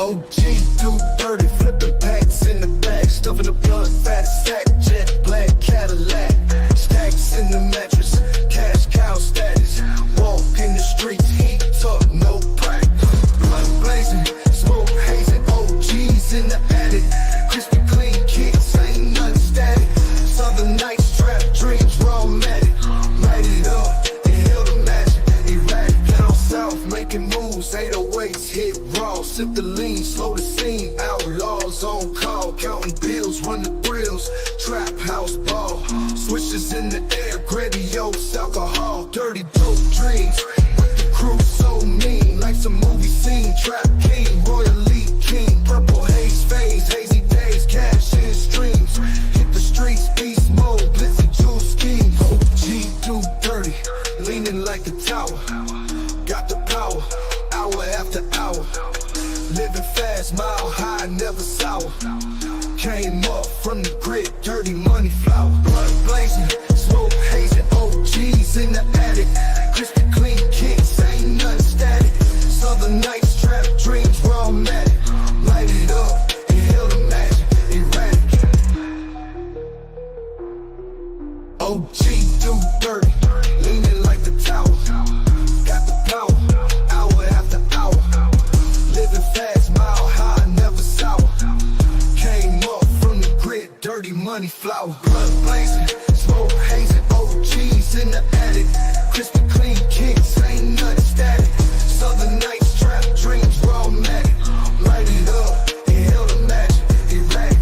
OG do dirty, flipping packs in the bag, stuffing the blood, fat sack, jet black Cadillac, stacks in the mattress, cash cow status, walk in the streets, heat up, no crack, blood blazing, smoke hazing, OGs in the attic, crispy clean kicks, ain't nothing static, southern nights, trap dreams, raw matic, light it up, inhale the magic, erratic, down south, making moves, 808s, hit raw, sip the lean, slow the scene, outlaws on call, counting bills, run the grills, trap house ball, switches in the air, grandiose alcohol, dirty dope dreams, with the crew so mean, like some movie scene, trap king, royally king, purple haze phase, hazy days, cash in streams, hit the streets, beast mode, blitzy jewel scheme, OG do dirty, leaning like a tower, got the power, hour after hour, living fast, mile high, never sour, came up from the grid, dirty money flower, blood blazing, smoke hazing, OGs in the attic, crispy clean kicks, ain't nothing static, southern nights, trap dreams, raw matic, light it up, inhale the magic, erratic, OG do dirty, leaning like the tower, got the power, hour after hour, living fast, mile high, never sour, came up from the grid, dirty money flower, blood blazing, smoke hazing, OGs in the attic, crispy clean kicks, ain't nothing static, southern nights, trap dreams, raw matic, light it up, inhale the magic, erratic.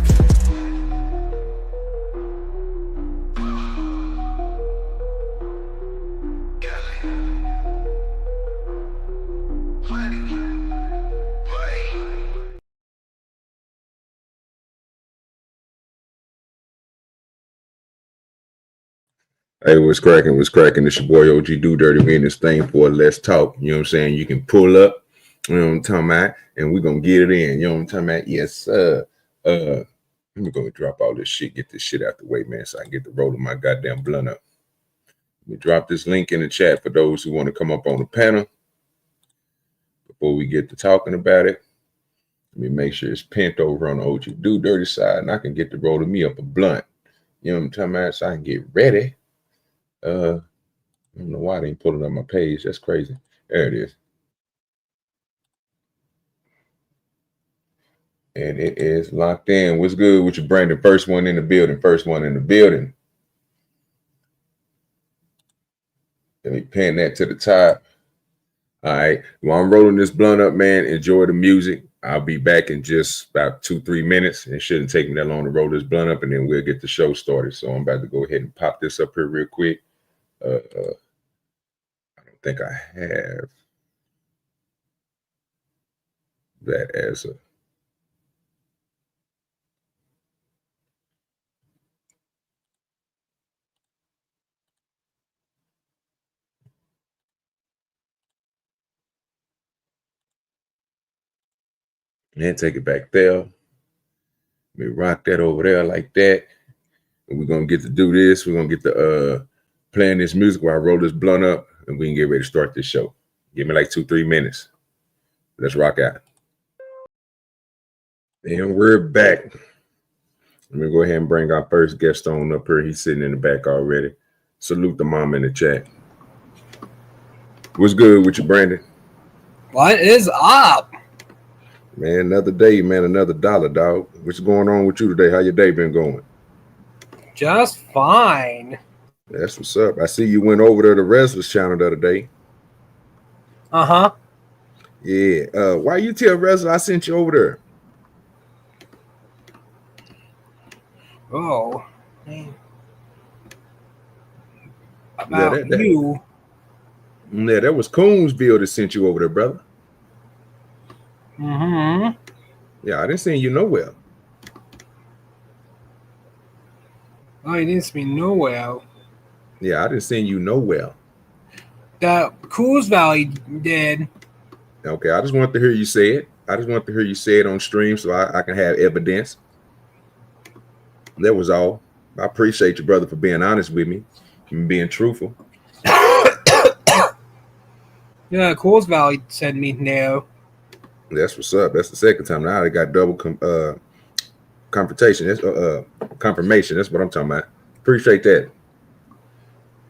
Hey, what's cracking? What's cracking? It's your boy OGDoDirty. We in this thing for Let's Talk. You know what I'm saying? You can pull up, you know what I'm talking about, and we're gonna get it in. You know what I'm talking about? Yes, sir. Let me go drop all this shit, get this shit out the way, man, so I can get the roll of my goddamn blunt up. Let me drop this link in the chat for those who want to come up on the panel. Before we get to talking about it, let me make sure it's pinned over on the OGDoDirty side, and I can get the roll of me up a blunt. You know what I'm talking about? So I can get ready. I don't know why they ain't pulling up my page. That's crazy. There it is. And it is locked in. What's good with you, Brandon? First one in the building. First one in the building. Let me pin that to the top. All right. While I'm rolling this blunt up, man, enjoy the music. I'll be back in just about 2-3 minutes. It shouldn't take me that long to roll this blunt up, and then we'll get the show started. So I'm about to go ahead and pop this up here real quick. I don't think I have that as a and take it back there. Let me rock that over there like that. And we're gonna get to do this. We're gonna get to playing this music while I roll this blunt up, and we can get ready to start this show. Give me like 2-3 minutes. Let's rock out. And we're back. Let me go ahead and bring our first guest on up here. He's sitting in the back already. Salute the mom in the chat. What's good with you, Brandon? What is up? Man, another day, man, another dollar, dog. What's going on with you today? How your day been going? Just fine. That's what's up. I see you went over to the Wrestlers channel the other day. Uh-huh. Yeah. Why you tell Wrestler I sent you over there? Oh. Man. About you. Yeah, that was Coonsville that sent you over there, brother. Mm-hmm. Yeah, I didn't send you nowhere. Oh, you didn't see me nowhere. Yeah, I didn't send you nowhere. The Coos Valley did. Okay, I just want to hear you say it. I just want to hear you say it on stream so I can have evidence. That was all. I appreciate you, brother, for being honest with me and being truthful. Yeah, Coos Valley said me no. That's what's up. That's the second time now. I got double confrontation. That's confirmation. That's what I'm talking about. Appreciate that.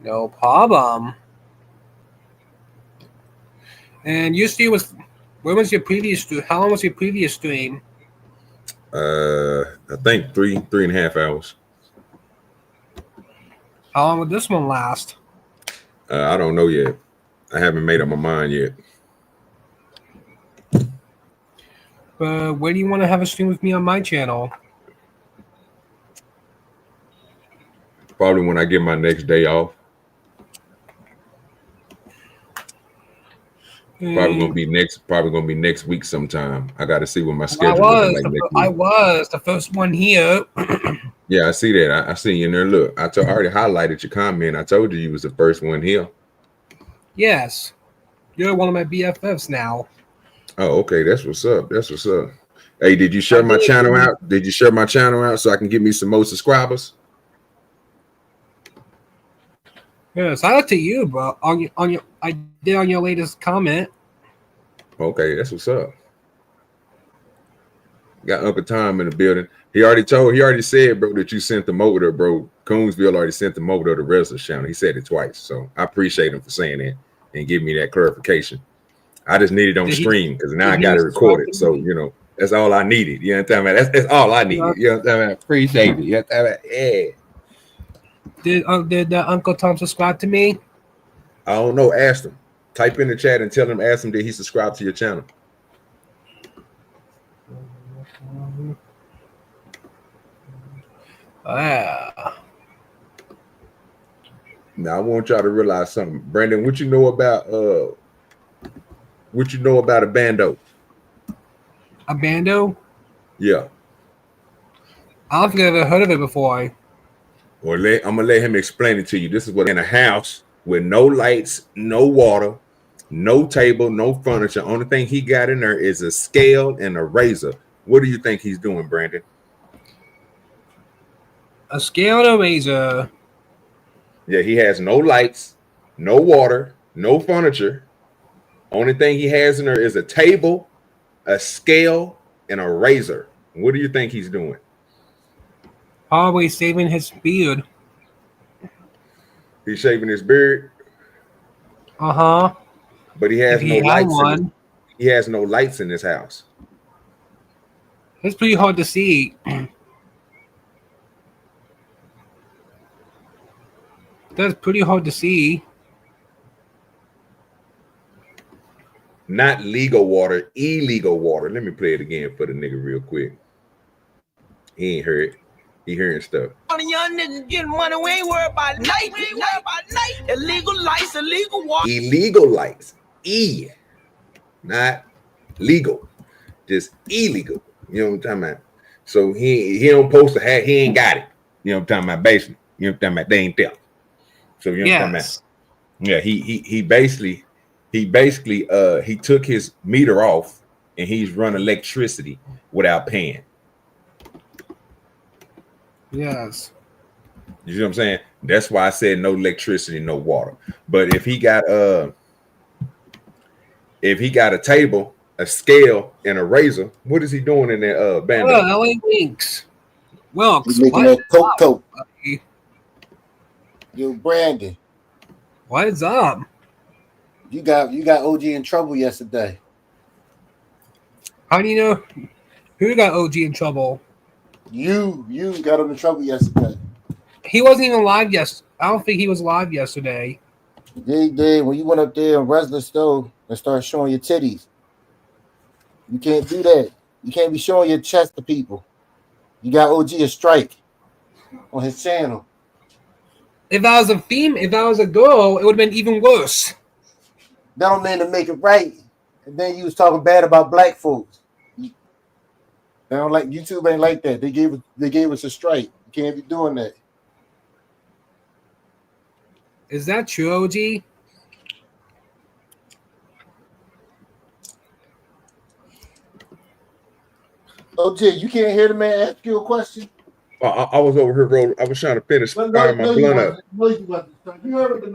No problem. And you see, when was your previous stream? How long was your previous stream? I think 3.5 hours. How long would this one last? I don't know yet. I haven't made up my mind yet. Where do you want to have a stream with me on my channel? Probably when I get my next day off. Probably gonna be next week sometime. I got to see what my schedule is like next week. I was the first one here. Yeah, I see that. I see you in there. Look, I already highlighted your comment. I told you was the first one here. Yes, you're one of my BFFs now. Oh, okay. That's what's up. That's what's up. Hey, did you share my channel out? Did you share my channel out so I can get me some more subscribers? Yes, I looked at you, bro. I did on your latest comment. Okay, that's what's up. Got Uncle Tom in the building. He already said, bro, that you sent them over there, bro. Coonsville already sent them over to the rest of the channel. He said it twice. So I appreciate him for saying that and giving me that clarification. I just needed on stream because now I got it recorded. So, you know, that's all I needed. You know what I'm talking about? That's all I needed. You know what I'm talking about? Appreciate it. You know what I'm talking about? Yeah. Did Uncle Tom subscribe to me? I don't know. Ask him. Type in the chat and tell him, ask him, did he subscribe to your channel? Now I want y'all to realize something. Brandon, what you know about a bando? A bando? Yeah. I don't think I've ever heard of it before. Well, I'm gonna let him explain it to you. This is what in a house with no lights, no water, no table, no furniture. Only thing he got in there is a scale and a razor. What do you think he's doing, Brandon? A scale and a razor. Yeah, he has no lights, no water, no furniture. Only thing he has in there is a table, a scale, and a razor. What do you think he's doing? Probably saving his beard. He's shaving his beard. Uh-huh. But he has no lights. He has no lights in his house. It's pretty hard to see. That's pretty hard to see. Not legal water, illegal water. Let me play it again for the nigga real quick. He ain't heard. He hearing stuff. All the young niggas getting money, we ain't worried about night. We ain't worried about night. Illegal lights, illegal water. Illegal lights. Not legal. Just illegal. You know what I'm talking about? So he don't post to have, he ain't got it. You know what I'm talking about? Basically. You know what I'm talking about? They ain't there. So you know what I'm talking about? Yeah, he basically he took his meter off and he's run electricity without paying. Yes. You see what I'm saying? That's why I said no electricity, no water. But if he got a table, a scale, and a razor, what is he doing in that band? Oh, LA Winks. Well, he's making that coat. Yo, Brandon. What is up? You got OG in trouble yesterday. How do you know who got OG in trouble? You got him in trouble yesterday. He wasn't even live yesterday. I don't think he was live yesterday. He did when you went up there in Wrestling Stove and started showing your titties. You can't do that. You can't be showing your chest to people. You got OG a strike on his channel. If I was a girl, it would have been even worse. That don't mean to make it right. And then you was talking bad about black folks. They don't like YouTube ain't like that. They gave us a strike. You can't be doing that. Is that true, OG? OG, you can't hear the man ask you a question? I was over here, bro. I was trying to finish firing my blunt up. You heard what the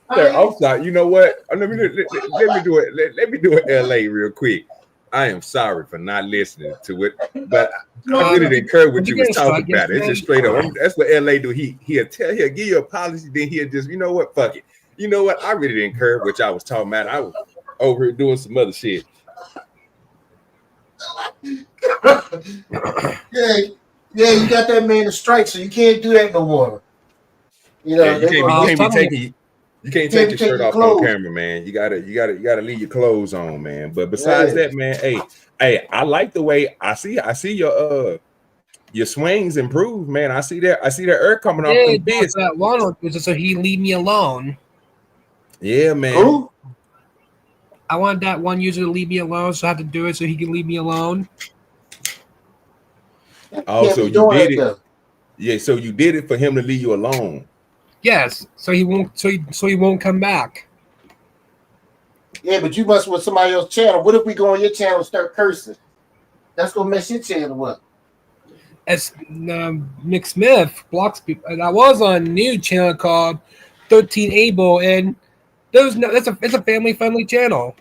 man Sir, I'm sorry. You know what? Let me do it. Let me do it. LA real quick. I am sorry for not listening to it, but I really didn't care what you was talking about. It's just straight up. That's what LA do. He'll give you a policy, then he'll just, you know what? Fuck it. You know what? I really didn't care what y'all was talking about. I was over here doing some other shit. Yeah, you got that man to strike, so you can't do that no more. You know, you can't take your shirt off on camera, man. You gotta leave your clothes on, man. But besides that, man, hey, I like the way I see your swings improve, man. I see that air coming off the bits. That one was so he leave me alone. Yeah, man. Who? I want that one user to leave me alone, so I have to do it so he can leave me alone. Also, you did it. Yeah, so you did it for him to leave you alone. Yes, so he won't. So he won't come back. Yeah, but you must with somebody else's channel. What if we go on your channel and start cursing? That's gonna mess your channel up. As Nick Smith blocks people, and I was on a new channel called 13 Able, and it's a family friendly channel.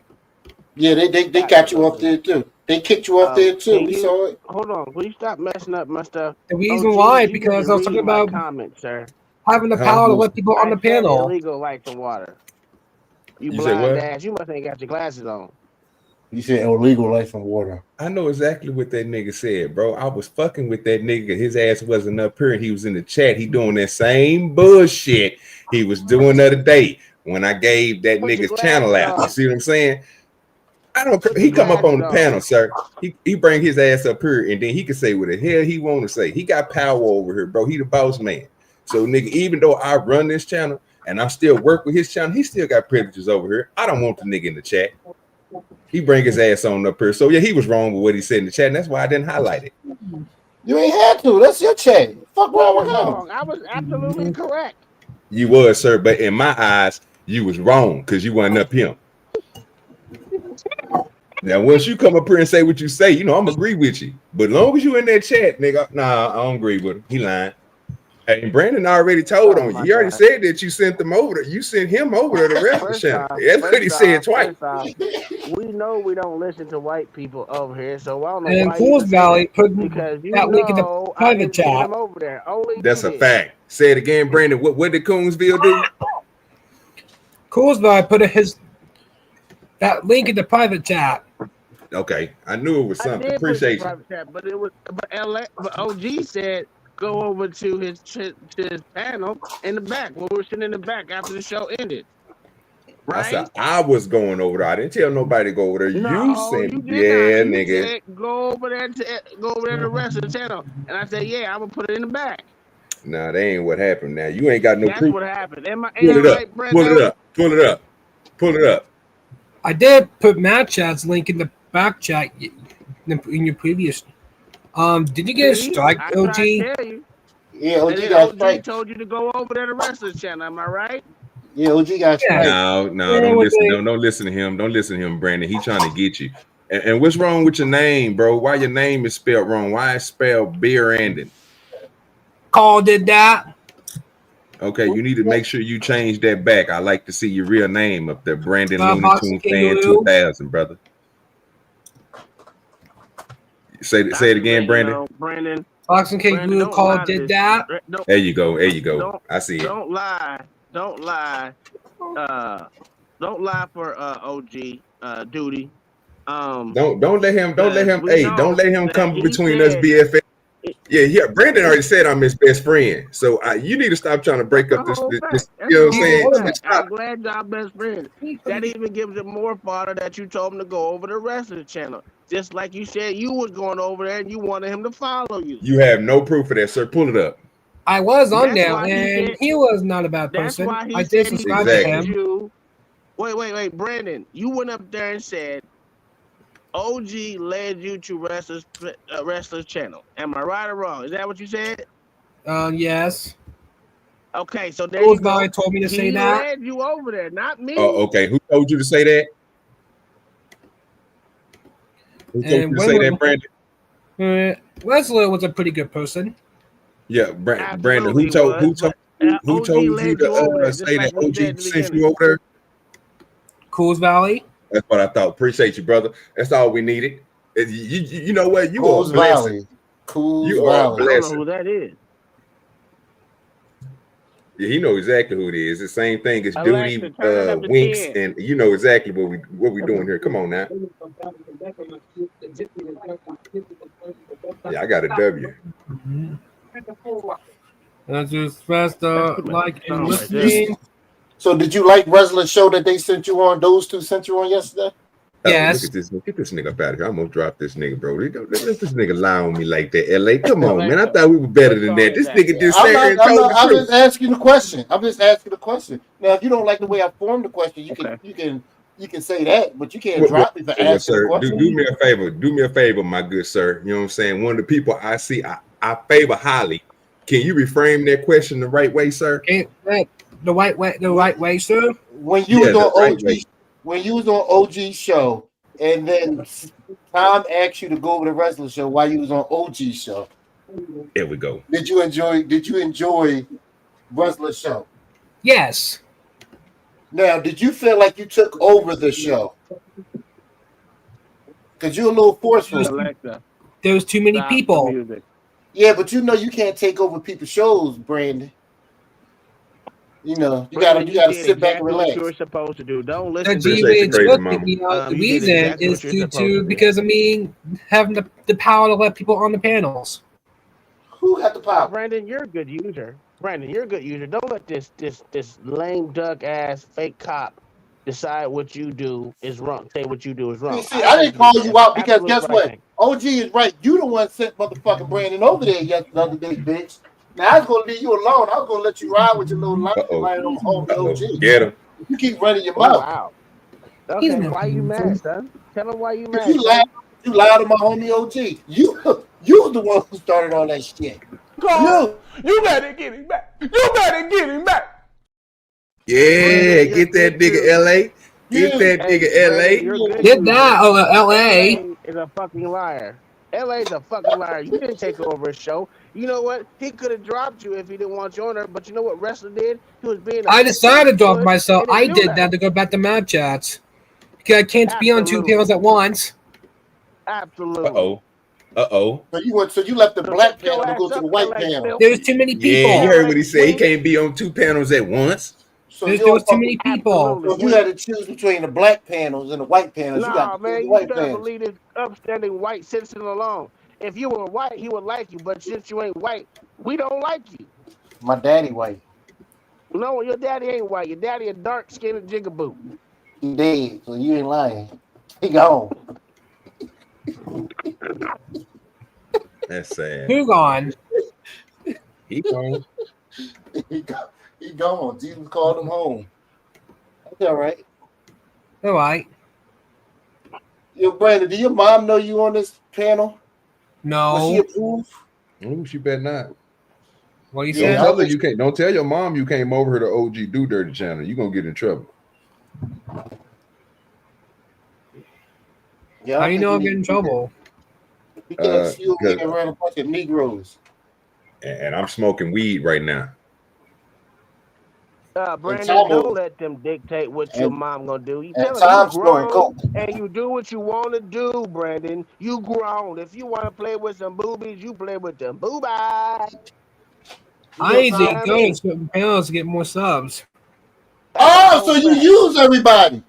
Yeah, they got you off there too. They kicked you off there too. We saw it. Hold on, will you stop messing up my stuff? The reason why, because I was talking about comments, sir. Having the power to let people on the panel. Illegal lights and water. You blind ass. You must ain't got your glasses on. You said illegal life and water. I know exactly what that nigga said, bro. I was fucking with that nigga. His ass wasn't up here. He was in the chat. He doing that same bullshit he was doing the other day when I gave that nigga's channel out. You see what I'm saying? I don't care. He come up on the panel, sir. He bring his ass up here, and then he can say what the hell he want to say. He got power over here, bro. He the boss man. So, nigga, even though I run this channel and I still work with his channel, he still got privileges over here. I don't want the nigga in the chat. He bring his ass on up here. So, yeah, he was wrong with what he said in the chat, and that's why I didn't highlight it. You ain't had to. That's your chat. Fuck wrong with him. I was absolutely correct. You was, sir, but in my eyes, you was wrong because you wasn't up him. Now, once you come up here and say what you say, you know, I'm agree with you. But as long as you in that chat, nigga, nah, I don't agree with him. He lying. Hey, Brandon already told on you. He already said that you sent them over. You sent him over to the rest of the channel. That's what he said twice. We know we don't listen to white people over here, so I don't know. And Fools Valley put that link in the private chat. Over there. Only that's a fact. Say it again, Brandon. What did Coonsville do? Fools Valley put that link in the private chat. Okay, I knew it was something. Appreciate you. Chat, but OG said go over to his panel in the back. When we were sitting in the back after the show ended. Right? I was going over there. I didn't tell nobody to go over there. No, you said, nigga. Said, go over there to the rest of the channel. And I said, yeah, I'm gonna put it in the back. Nah, that ain't what happened. Now you ain't got no That's proof. What happened. Pull it up. I did put Matt Chat's link in the back chat in your previous. Did you get a strike, OG? Yeah, OG got a strike. Told you to go over there to the rest of the channel. Am I right? Yeah, OG got a strike. No, don't listen to him. Don't listen to him, Brandon. He's trying to get you. And what's wrong with your name, bro? Why your name is spelled wrong? Why it's spelled Beerandon? Call did that. Okay, you need to make sure you change that back. I like to see your real name up there, Brandon Looney Tunes Fan 2000, brother. Say it again, Brandon. Brandon. Boxing Kangaroo call did that. There you go. I see it. Don't lie. Don't lie for OG duty. Don't let him come between us BFF. Yeah. Brandon already said I'm his best friend, so you need to stop trying to break up this. You know what I'm saying? I'm glad y'all best friends. That even gives it more fodder that you told him to go over the rest of the channel. Just like you said, you was going over there and you wanted him to follow you. You have no proof of that, sir. Pull it up. I was on there, and he was not a bad person. I did subscribe to him. Wait, Brandon, you went up there and said OG led you to wrestler's channel. Am I right or wrong? Is that what you said? Yes. Okay, so there you go. Told me to say that. He led you over there, not me. Oh, okay. Who told you to say that? Who told you to say that, Brandon? Wesley was a pretty good person. Yeah, Brandon. Who told Who OG told you led you over to there, just say like that we said OG in the sent beginning. you over there? Coors Valley. That's what I thought. Appreciate you, brother. That's all we needed. You know what? You are a Coos blessing. Valley. Coos You are a Valley. I don't know blessing. who that is. Yeah, he know exactly who it is. The same thing as Alexa, Duty, turn it up to Winks, 10. and you know exactly what we doing here. Come on now. Yeah, I got a W. That's just fast, That's too much like and song right there. listening. So did you like Wrestler's show that they sent you on? Those two sent you on yesterday? Oh, Yes. look at this. Get this nigga up out of here. I almost dropped this nigga, bro. Let this nigga lie on me like that. LA, come on, man. I thought we were better than that. This nigga just sat here and told the I'm truth. just asking the question. I'm just asking the question. Now, if you don't like the way I formed the question, you can say that, but you can't drop me for asking sir, the question. do me a favor. Do me a favor, my good sir. You know what I'm saying? One of the people I see, I favor highly. Can you reframe that question the right way, sir? The right way, sir. When you was on OG, when you was on OG show, and then Tom asked you to go over the Wrestler show while you was on OG show. There we go. Did you enjoy Wrestler show? Yes. Now, did you feel like you took over the show? Because you're a little forceful. Alexa, there's too many stop people. the music. Yeah, but you know you can't take over people's shows, Brandon. You know, you gotta sit back and relax. What you were supposed to do. Don't The listen G to way the crazy, mama. the you did reason exactly is what you're supposed to do. because I mean having the power to let people on the panels. Who got the power? Brandon, you're a good user. Brandon, you're a good user. Don't let this lame duck ass fake cop decide what you do is wrong. Say what you do is wrong. See, I didn't call you out because Absolute guess right what? thing. OG is right. You the one sent motherfucking Brandon over there the other day, bitch. Now I was gonna leave you alone. I was gonna let you ride with your little line on OG. Get him. You keep running your Oh, mouth. wow. Okay, why you mad, son? Tell him why you mad. You lied to my homie OG. You the one who started all that shit. You better get him back. You better get him back. Yeah, get that nigga LA. Get that nigga LA. Get that. Oh, LA is a fucking liar. LA's a fucking liar. You didn't take over a show. You know what? He could have dropped you if he didn't want you on there. But you know what Wrestler did? He was being. I decided to drop myself. I did that to go back to map chats because I can't be on two panels at once. Absolutely. Uh-oh. So you left the black panel to go to the white panel. There's too many people. Yeah, you heard what he said. He can't be on two panels at once. So there was too many people. So you had to choose between the black panels and the white panels. Nah, you got man, the you white gotta panels. believe this upstanding white citizen alone. If you were white, he would like you. But since you ain't white, we don't like you. My daddy white. No, your daddy ain't white. Your daddy a dark skinned jigaboo. He dead, so you ain't lying. He gone. That's sad. Who gone? He gone. He gone. Jesus called him home. That's all right. All right. Yo, Brandon, do your mom know you on this panel? No. Was she approved? Ooh, she better not. What do you Don't say? tell her you can't. Don't tell your mom you came over here to OGDoDirty channel. You're gonna get in trouble. Yeah, How do you know I'm getting in trouble? Because you'll be around a bunch of Negroes. And I'm smoking weed right now. Brandon, don't let them dictate what your mom gonna do. You tell Tom's her you grown and you do what you want to do, Brandon. You grown. If you want to play with some boobies, you play with them boobies. I easily go to certain panels to get more subs. Oh, so you use everybody.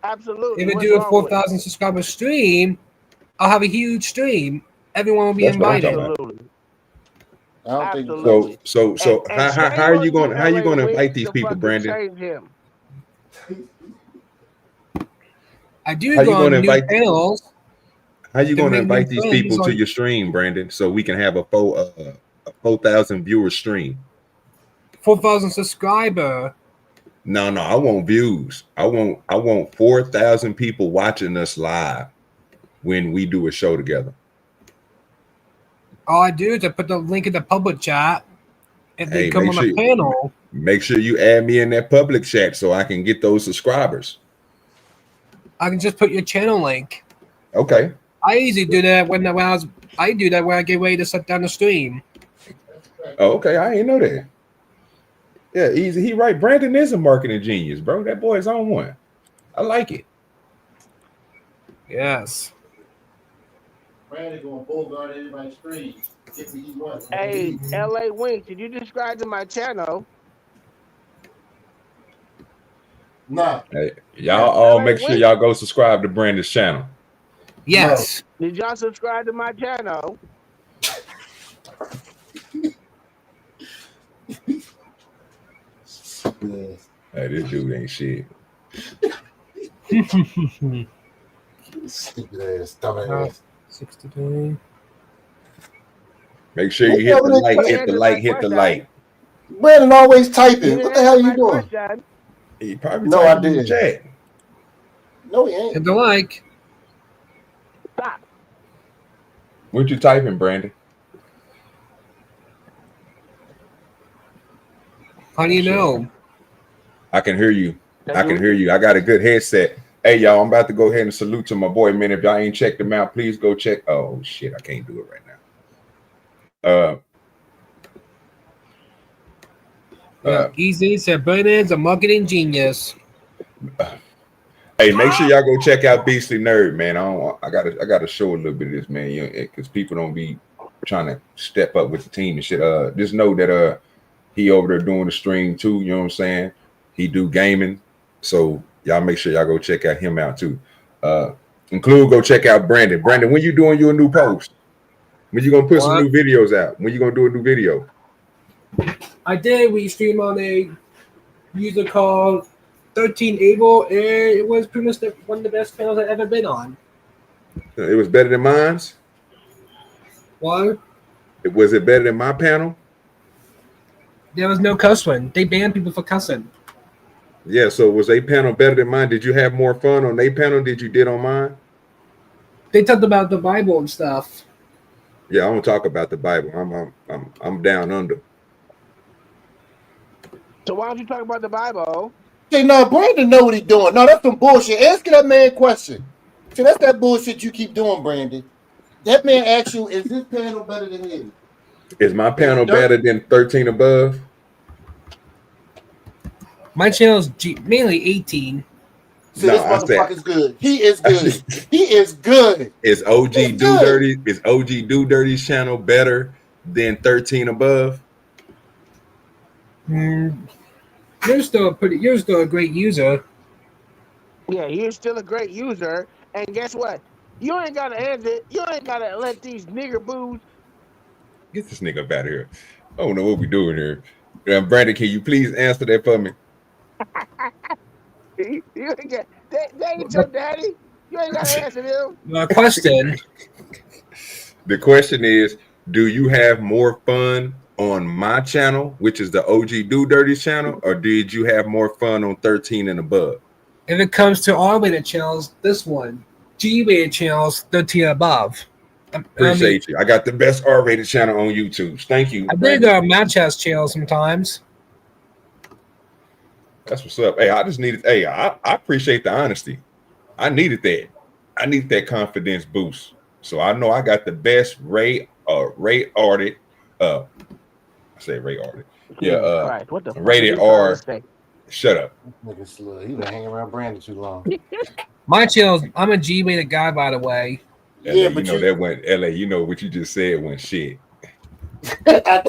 Absolutely. If I do a 4,000 subscriber stream, I'll have a huge stream. Everyone will be invited. Absolutely. I don't Absolutely. So how are you going to invite these people, Brandon? I do go on new panels. How you going to invite these people to your stream, Brandon, so we can have a 4,000 viewer stream? 4,000 subscriber. No, I want views. I want 4,000 people watching us live when we do a show together. All I do is I put the link in the public chat and they come on the panel. Make sure you add me in that public chat so I can get those subscribers. I can just put your channel link. Okay. I usually do that when I get ready to shut down the stream. Oh, okay. I ain't know that. Yeah, easy. He right. Brandon is a marketing genius, bro. That boy is on one. I like it. Yes. Brandon going full guard everybody's stream. Get what he wants. Hey, LA Wink, did you subscribe to my channel? Nah. Hey, y'all all LA make sure Wink, y'all go subscribe to Brandon's channel. Yes. did y'all subscribe to my channel? Yes. Hey, this dude ain't shit. Stupid ass, dumbass. 63. Make sure you hit the like, hit the like, hit the like. Brandon always typing. You What the hell answered you my doing? question. He probably No, I typing in the didn't. chat. No, he ain't. Hit the like. Stop. What you typing, Brandon? How do you know? I can hear you. I can hear you. I got a good headset. Hey, y'all, I'm about to go ahead and salute to my boy, man. If y'all ain't checked him out, please go check. Oh, shit, I can't do it right now. Easy said Brandon's a marketing genius. Hey, make sure y'all go check out Beastly Nerd, man. I gotta show a little bit of this, man, because people don't be trying to step up with the team and shit. Just know that he over there doing the stream too. You know what I'm saying? He do gaming, so y'all make sure y'all go check out him out too. Go check out Brandon. Brandon, when you doing your new post? When you gonna put some new videos out? When you gonna do a new video? I did. We stream on a user called 13 Able, and it was pretty much one of the best panels I've ever been on. It was better than mine's. What? Was it better than my panel? There was no cuss one. They banned people for cussing. Yeah, so was a panel better than mine? Did you have more fun on a panel than you did on mine? They talked about the Bible and stuff. Yeah, I don't talk about the Bible. I'm down under. So why don't you talk about the Bible? Say, no, Brandon know what he's doing. No, that's some bullshit. Ask that man a question. See, that's that bullshit you keep doing, Brandon. That man asked you, is this panel better than his? Is my panel better than 13 above? My channel's mainly 18. See, this motherfucker's good. He is good. He is good. Is OGDoDirty? Is OGDoDirty's channel better than 13 above? You're still a great user. Yeah, you're still a great user. And guess what? You ain't gotta answer. You ain't gotta let these nigger boos. Get this nigga up out of here. I don't know what we doing here. Brandon, can you please answer that for me? You ain't got, that ain't your daddy. You ain't gotta answer them. My question. The question is, do you have more fun on my channel, which is the OGDoDirty channel, or did you have more fun on 13 and above? If it comes to R-rated channels, this one. G-rated channels, 13 and above. Appreciate you. I got the best R-rated channel on YouTube. Thank you. I did match house channel sometimes. That's what's up. Hey, I just needed. Hey, I appreciate the honesty. I needed that. I need that confidence boost. So I know I got the best rate audit. I say rate audit. Yeah. Christ, what the rated R. Shut up. He been hanging around Brandon too long. My channel. I'm a G-rated guy, by the way. LA, yeah, but you know that went LA. You know what you just said went shit. I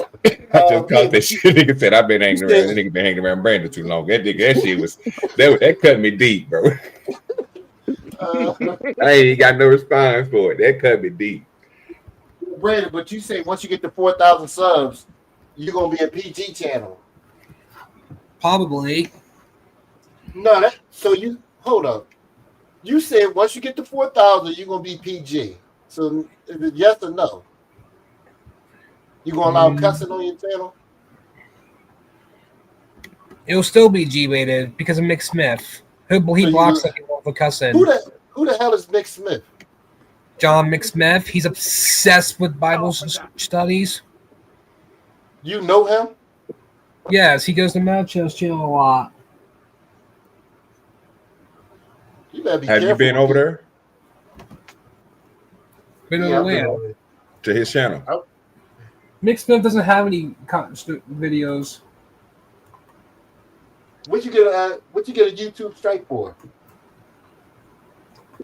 just caught that shit. Nigga said I've been hanging around. That nigga been hanging around Brandon too long. That shit was that cut me deep, bro. I ain't got no response for it. That cut me deep. Brandon, but you say once you get to 4,000 subs, you're gonna be a PG channel. Probably. No, so you hold up. You said once you get to 4,000, you're gonna be PG. So is it yes or no? You gonna allow cussing on your channel? It'll still be G-rated because of Mick Smith. He blocks people for cussing. Who the hell is Mick Smith? John McSmith. He's obsessed with Bible studies. You know him? Yes, he goes to Matchhouse channel a lot. You better be Have you been over there? Been over where? To his channel. Mick Smith doesn't have any videos. What you get a YouTube strike for?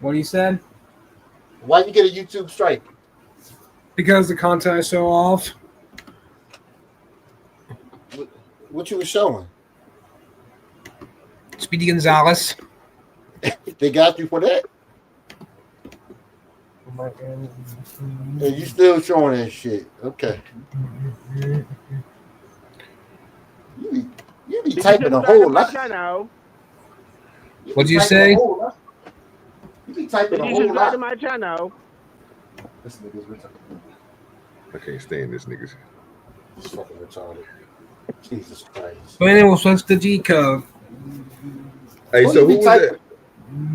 What he said? Why you get a YouTube strike? Because the content I show off. What you was showing? Speedy Gonzalez. They got you for that? And you still showing that shit. Okay. You be typing a whole lot. What'd you say? You be typing a whole lot. To my channel. This nigga's retarded. I can't stand this niggas. This fucking retarded. Jesus Christ. Brandon will switch the G code. Hey, What so you be who was typing? that?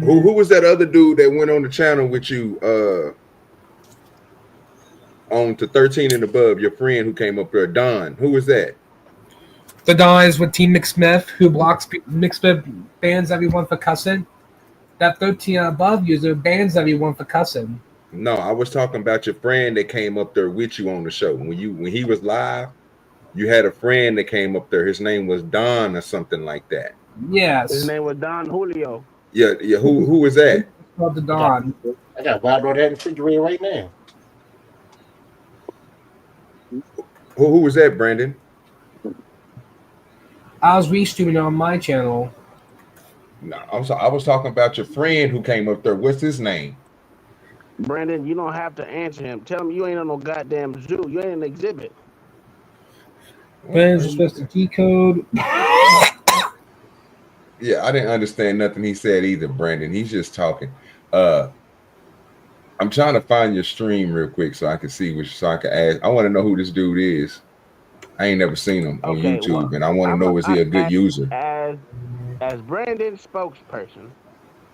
Who was that other dude that went on the channel with you on to 13 and above, your friend who came up there, Don? Who was that? The Don is with Team McSmith, who blocks McSmith bans everyone for cussing. That 13 and above user bans everyone for cussing. No, I was talking about your friend that came up there with you on the show. When he was live, you had a friend that came up there. His name was Don or something like that. Yes. His name was Don Julio. Yeah. Who was that? Called the Don. I got wild on that in the refrigerator right now. Who was that, Brandon? I was restreaming on my channel. No, I was talking about your friend who came up there. What's his name? Brandon, you don't have to answer him. Tell him you ain't on no goddamn zoo. You ain't an exhibit. Brandon's supposed to G code. Yeah, I didn't understand nothing he said either, Brandon. He's just talking. I'm trying to find your stream real quick so I can see so I can ask. I want to know who this dude is. I ain't never seen him on YouTube, and I want to know, is he a good user? As Brandon's spokesperson.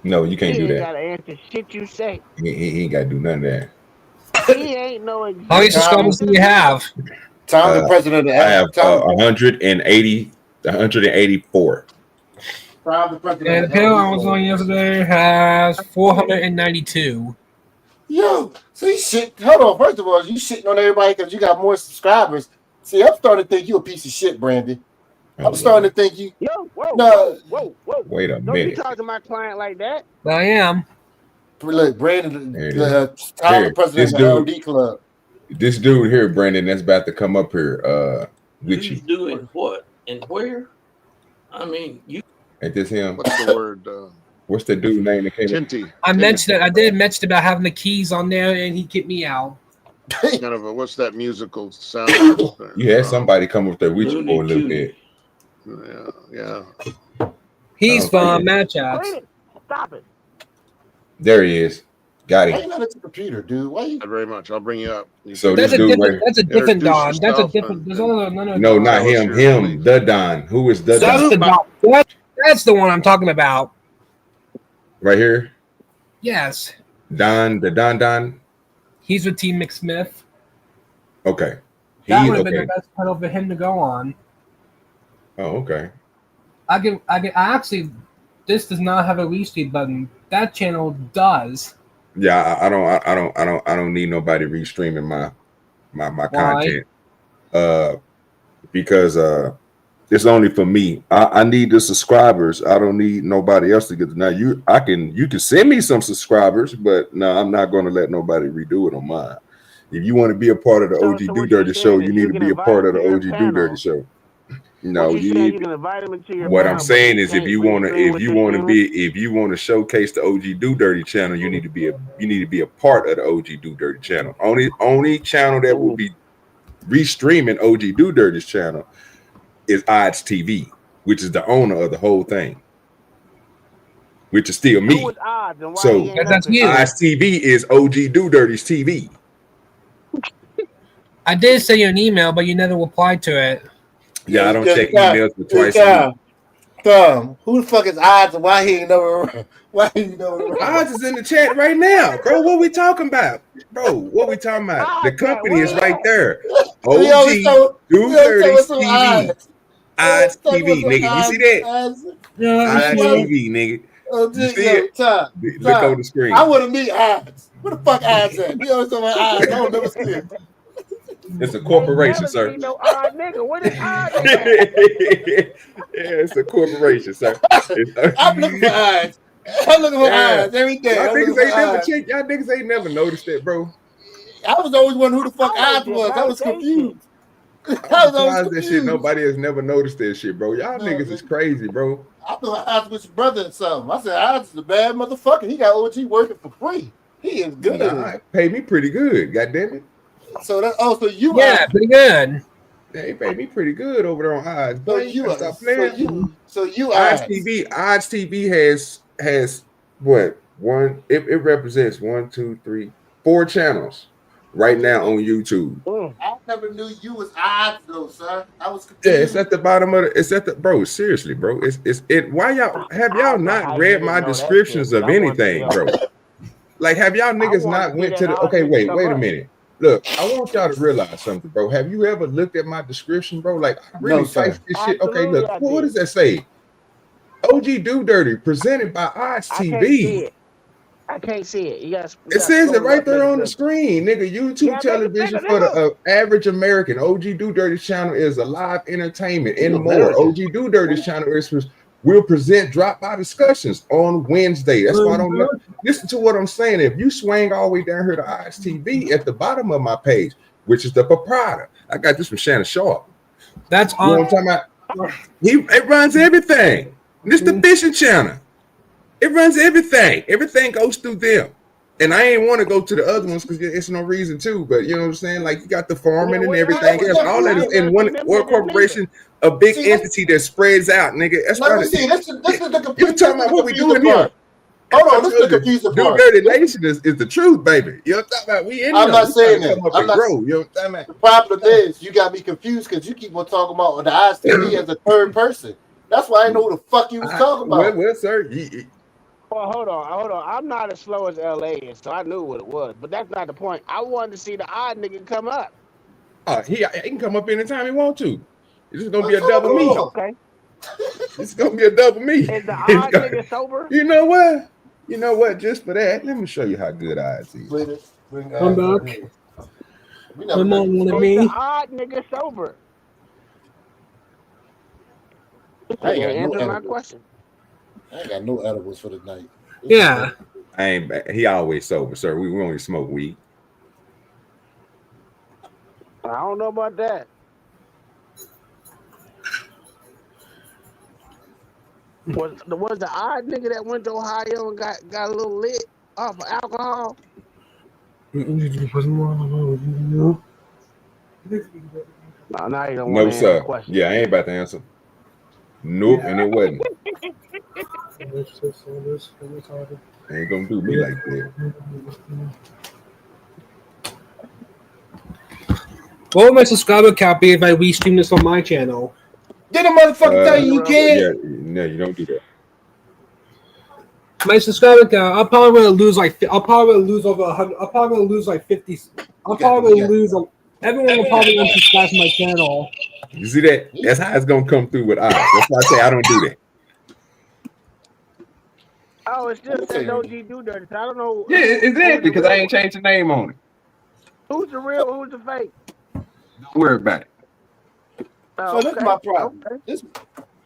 No, you can't do that. He ain't got to answer shit you say. He ain't got to do none of that. He ain't no exhibit. How many subscribers do you have? Tom, the president of I have 184. Tom, the president And the of panel I was on yesterday has 492. Yo, see shit. Hold on. First of all, you shitting on everybody because you got more subscribers. See, I'm starting to think you a piece of shit, Brandon. I'm starting to think you. Yo, whoa, No. whoa. Wait a Don't minute. you talk to my client like that. I am. Look, Brandon, There it Tom, the Here, president this of the dude- LD Club. This dude here, Brandon, that's about to come up here with you. Who's doing what and where? I mean, you. Ain't this him? What's the word? What's the dude name that came up? Tinty. I did mention about having the keys on there, and he kicked me out. Kind of a, what's that musical sound? You had somebody come up there with you for a little bit. Yeah. He's from Wait matchups. it. Stop it. There he is. Got Why him. you not at the computer, dude? Why you? Not very much. I'll bring you up. So That's this a dude, different. That's a different Introduce Don. That's a yourself different. There's another. no, not Tell us him. your Him, beliefs. the Don. Who is the That's Don? the Don. That's the one I'm talking about. Right here, Yes, Don. The Don. he's with Team McSmith. Okay. That He would have been okay. the best title for him to go on. Oh, okay. I actually, this does not have a restream button. That channel does. Yeah, I don't need nobody restreaming my content. Because it's only for me. I need the subscribers. I don't need nobody else to get. Now you can send me some subscribers, but no, I'm not going to let nobody redo it on mine. If you want to be a part of the So OG what DoDirty you're show, saying you is need you to can be a invite part of them the to OG your panel. DoDirty show. No, What you saying need. you can invite them into your What panel, I'm but saying you is, if can't you want restream with your if you want to showcase the OG DoDirty channel, you need to be a part of the OG DoDirty channel. Only channel that will be restreaming OG DoDirty's channel is Odds TV, which is the owner of the whole thing, which is still me. Who was Odds and why So he ain't that's up you. here? Odds TV is OG DoDirty's TV. I did send you an email, but you never replied to it. Yeah, I don't Just check Tom, emails for twice just a week. Tom, who the fuck is Odds and why he ain't never around? Why he never around? Odds is in the chat right now, bro. What we talking about, bro? What we talking about? The company is right there. We always OG we always DoDirty some TV. Odds. Odds TV, nigga. You see that? Odds. Odds Yeah, TV, nigga. Oh, You see yo, it? Tom, Look Tom, on the screen. I want to meet Odds. Where the fuck Odds at? We always talking about Odds. I don't never see him. It's a corporation, Ain't sir. never seen no odd nigga. What is odd nigga? Yeah, it's a corporation, sir. I'm looking for eyes. I'm looking for eyes every day. Y'all I'm looking niggas for ain't never eyes. checked. Y'all niggas ain't never noticed that, bro. I was always wondering who the fuck I eyes was. I was validation. confused. I I'm was always surprised that shit. confused. Nobody has never noticed that shit, bro. Y'all No, niggas is crazy, bro. I thought Eyes was your brother or something. I said Eyes is a bad motherfucker. He got OG working for free. He is good. Nah, pay me pretty good. God damn it. So that also you Yeah, pretty good. They pay me pretty good over there on Odds. So Boy, you stop so playing. you Odds Eyes. TV has what one? It represents 4 channels right now on YouTube. I never knew you was Eyes though, sir. I was confused. Yeah, it's at the bottom of it's at the bro. Seriously, bro. It's why y'all have y'all not read my descriptions of anything, bro? Like, have y'all niggas not went to the okay, wait a minute. Look, I want y'all to realize something, bro. Have you ever looked at my description, bro? Like, I really type this shit. Okay, look, what does that say? OGDoDirty, presented by Odds TV. I can't see it. It says it right there on the screen, nigga. YouTube television for the average American. OGDoDirty channel is a live entertainment and more. OGDoDirty channel will present drop-by discussions on Wednesday. That's why I don't know. Listen to what I'm saying. If you swing all the way down here to Odds TV at the bottom of my page, which is the proprietor, I got this from Shannon Sharp. That's on. You know what I'm talking about? It runs everything. This the fishing channel. It runs everything. Everything goes through them. And I ain't want to go to the other ones because it's no reason to. But you know what I'm saying? Like, you got the farming and everything else. All that is in one corporation, a big entity that spreads out, nigga. That's Let why me see. This is the confusing. You're talking about what we doing here. Hold on, this is the confusing part. DoDirty Nation is the truth, baby. You know what I'm talking about? We in I'm there. not saying that. I'm not, grow. You know what I'm talking about? The problem is you got me confused because you keep on talking about the Eyes TV as a third person. That's why I didn't know who the fuck you was talking about. Well, sir. Well, hold on. I'm not as slow as LA is, so I knew what it was. But that's not the point. I wanted to see the odd nigga come up. He can come up anytime he want to. It's just gonna be a double me. Okay. It's gonna be a double me. Is the odd nigga sober? You know what? You know what? Just for that, let me show you how good Odds is. I'm back. I'm not one of me. The odd nigga sober. I ain't got answer no my edibles. question. I ain't got no edibles for the night. Yeah. I ain't. He always sober, sir. We only smoke weed. I don't know about that. Was the odd nigga that went to Ohio and got a little lit off of alcohol? No, now you don't want to answer the question. Yeah, I ain't about to answer. Nope, and it wasn't. Ain't gonna do me like that. What would my subscriber count be if I restream this on my channel? Did a motherfucker tell you can't? Yeah, no, you don't do that. My subscriber count, I'll probably lose like I'll probably lose over 100. I'll probably lose like 50. I'll probably lose. Everyone will probably unsubscribe to my channel. You see that? That's how it's gonna come through with Odds. That's why I say I don't do that. Oh, it's just that OGDoDirty. I don't know. Yeah, it's that because I ain't changed the name on it. Who's the real? Who's the fake? Don't worry about it. Oh, So that's my problem. Okay.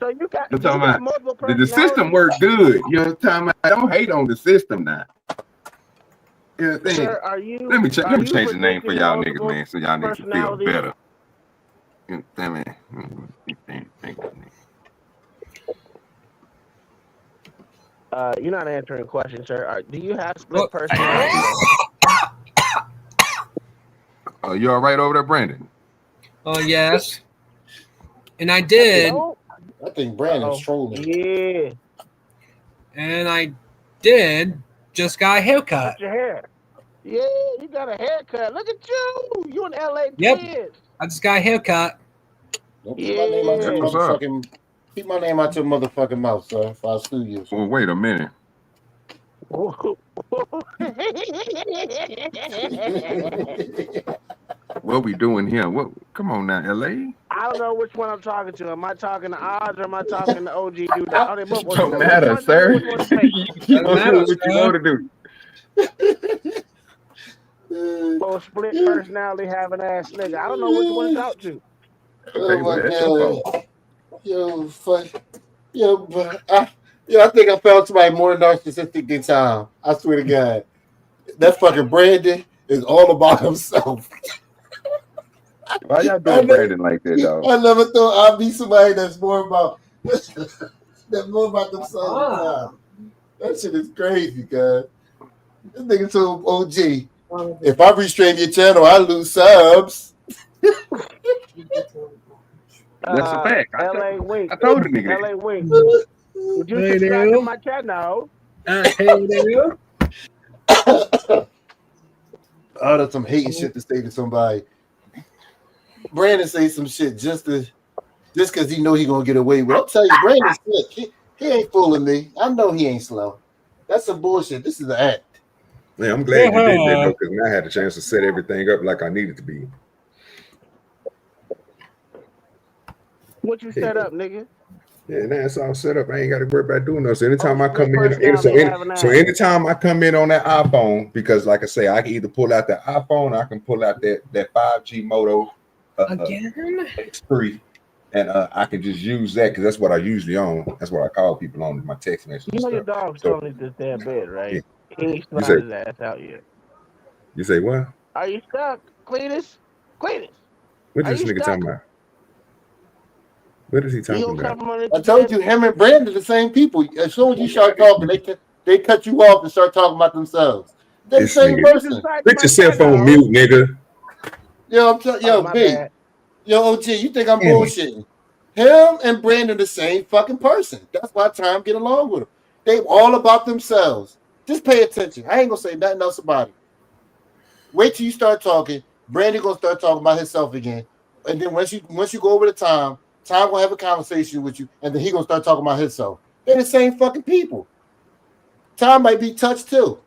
So you got, I'm talking about multiple the system worked good. You know what I'm talking about? I don't hate on the system now. You know what I'm saying? Sir, Let me change the name for y'all niggas, man, so y'all niggas feel better. You know what I'm saying? You're not answering questions, sir. Do you have split personality? You all right over there, Brandon? Oh, yes. And I did. I think Brandon's trolling. Yeah. And I did just got a haircut. What's your hair? Yeah, you got a haircut. Look at you. You in LA Yep. kids. I just got a haircut. Don't keep my name out your motherfucking. Keep my name out your motherfucking mouth, sir. If I sue you. Well, wait a minute. What we doing here? What? Come on now, LA. I don't know which one I'm talking to. Am I talking to Oz or am I talking to OGDoDirty? Oh, they both Don't matter, sir. You know what you want to do. For a split personality having ass nigga. I don't know which one to talk to. Okay, well, that's your fault. Yo, fuck. Yo, bro. I think I found somebody more narcissistic than Tom. I swear to God. That fucking Brandon is all about himself. Why y'all doing Brandon like that, dog? I never thought I'd be somebody that's more about themselves than Tom. That shit is crazy, guys. This nigga told OG, if I restrain your channel, I lose subs. That's a fact. I told the nigga. LA Wink. Would you subscribe to my channel? Hey there. Oh, that's some hating shit to say to somebody. Brandon say some shit just because he know he gonna get away with it. I'll tell you, Brandon's slick. He ain't fooling me. I know he ain't slow. That's some bullshit. This is an act. Yeah, I'm glad you did that though, because now I had a chance to set everything up like I needed to be. What you set up, nigga? Yeah, now it's all set up. I ain't got to worry about doing those. So anytime I come in, so anytime I come in on that iPhone, because like I say, I can either pull out the iPhone, or I can pull out that 5G Moto X3, and I can just use that because that's what I usually own. That's what I call people on my text message. You know your dog's still in this damn bed, right? Yeah. He ain't slide his ass out yet. You say what? Are you stuck, Cletus? Cletus? What this nigga talking about? What is he talking about? I told you, him and Brandon the same people. As soon as you start talking, they cut you off and start talking about themselves. They're the same person. Put your cell phone mute, nigga. Yo, B. Yo, OG, you think I'm bullshitting? Him and Brandon the same fucking person. That's why Tom get along with them. They all about themselves. Just pay attention. I ain't gonna say nothing else about it. Wait till you start talking. Brandon gonna start talking about himself again, and then once you go over to Tom gonna have a conversation with you, and then he gonna start talking about himself. They're the same fucking people. Tom might be touched too.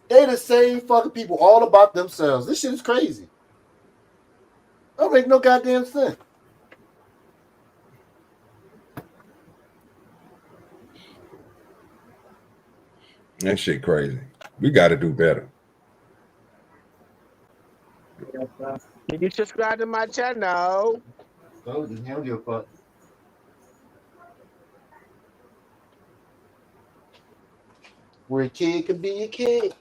They're the same fucking people, all about themselves. This shit is crazy. Don't make no goddamn sense. That shit crazy. We got to do better. Did you subscribe to my channel? Oh, just hand you a fuck. Where a kid can be a kid.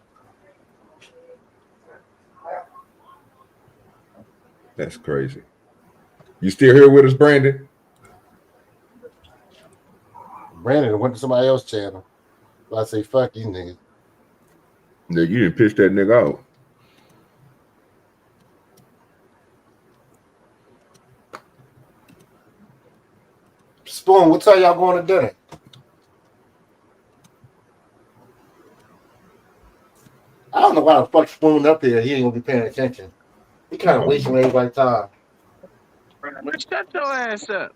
That's crazy. You still here with us, Brandon? Brandon went to somebody else's channel. So I say, fuck you niggas. No, you didn't piss that nigga off. Spoon, what time y'all going to dinner? I don't know why the fuck Spoon up here. He ain't gonna be paying attention. He kind of wasting everybody's time. Shut your ass up.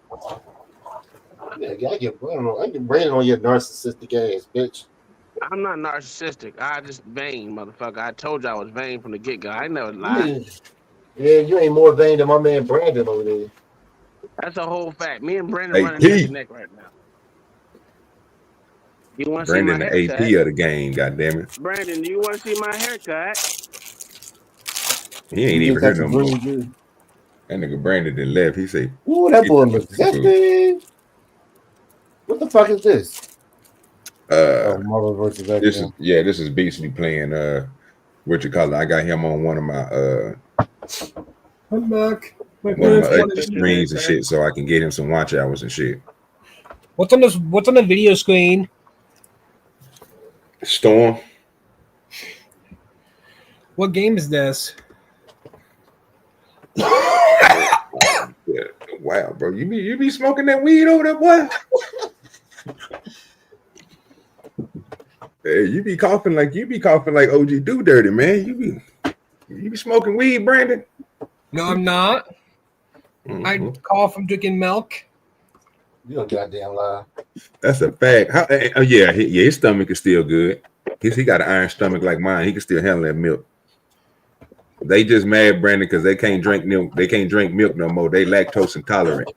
Yeah, I get Brandon on your narcissistic ass, bitch. I'm not narcissistic. I just vain, motherfucker. I told you I was vain from the get-go. I never lied. Yeah, you ain't more vain than my man Brandon over there. That's a whole fact. Me and Brandon running neck to neck right now. You want to see my Brandon, haircut? the AP of the game, goddammit. Brandon, do you want to see my haircut? He ain't even here no more. That nigga Brandon done left. He say, "Ooh, that boy looks good." What the fuck is this? Marvel versus X-Men. This is Beastly playing what you call it. I got him on one of my I'm back. one of my screens and shit, so I can get him some watch hours and shit. What's on the video screen? Storm. What game is this? Yeah. Wow, bro. You be smoking that weed over there, boy? Hey, you be coughing like OGDoDirty, man. You be smoking weed, Brandon? No, I'm not. Mm-hmm. I cough from drinking milk. You don't goddamn lie. That's a fact. His stomach is still good. He got an iron stomach like mine. He can still handle that milk. They just mad, Brandon, because they can't drink milk. They can't drink milk no more. They lactose intolerant.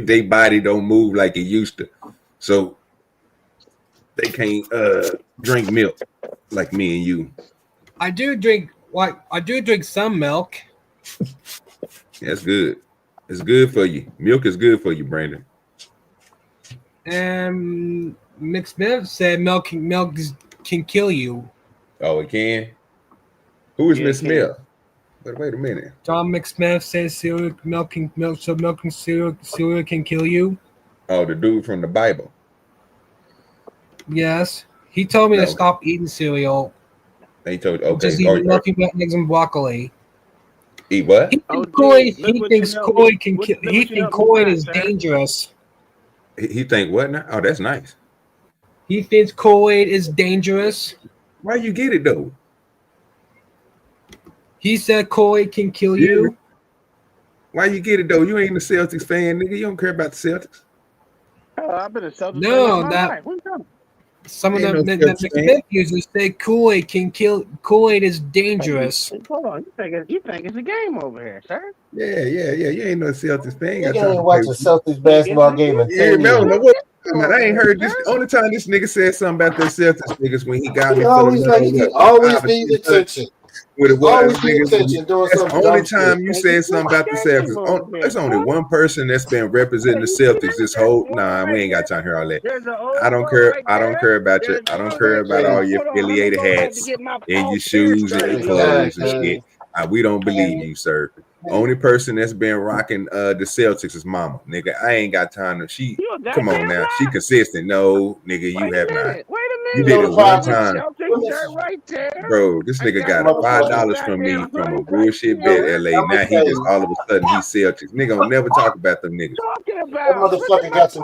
They body don't move like it used to. So they can't drink milk like me and you. I do drink some milk. That's good. It's good for you. Milk is good for you, Brandon. And Mick Smith said milk can kill you. Oh, it can. Who is Yeah, Miss it can. Smith? But wait a minute. John McSmith says milk and cereal can kill you. Oh, the dude from the Bible. Yes, he told me No. to stop eating cereal. They told you, okay. Just eat nothing but eggs and broccoli. Eat what? He Oh, thinks geez, Kool-Aid can kill. He thinks Kool-Aid is sir. dangerous. He think what now? Oh, that's nice. He thinks Kool-Aid is dangerous. Why you get it though? He said Kool-Aid can kill you. Why you get it though? You ain't a Celtics fan, nigga. You don't care about the Celtics. Oh, I've been a Celtics No, fan all my that- life. What you talking about? Some of Ain't them no that Celtics McSmith users say Kool-Aid can kill. Kool-Aid is dangerous. Hold on, you think it's a game over here, sir? Yeah. You ain't no Celtics fan. You Got time to ain't watch play a with you. Celtics basketball game in Yeah, 10 no, years. no. What? Man, I ain't heard this. The only time this nigga said something about the Celtics niggas when he got me. He always needs attention. With it was Always need niggas. attention doing That's the something only dumb time shit. you said something about the Celtics. There's only one person that's been representing the Celtics this whole. Nah, we ain't got time to hear all that. I don't care. I don't care about you. I don't care about all your affiliated hats and your shoes and your clothes and shit. We don't believe you, sir. Only person that's been rocking the Celtics is Mama, nigga. I ain't got time to. She come on now. She consistent. No, nigga, you have not. Wait a minute. You did it one time. Celtics shirt right there. Bro, this nigga got $5 from me from a bullshit bet, LA. Now he just all of a sudden he's Celtics. Nigga don't never talk about them niggas. Talking That about motherfucker got some.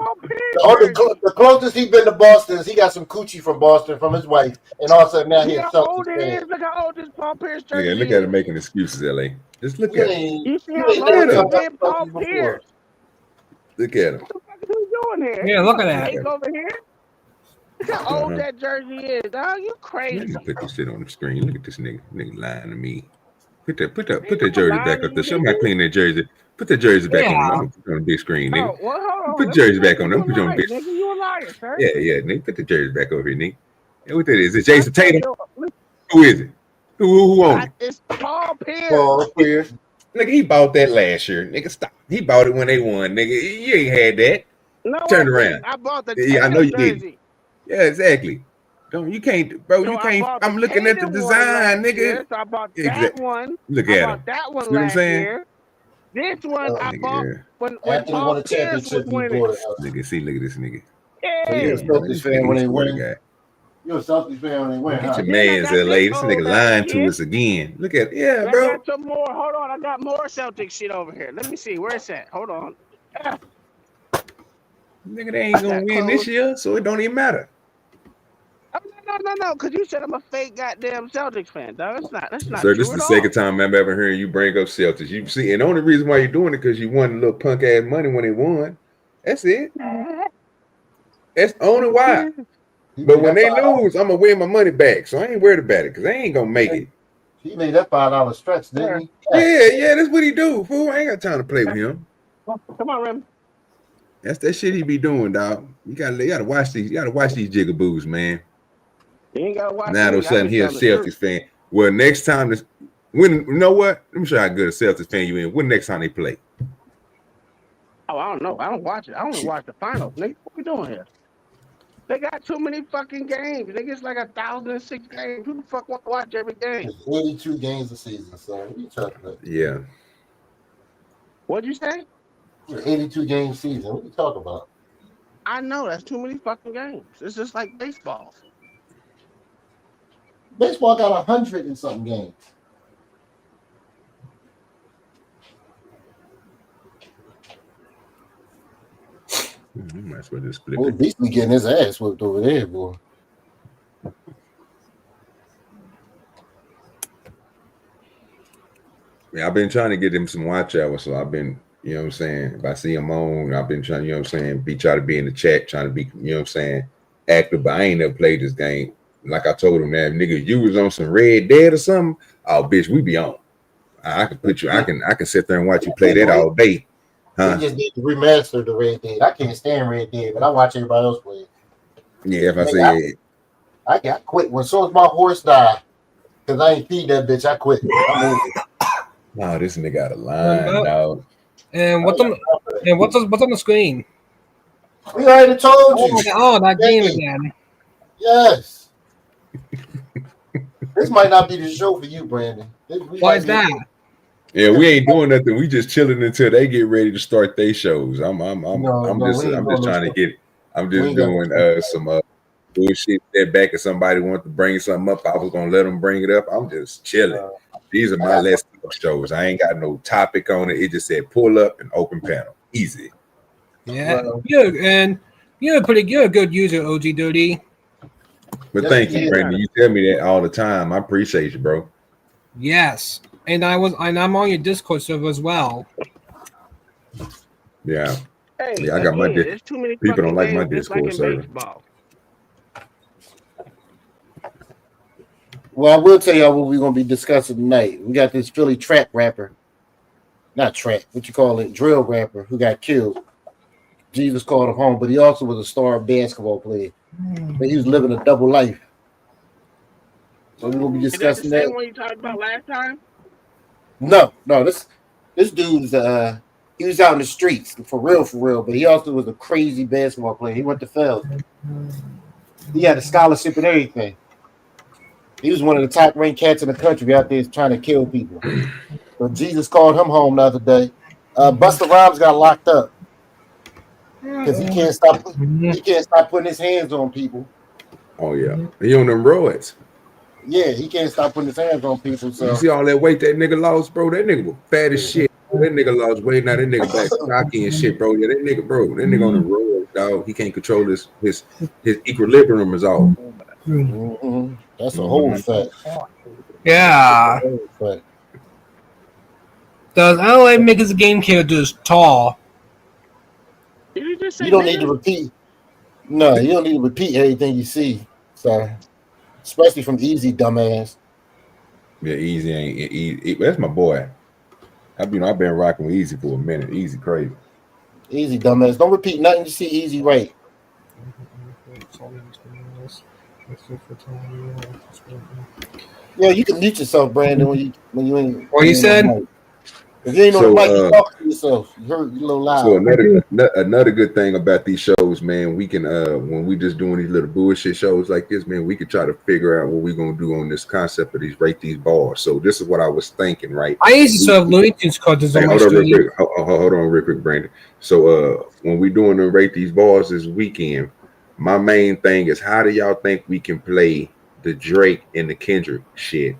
The closest he been to Boston is he got some coochie from Boston from his wife, and all of a sudden now he's a Celtics fan. Look how old this Paul Pierce shirt Yeah, is. look at him making excuses, LA. Just look at him. You see You how ain't long never it's talked been about Paul Celtics before. Pierce? Look at him. What the fuck is he doing here? Yeah, look at that. Fake over here. Look how old that jersey is, dog. You Let crazy. me put this shit on the screen. Look at this nigga. Nigga lying to me. Put that jersey back up there. Show me how clean that jersey. Put that jersey back on. I'm gonna put it on the big screen, nigga. Oh, well, hold on. Put the jersey back on. I'm put you on the big. Nigga, you a liar, sir. Yeah, nigga. Put the jersey back over here, nigga. Hey, what that is? Is it Jason Tatum? Who is it? Who owns it? It's Paul Pierce. Paul Pierce. Nigga, he bought that last year. Nigga, stop. He bought it when they won. Nigga, you ain't had that. No, Turn I around. didn't. I bought the Yeah, I know you Tatum did. jersey. Yeah, exactly. Don't you can't, bro. So You I can't. bought I'm the looking at the Tatum one design, last nigga. year, so I bought that Exactly. one. Look I at him. bought that one See what I'm last saying? year. This one I Nigga, bought when After he Paul won a Pierce was championship, he winning. bought it out. nigga, see, look at this nigga. So you're a Yeah. Celtics This fan nigga, when he they swear to win. God. You're a Celtics fan when they win, Get huh? your Then I man's got LA. this This nigga old lying ass to shit. us again. Look at yeah, I bro. got some more. Hold on, I got more Celtics shit over here. Let me see. Where it's at? Hold on. Nigga, they ain't gonna win this year, so it don't even matter. Oh, no, because you said I'm a fake goddamn Celtics fan, dog. That's not Sir, true this is at the all. second time I'm ever hearing you bring up Celtics. You see, and the only reason why you're doing it because you won a little punk ass money when they won. That's it. That's the only why. But when they lose, I'm gonna win my money back. So I ain't worried about it because they ain't gonna make it. He made that $5 stretch, didn't he? Yeah, that's what he do. Fool, I ain't got time to play with him. Come on, Rem. That's that shit he be doing, dog. You gotta watch these. You gotta watch these jigaboos, man. You ain't gotta watch Now all me. of a sudden I he a be telling the Celtics truth. fan. Well, next time this, when you know what? Let me show you how good a Celtics fan you in. When next time they play? Oh, I don't know. I don't watch it. I only watch the finals. Nigga, what we doing here? They got too many fucking games. Nigga, it's like 1,006 games. Who the fuck want to watch every game? It's 82 games a season, so what are you talking about? Yeah. What'd you say? It's an 82 game season. What are you talking about? I know that's too many fucking games. It's just like baseball. Baseball got 100 and something games. You might as well just split Boy, it. Beasley getting his ass whipped over there, boy. Yeah, I've been trying to get him some watch hours, so I've been, you know what I'm saying. If I see him on, I've been trying, you know what I'm saying, try to be in the chat, trying to be, you know what I'm saying, active. But I ain't never played this game. Like I told him that nigga, you was on some Red Dead or something. Oh, bitch, we be on. I can put you. I can sit there and watch you play that all day. He just need to remaster the Red Dead. I can't stand Red Dead, but I watch everybody else play it. Yeah, if I Nigga, say I quit when soon as my horse died. Cause I ain't feed that bitch. I quit. I mean, no, this nigga out of And line, dog. what's on the screen? we already told you. That game again. Yes. This might not be the show for you, Brandon. Why is that? Yeah, we ain't doing nothing. We just chilling until they get ready to start their shows. I'm just trying to get. I'm just doing some bullshit. That back if somebody wants to bring something up, I was gonna let them bring it up. I'm just chilling. These are my last shows. I ain't got no topic on it. It just said pull up and open panel. Easy. Yeah, you're a good user, OGDoDirty. But thank you, Brandon. You tell me that all the time. I appreciate you, bro. Yes, and I'm on your Discord server as well. Yeah. Hey, yeah, I got my there's too many people don't like my games, Discord like server. Baseball. Well, I will tell y'all what we're gonna be discussing tonight. We got this Philly trap rapper, not trap, what you call it, drill rapper, who got killed. Jesus called him home, but he also was a star basketball player. But he was living a double life. So we're gonna be discussing Is that the same one you talked about last time? No, this dude's he was out in the streets for real, but he also was a crazy basketball player. He went to Feld. He had a scholarship and everything. He was one of the top ranked cats in the country out there trying to kill people. But Jesus called him home the other day. Busta Rhymes got locked up because he can't stop putting his hands on people. Oh yeah, he on them roids. Yeah, he can't stop putting his hands on people. So you see all that weight that nigga lost, bro? That nigga was fat as shit. That nigga lost weight. Now that nigga back stocky and shit, bro. Yeah, that nigga on the road, dog. He can't control his equilibrium is off. Mm-hmm. That's a whole fact. Yeah. Does LA make his game characters tall? Did you just say you don't need to repeat? No, you don't need to repeat everything you see. So, especially from Easy, dumbass. Yeah, Easy ain't easy. That's my boy. I've been rocking with Easy for a minute. Easy crazy. Easy, dumbass. Don't repeat nothing you see Easy right. Yeah, you can mute yourself, Brandon, when you ain't. What you said? If you ain't on the mic, you talk to yourself. You heard you a little loud. So another good thing about these shows, man, we can when we just doing these little bullshit shows like this, man, we can try to figure out what we're gonna do on this concept of these rate these bars. So this is what I was thinking, right? I used to serve Looney Tunes cards on my street. Hold on real quick, Brandon. So when we doing the rate these bars this weekend, my main thing is how do y'all think we can play the Drake and the Kendrick shit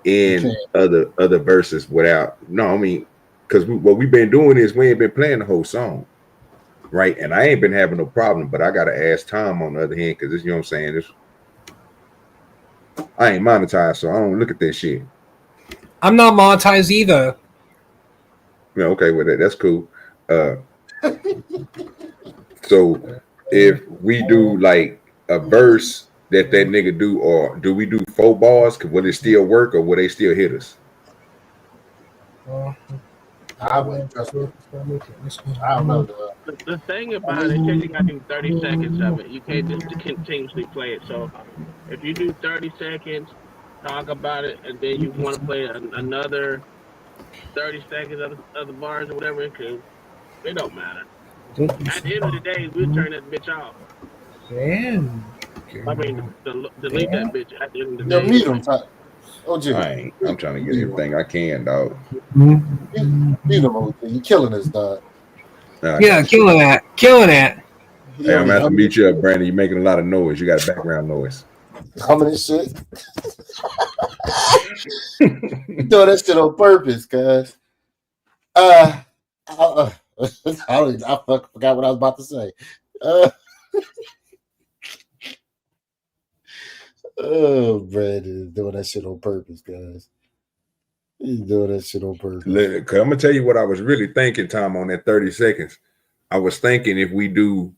in other verses without because what we've been doing is we ain't been playing the whole song, right? And I ain't been having no problem, but I gotta ask Tom on the other hand because this, you know what I'm saying, this I ain't monetized, so I don't look at that shit. I'm not monetized either. Yeah, okay, well that's cool. So if we do like a verse that nigga do, or do we do 4 bars? Will it still work, or will they still hit us? I wouldn't trust me. I don't know. The thing about it is you got to do 30 seconds of it. You can't just continuously play it. So if you do 30 seconds, talk about it, and then you want to play another 30 seconds of the bars or whatever, it don't matter. At the end of the day, we'll turn that bitch off. Damn. I mean, delete that bitch at the end of the day. Mute him. I'm trying to get everything I can, dog. Mute him, OG. You killing us, dog. Yeah, killing that. Hey, I'm gonna have to meet you up, Brandon. You're making a lot of noise. You got a background noise. Humming and shit. You doing that shit on purpose, cuz. I forgot what I was about to say. Brandon is doing that shit on purpose, guys. He's doing that shit on purpose. I'm gonna tell you what I was really thinking, Tom, on that 30 seconds. I was thinking if you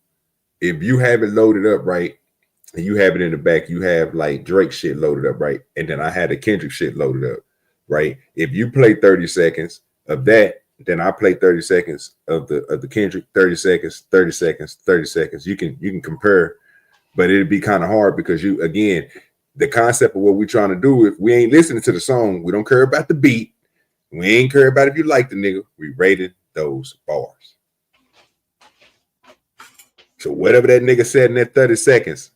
have it loaded up, right, and you have it in the back, you have like Drake shit loaded up, right, and then I had the Kendrick shit loaded up, right. If you play 30 seconds of that, then I play 30 seconds of the Kendrick, 30 seconds, 30 seconds, 30 seconds. You can compare but it'd be kind of hard because you, again, the concept of what we're trying to do, if we ain't listening to the song, we don't care about the beat. We ain't care about if you like the nigga. We rated those bars. So whatever that nigga said in that 30 seconds,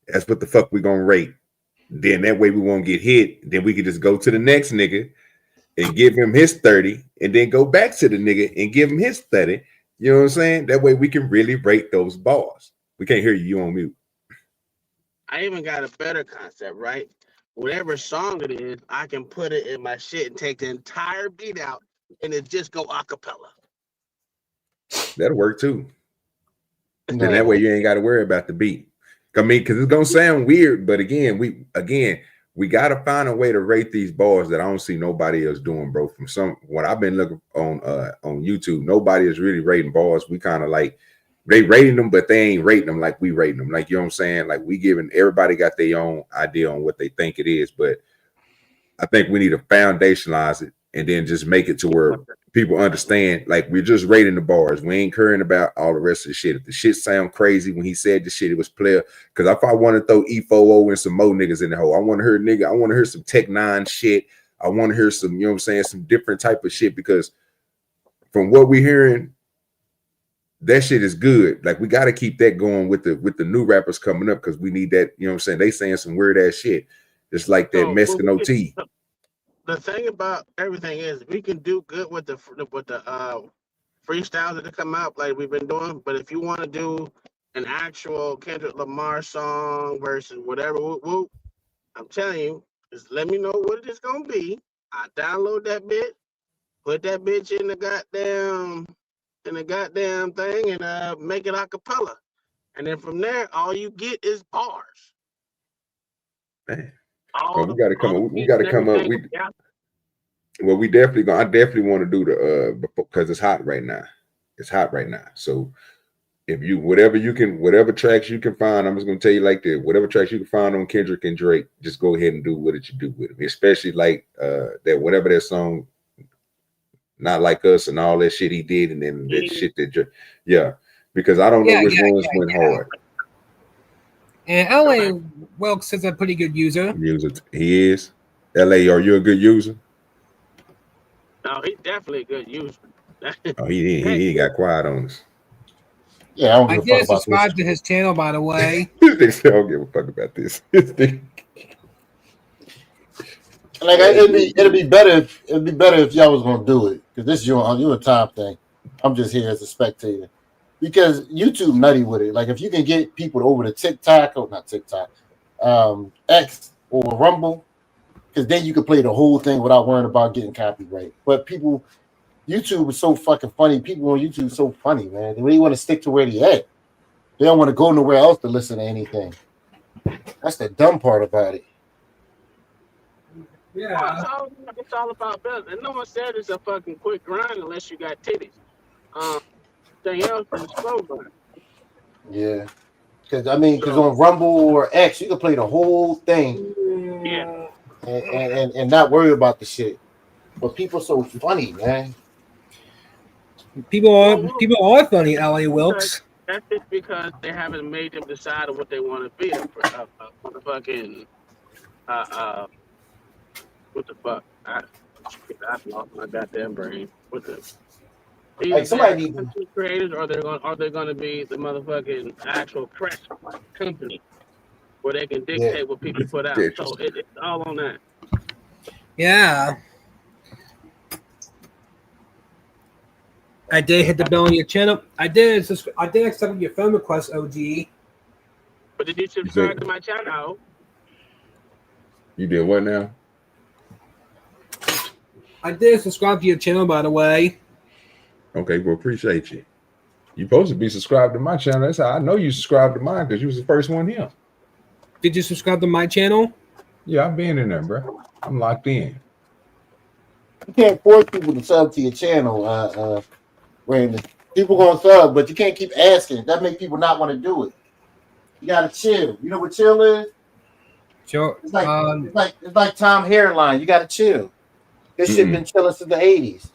that's what the fuck we gonna rate. Then that way we won't get hit. Then we can just go to the next nigga and give him his 30 and then go back to the nigga and give him his 30. You know what I'm saying? That way we can really rate those bars. We can't hear you. You on mute. I even got a better concept, right? Whatever song it is, I can put it in my shit and take the entire beat out and it just go a cappella. That'll work too. And then that way you ain't got to worry about the beat. I mean, because it's gonna sound weird, but again, we gotta find a way to rate these bars that I don't see nobody else doing, bro. From what I've been looking on YouTube, nobody is really rating bars. We kind of like they rating them, but they ain't rating them like we rating them. Like, you know what I'm saying? Like, we giving everybody got their own idea on what they think it is, but I think we need to foundationalize it and then just make it to where people understand, like, we're just rating the bars. We ain't caring about all the rest of the shit. If the shit sound crazy when he said the shit, it was player. Because if I want to throw E4O and some more niggas in the hole, I want to hear I want to hear some Tech 9 shit. I want to hear some, you know what I'm saying, some different type of shit, because from what we're hearing, that shit is good. Like, we got to keep that going with the new rappers coming up, because we need that, you know what I'm saying? They saying some weird ass shit. Just like that Mexican OT. The thing about everything is we can do good with the freestyles that come out like we've been doing, but if you want to do an actual Kendrick Lamar song versus whatever, I'm telling you, just let me know what it is gonna be. I download that bit, put that bitch in the goddamn thing, and make it a cappella, and then from there, all you get is bars. Man. Well, we got to come up. We got to come up. We definitely I definitely want to do the because it's hot right now. It's hot right now. So if you whatever tracks you can find, I'm just gonna tell you like that. Whatever tracks you can find on Kendrick and Drake, just go ahead and do what you do with them. Especially like that whatever that song, Not Like Us, and all that shit he did, and then that shit that because I don't know which ones went hard. And LA Wilkes is a pretty good user. He is. LA, are you a good user? No, he's definitely a good user. Oh, he got quiet on us. Yeah, I did subscribe to his channel, by the way. They say I don't give a fuck about this. Like, it'd be better if y'all was gonna do it, because this is your time thing. I'm just here as a spectator. Because YouTube nutty with it. Like, if you can get people over to TikTok, or not TikTok, X or Rumble, because then you can play the whole thing without worrying about getting copyright. But YouTube is so fucking funny. People on YouTube are so funny, man. They really want to stick to where they at. They don't want to go nowhere else to listen to anything. That's the dumb part about it. Yeah, it's all about business. And no one said it's a fucking quick grind unless you got titties. Thing else is slow grind. Yeah, because on Rumble or X, you can play the whole thing. Yeah, and not worry about the shit. But people are so funny, man. People are funny, LA Wilkes. That's just because they haven't made them decide on what they want to be. Fucking what the fuck? I lost my goddamn brain. What the? Like, somebody creators, or they're going to be the motherfucking actual press company where they can dictate what people put out. So it's all on that. Yeah. I did hit the bell on your channel. I did accept your phone request, OG. But did you subscribe to my channel? You did what now? I did subscribe to your channel, by the way. Okay, well, appreciate you. You're supposed to be subscribed to my channel. That's how I know you subscribed to mine, because you was the first one here. Did you subscribe to my channel? Yeah, I've been in there, bro. I'm locked in. You can't force people to sub to your channel, Brandon. People gonna sub, but you can't keep asking. That makes people not want to do it. You gotta chill. You know what chill is? Sure. It's like Tom Hairline. You gotta chill. This shit been chilling since the 80s.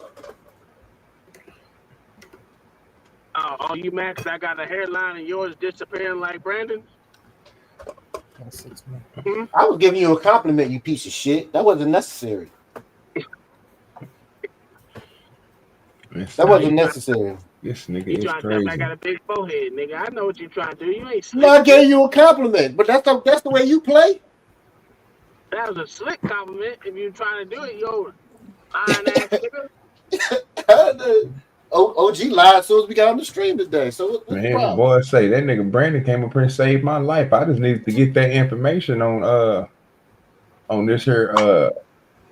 Oh, you mad because I got a hairline and yours disappearing like Brandon's? I was giving you a compliment, you piece of shit. That wasn't necessary. That wasn't necessary. This nigga You is trying to tell me I crazy. got a big forehead, nigga. I know what you trying to do. You ain't No, I slick. gave you a compliment, but that's the way you play. That was a slick compliment. If you trying to do it, yo, lying ass nigga. OG lied as soon as we got on the stream today. So what's the Man, the problem? boy say that nigga Brandon came up here and saved my life. I just needed to get that information on this here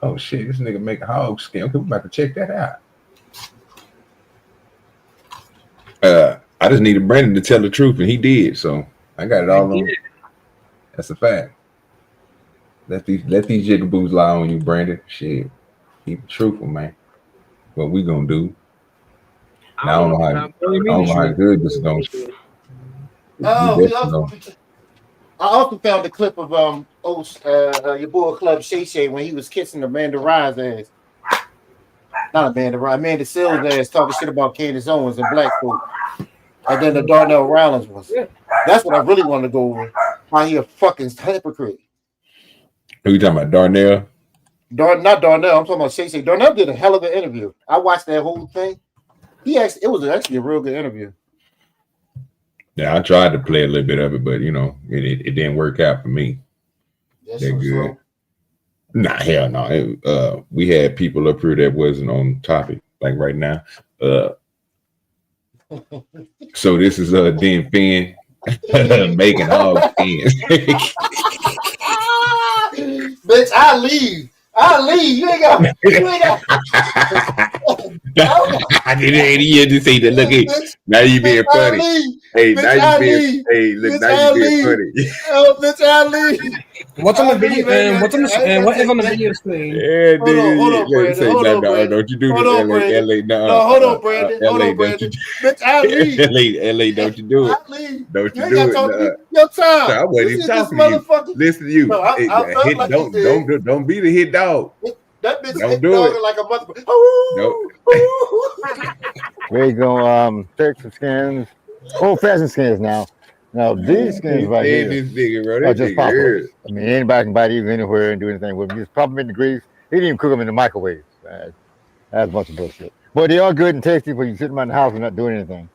oh shit, this nigga make a hog skin. Okay, we about to check that out. I just needed Brandon to tell the truth, and he did. So I got it all on. That's a fact. Let these jigaboos lie on you, Brandon. Shit, keep it truthful, man. What we gonna do? Now, I don't know how good this is going. I also found a clip of your boy Club Shay Shay when he was kissing Amanda Ryan's ass. Not Amanda Ryan, Amanda Seals' ass, talking shit about Candace Owens and black folk. And then the Darnell Rollins was. That's what I really want to go over. How he a fucking hypocrite. Who you talking about, Darnell? Not Darnell. I'm talking about Shay Shay. Darnell did a hell of an interview. I watched that whole thing. It was actually a real good interview. Yeah, I tried to play a little bit of it, but it didn't work out for me. That's that so good. slow. Nah, hell no. We had people up here that wasn't on topic, like right now. So this is Dan Finn making all the Fins. Bitch, I'll leave. You ain't got. I didn't hear to say that. Look, now you being funny. Hey, bitch, now you being. Hey, look, now you being funny. Oh, bitch, I'll leave. What's on the video? What is on the video screen? Yeah, hold on, Brandon. Hold on, Brandon. Don't you do hold this, on, Brandon. LA, no, hold on, Brandon. Hold on, Brandon. Bitch, I'll leave. LA, don't you do it. I'll leave. Don't you ain't do gotta it. talk to me. Yo, Tom. I wasn't even talking to you. Listen to you. No, I felt like you did. Don't be the hit dog. That bitch don't hit do dog it. like a mother. We go Texas skins, old-fashioned skins now. Now these skins right here are just pop ups. I mean, anybody can buy these anywhere and do anything with them. You just pop them in the grease. He didn't even cook them in the microwave. That's a bunch of bullshit. But they are good and tasty when you sit them in the house and not doing anything.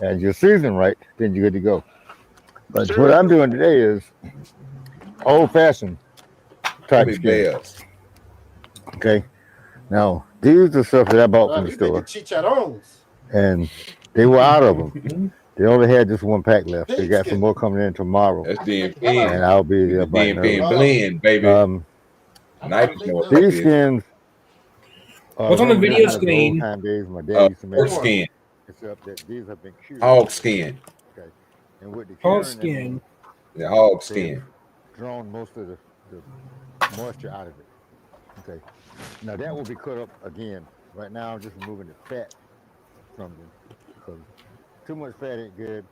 And you season them right, then you're good to go. But what I'm doing today is old-fashioned type of skins. Okay. Now these are stuff that I bought from the store. And they were out of them. They only had just one pack left. They got some more coming in tomorrow. That's Dan Finn. And I'll be there by Dan Finn blend, baby. These skins. What's on the video screen? Days, my dad used to make skin. Except that these have been cured. Hog skin. Okay. And with the hog skin. The hog skin. Drawn most of the moisture out of it. Okay. Now that will be cut up again. Right now I'm just removing the fat from them because too much fat ain't good.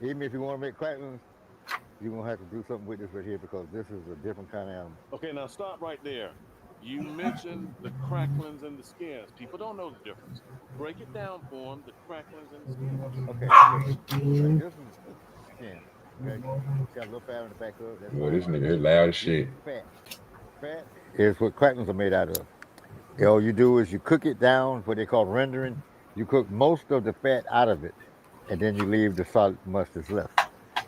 Even if you want to make cracklings, you're gonna have to do something with this right here because this is a different kind of animal. Okay, now stop right there. You mentioned the cracklings and the skins. People don't know the difference. Break it down for them, the cracklings and the skins. Okay. This is skin. Okay. Got a little fat on the back of it. Boy, this nigga here loud as shit. Fat is what cracklings are made out of. All you do is you cook it down, what they call rendering. You cook most of the fat out of it, and then you leave the solid mush that's left.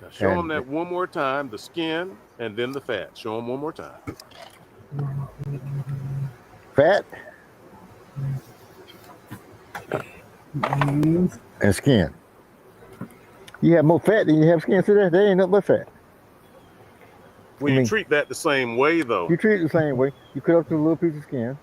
Now show them that one more time, the skin and then the fat. Show them one more time. Fat and skin. You have more fat than you have skin. See that? There ain't nothing but fat. Well, you treat that the same way, though. You treat it the same way. You cut up to a little piece of skin.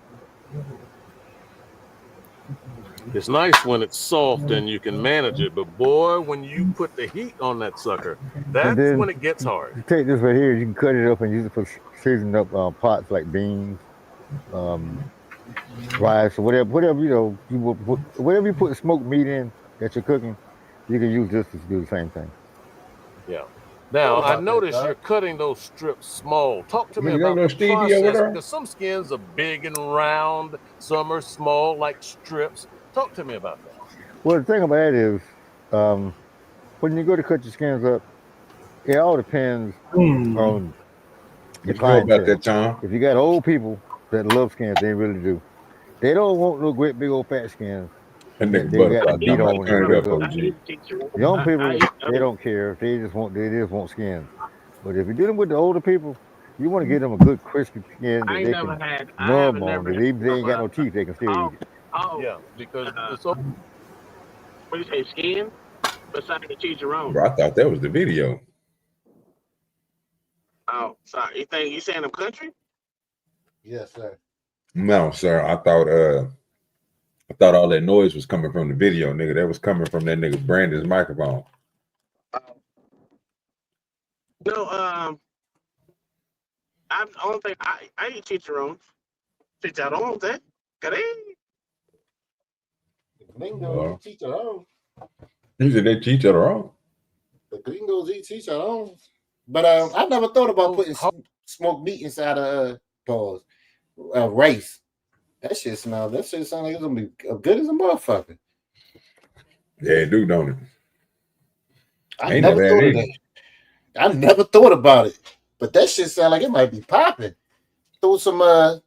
It's nice when it's soft and you can manage it, but boy, when you put the heat on that sucker, that's when it gets hard. You take this right here, you can cut it up and use it for seasoning up pots like beans, rice, or whatever whatever you put smoked meat in that you're cooking, you can use this to do the same thing. Yeah. Now, I noticed you're cutting those strips small. Talk to me about the process, because some skins are big and round, some are small like strips. Talk to me about that. Well, the thing about it is, when you go to cut your skins up, It all depends on your What you know about clientele. that, Tom? If you got old people that love skins, they really do. They don't want no great big old fat skins That that nigga they got butterfly to beat talking about on and turn it rip up, up. OG. Young people, they don't care. They just want skins. But if you're dealing with the older people, you want to give them a good crispy skin that they can nub on. That even if they ain't got no teeth, they can still eat it. Yeah, because it's what do you say, skin? Besides the teach your own. Bro, I thought that was the video. Oh, sorry. You saying them country? Yes, sir. No, sir. I thought all that noise was coming from the video, nigga. That was coming from that nigga Brandon's microphone. No, I don't think I eat chicharrones. Chicharrones, eh? Gringos eat chicharrones. He said they chicharron. The gringos eat chicharrones. But I never thought about putting smoked meat inside of rice. That shit sounds like it's gonna be good as a motherfucker. Yeah, it do, don't it? I never thought of that. I never thought about it. But that shit sound like it might be popping. Throw some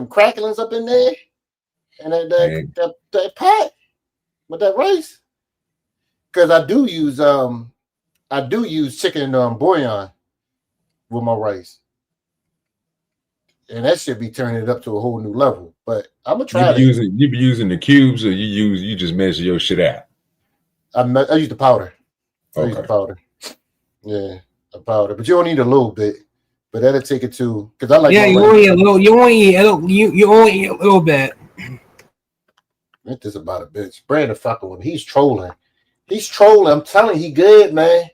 cracklings up in there and that pot with that rice. Because I do use chicken bouillon with my rice. And that should be turning it up to a whole new level. But I'm gonna try it. You be using the cubes, or you just measure your shit out? I use the powder. Okay. I use the powder. Yeah, the powder. But you don't need a little bit. But that'll take it to because I like. Yeah, you only eat a little. You only eat a little bit. Ain't this about a bitch? Brandon fucking with me. He's trolling. I'm telling you, he good, man.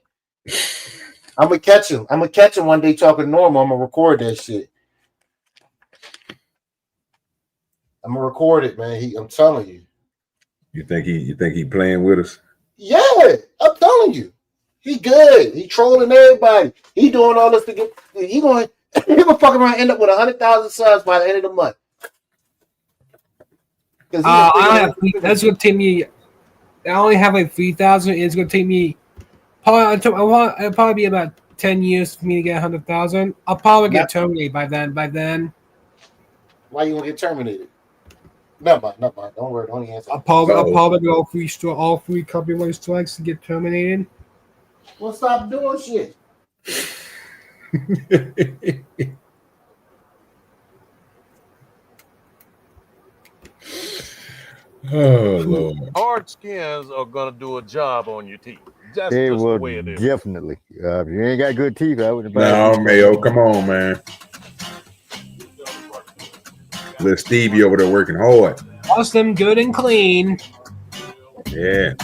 I'm gonna catch him. One day talking normal. I'm gonna record that shit. I'm gonna record it, man. I'm telling you. You think he playing with us? Yeah, I'm telling you. He good. He trolling everybody. He doing all this to get. He gonna fuck around and end up with 100,000 subs by the end of the month. That's gonna take me. I only have like 3,000. It's gonna take me. It'll probably be about 10 years for me to get 100,000. I'll probably get terminated by then. Why you gonna get terminated? Never mind. Don't worry. Don't answer. I'll probably get all three copyright strikes to get terminated. Well, stop doing shit. Oh Lord! Hard skins are gonna do a job on your teeth. That's they just will the way it is. Definitely. If you ain't got good teeth, I wouldn't buy No, Mayo, come on, man. Little Stevie over there working hard. Wash them good and clean. Yeah.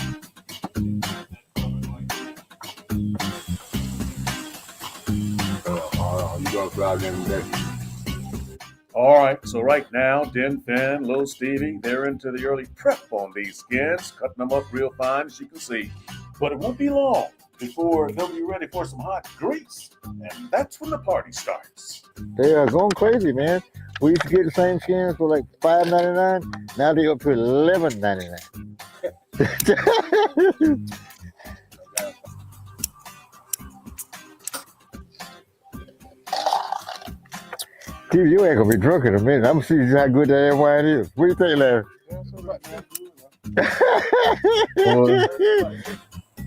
All right, so right now, Den Fin, Lil Stevie, they're into the early prep on these skins, cutting them up real fine, as you can see. But it won't be long before they'll be ready for some hot grease, and that's when the party starts. They are going crazy, man. We used to get the same skins for like $5.99. Now they're up to $11.99. Steve, you ain't gonna be drunk in a minute. I'm gonna see how good that wine is. What do you think, Larry?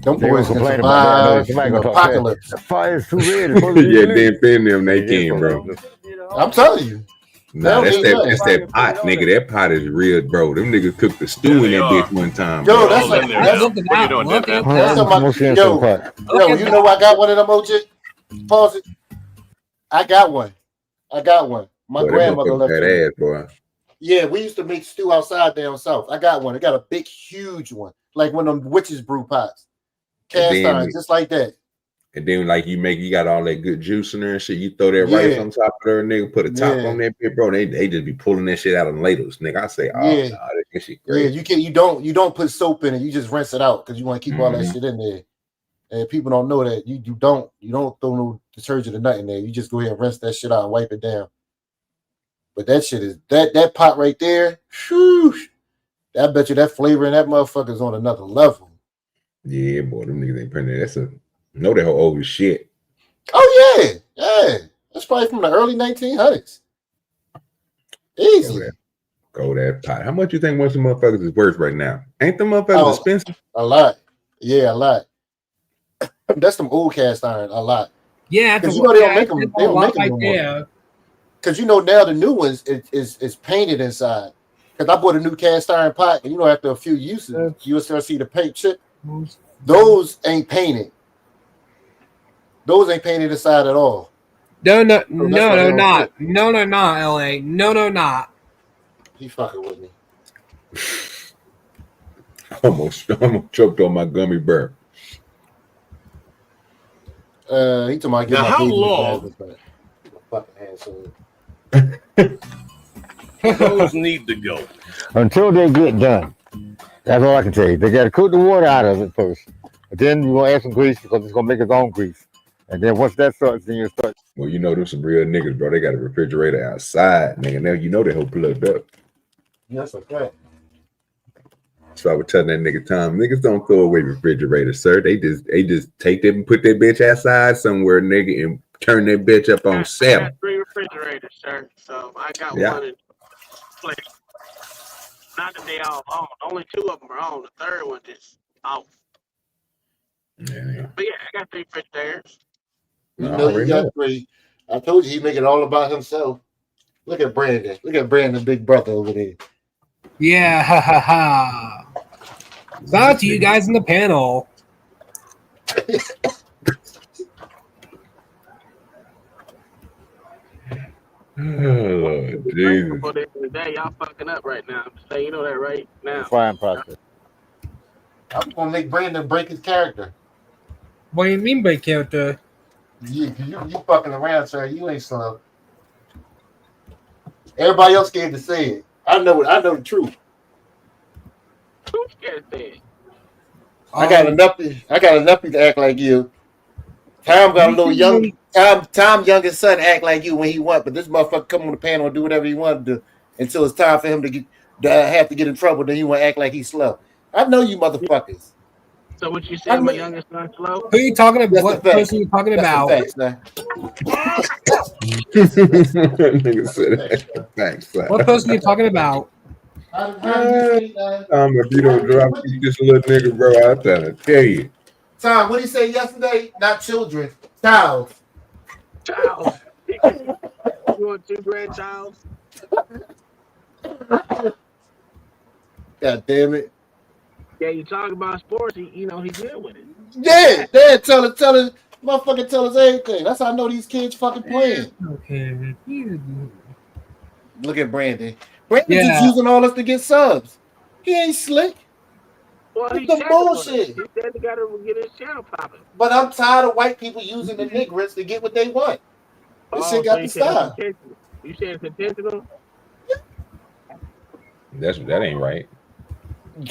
Them boys complain about that. Somebody gonna talk apocalypse. The fire's too red. Yeah, Dan Finn them they came, bro. I'm telling you. Nah, that's that pot, nigga. That pot is real, bro. Them niggas cooked the stew in that bitch one time. Yo, that's like yo, you know I got one of them, OJ. Pause it. I got one. My grandmother left that ass, boy. Yeah, we used to make stew outside down south. I got one. I got a big, huge one, like one of them witches brew pots, cast iron, just like that. And then, like you got all that good juice in there and shit. You throw that rice on top of there, nigga. Put a top on that bit, bro. They just be pulling that shit out of ladles, nigga. I say, oh, nah, that shit great. Yeah, you don't put soap in it. You just rinse it out because you want to keep all that shit in there. And people don't know that you don't throw no detergent or nothing in there. You just go ahead and rinse that shit out and wipe it down. But that shit is that pot right there. Whew, I bet you that flavor in that motherfucker is on another level. Yeah, boy, them niggas ain't printing. No, that whole old as shit. Oh yeah, yeah. That's probably from the early 1900s. Easy. Gold ass pot. How much you think one of them motherfuckers is worth right now? Ain't them motherfuckers expensive? A lot. Yeah, a lot. That's some old cast iron. A lot. Yeah, because you know they don't make them. They don't make them anymore. Because you know now the new ones is painted inside. Because I bought a new cast iron pot, and you know after a few uses, you'll start see the paint chip. Those ain't painted. Those ain't painted inside at all. No, not. No, not. LA. No, not. He fucking with me. Almost choked on my gummy bear. He told me now how long? Those need to go until they get done. That's all I can tell you. They got to cook the water out of it first. But then you're gonna add some grease because it's gonna make its own grease. And then once that starts, then you start. Well, you know, there's some real niggas, bro. They got a refrigerator outside, nigga. Now you know they whole plugged up. That's a fact. So I was telling that nigga Tom, niggas don't throw away refrigerators, sir. They just take them and put that bitch outside somewhere, nigga, and turn that bitch up on 7. I got 3 refrigerators, sir. So I got one in place. Not that they all on. Only 2 of them are on. The third one just off. Yeah. But yeah, I got 3 refrigerators. You know you got 3. I told you he make it all about himself. Look at Brandon. Look at Brandon, big brother over there. Yeah, ha ha ha. Shout out to you guys in the panel. Oh, Jesus. For the day, y'all fucking up right now. So you know that right now. Fine process. I'm gonna make Brandon break his character. What do you mean by character? You fucking around, sir. You ain't slow. Everybody else scared to say it. I know the truth. Who's scared to say it? I got enough to act like you. Tom got a little young. Tom youngest son act like you when he want, but this motherfucker come on the panel and do whatever he want to do until it's time for him to have to get in trouble. Then he want to act like he's slow. I know you motherfuckers. So what you said, my youngest son slow? Who are you talking about? What person are you talking about? Nigga said that. Thanks. What person are you talking about? If you don't drop this little nigga, bro, I'm trying to tell you. Tom, what did he say yesterday? Not children, child. Child. You want 2 grandchilds? God damn it. Yeah, you talk about sports, he good with it. Yeah, Dad, tell us, motherfucker, tell us everything. That's how I know these kids fucking playing. Okay. Look at Brandon. Brandon's just using all us to get subs. He ain't slick. Well, he's the bullshit. He said he got to get his channel popping. But I'm tired of white people using the niggers to get what they want. This shit got to stop. You saying it's intentional? That ain't right.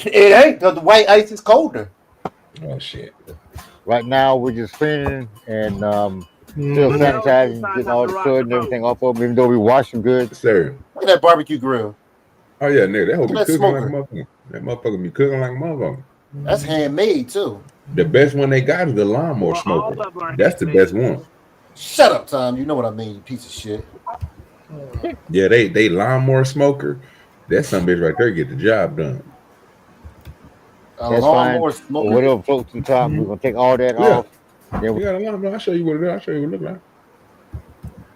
It ain't, because the white ice is colder. Oh shit. Right now we're just cleaning and still sanitizing, getting all the crud and everything off of them, even though we wash them good. Sir. Look at that barbecue grill. Oh yeah, nigga, that whole be cooking like a motherfucker. That motherfucker be cooking like a motherfucker. That's handmade too. The best one they got is the lawnmower smoker. That's the best one. Shut up, Tom. You know what I mean, you piece of shit. Yeah, they lawnmower smoker. That some bitch right there get the job done. That's fine. Whatever floats to the top, we're gonna take all that off. Then we got a lawnmower. I'll show you what it is. I'll show you what it look like.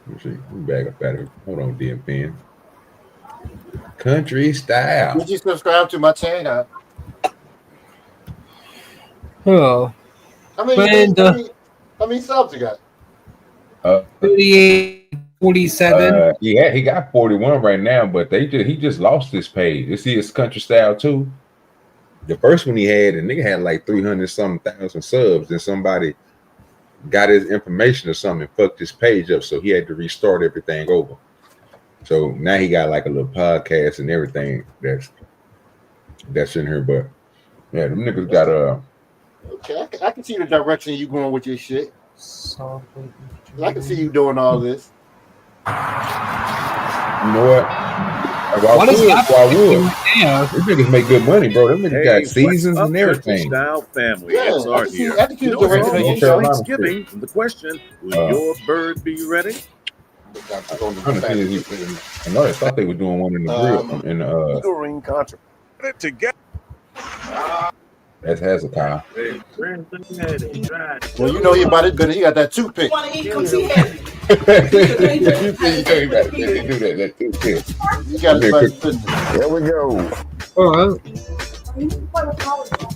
Let me see. We back up out of it. Hold on, DM pen. Country style. Did you subscribe to my channel? Oh. How many subs you got? 38, 47. Yeah, he got 41 right now, but he just lost his page. You see his country style too. The first one he had, the nigga had like 300,000 subs, and somebody got his information or something and fucked his page up, so he had to restart everything over. So now he got like a little podcast and everything that's in here. But yeah, them niggas got Okay, I can see the direction you going with your shit. I can see you doing all this. You know what? What is happening? These niggas make good money, bro. Them niggas got seasons and everything. Style family. Yeah, It's Art here. I think he was You know, it's directing almost Carolina Thanksgiving. The question: will your bird be ready? I know they thought they were doing one in the grill. In Eagle ring contract. Put it together. that's Hezekiah. Well, you know he about it good. He got that toothpick. You got it. There we go.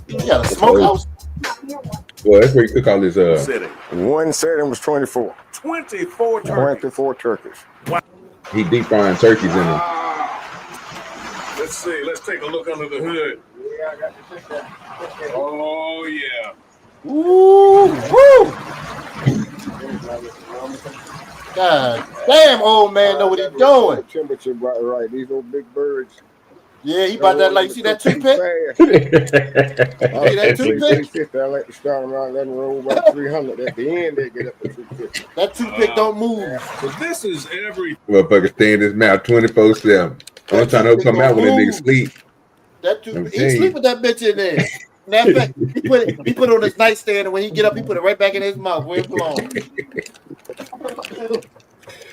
You got a smokehouse. Well, that's where you cook all this. One setting was 24. 24 turkeys. 24 turkeys. He deep frying turkeys in them. Let's see. Let's take a look under the hood. Oh yeah. Woo! God damn, old man know what he's doing. Temperature right. These old big birds. Yeah, he about that. Like, you see that toothpick? See that toothpick? I like to start around, let them roll about 300. At the end, they get up to 250. That toothpick don't move. But this is every Motherfucker stay in his mouth 24/7. I'm trying to come out when that nigga sleep. That toothpick, he sleep with that bitch in there. Matter of fact, he put it on his nightstand, and when he get up, he put it right back in his mouth where it belongs.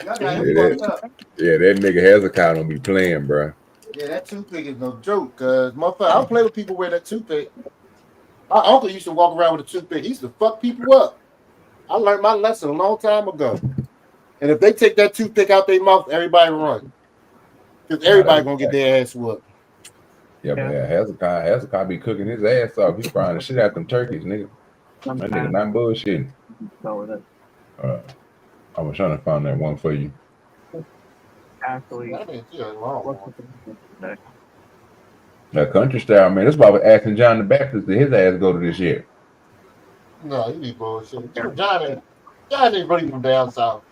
That nigga Hezekiah don't be playing, bro. Yeah, that toothpick is no joke. Cause motherfucker, I don't play with people wear that toothpick. My uncle used to walk around with a toothpick. He used to fuck people up. I learned my lesson a long time ago. And if they take that toothpick out their mouth, everybody run. Because everybody gonna get their ass whooped. Yeah, but Hezekiah be cooking his ass off. He's frying the shit out them turkeys, nigga. That nigga not bullshitting. I was trying to find that one for you. That country style, man. That's why I was asking John the Baptist that his ass go to this year. No, he be bullshit. John ain't really from down south.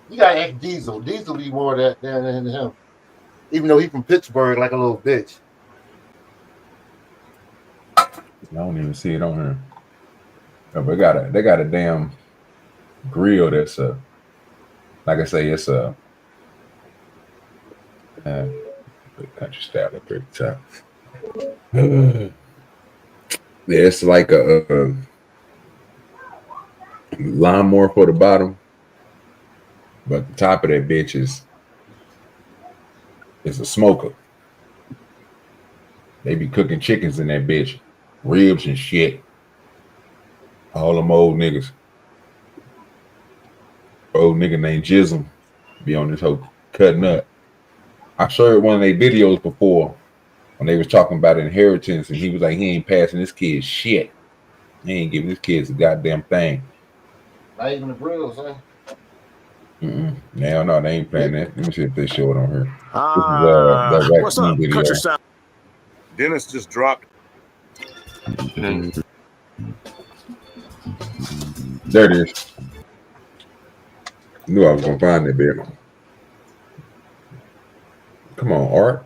You gotta ask Diesel. Diesel be more of that than him. Even though he from Pittsburgh like a little bitch. I don't even see it on here. No, but they got a damn grill that's like I say, it's a country style up there at the top. Yeah, it's like a lawnmower for the bottom, but the top of that bitch is a smoker. They be cooking chickens in that bitch, ribs and shit. All them old niggas. Old nigga named Jism be on this whole cutting up. I showed one of their videos before when they was talking about inheritance, and he was like, he ain't passing his kids shit. He ain't giving his kids a goddamn thing. Not even the grills, huh? No, they ain't playing that. Let me see if they show it on here. What's up, country style? Dennis just dropped. There it is. Knew I was gonna find that bit. Come on, Art.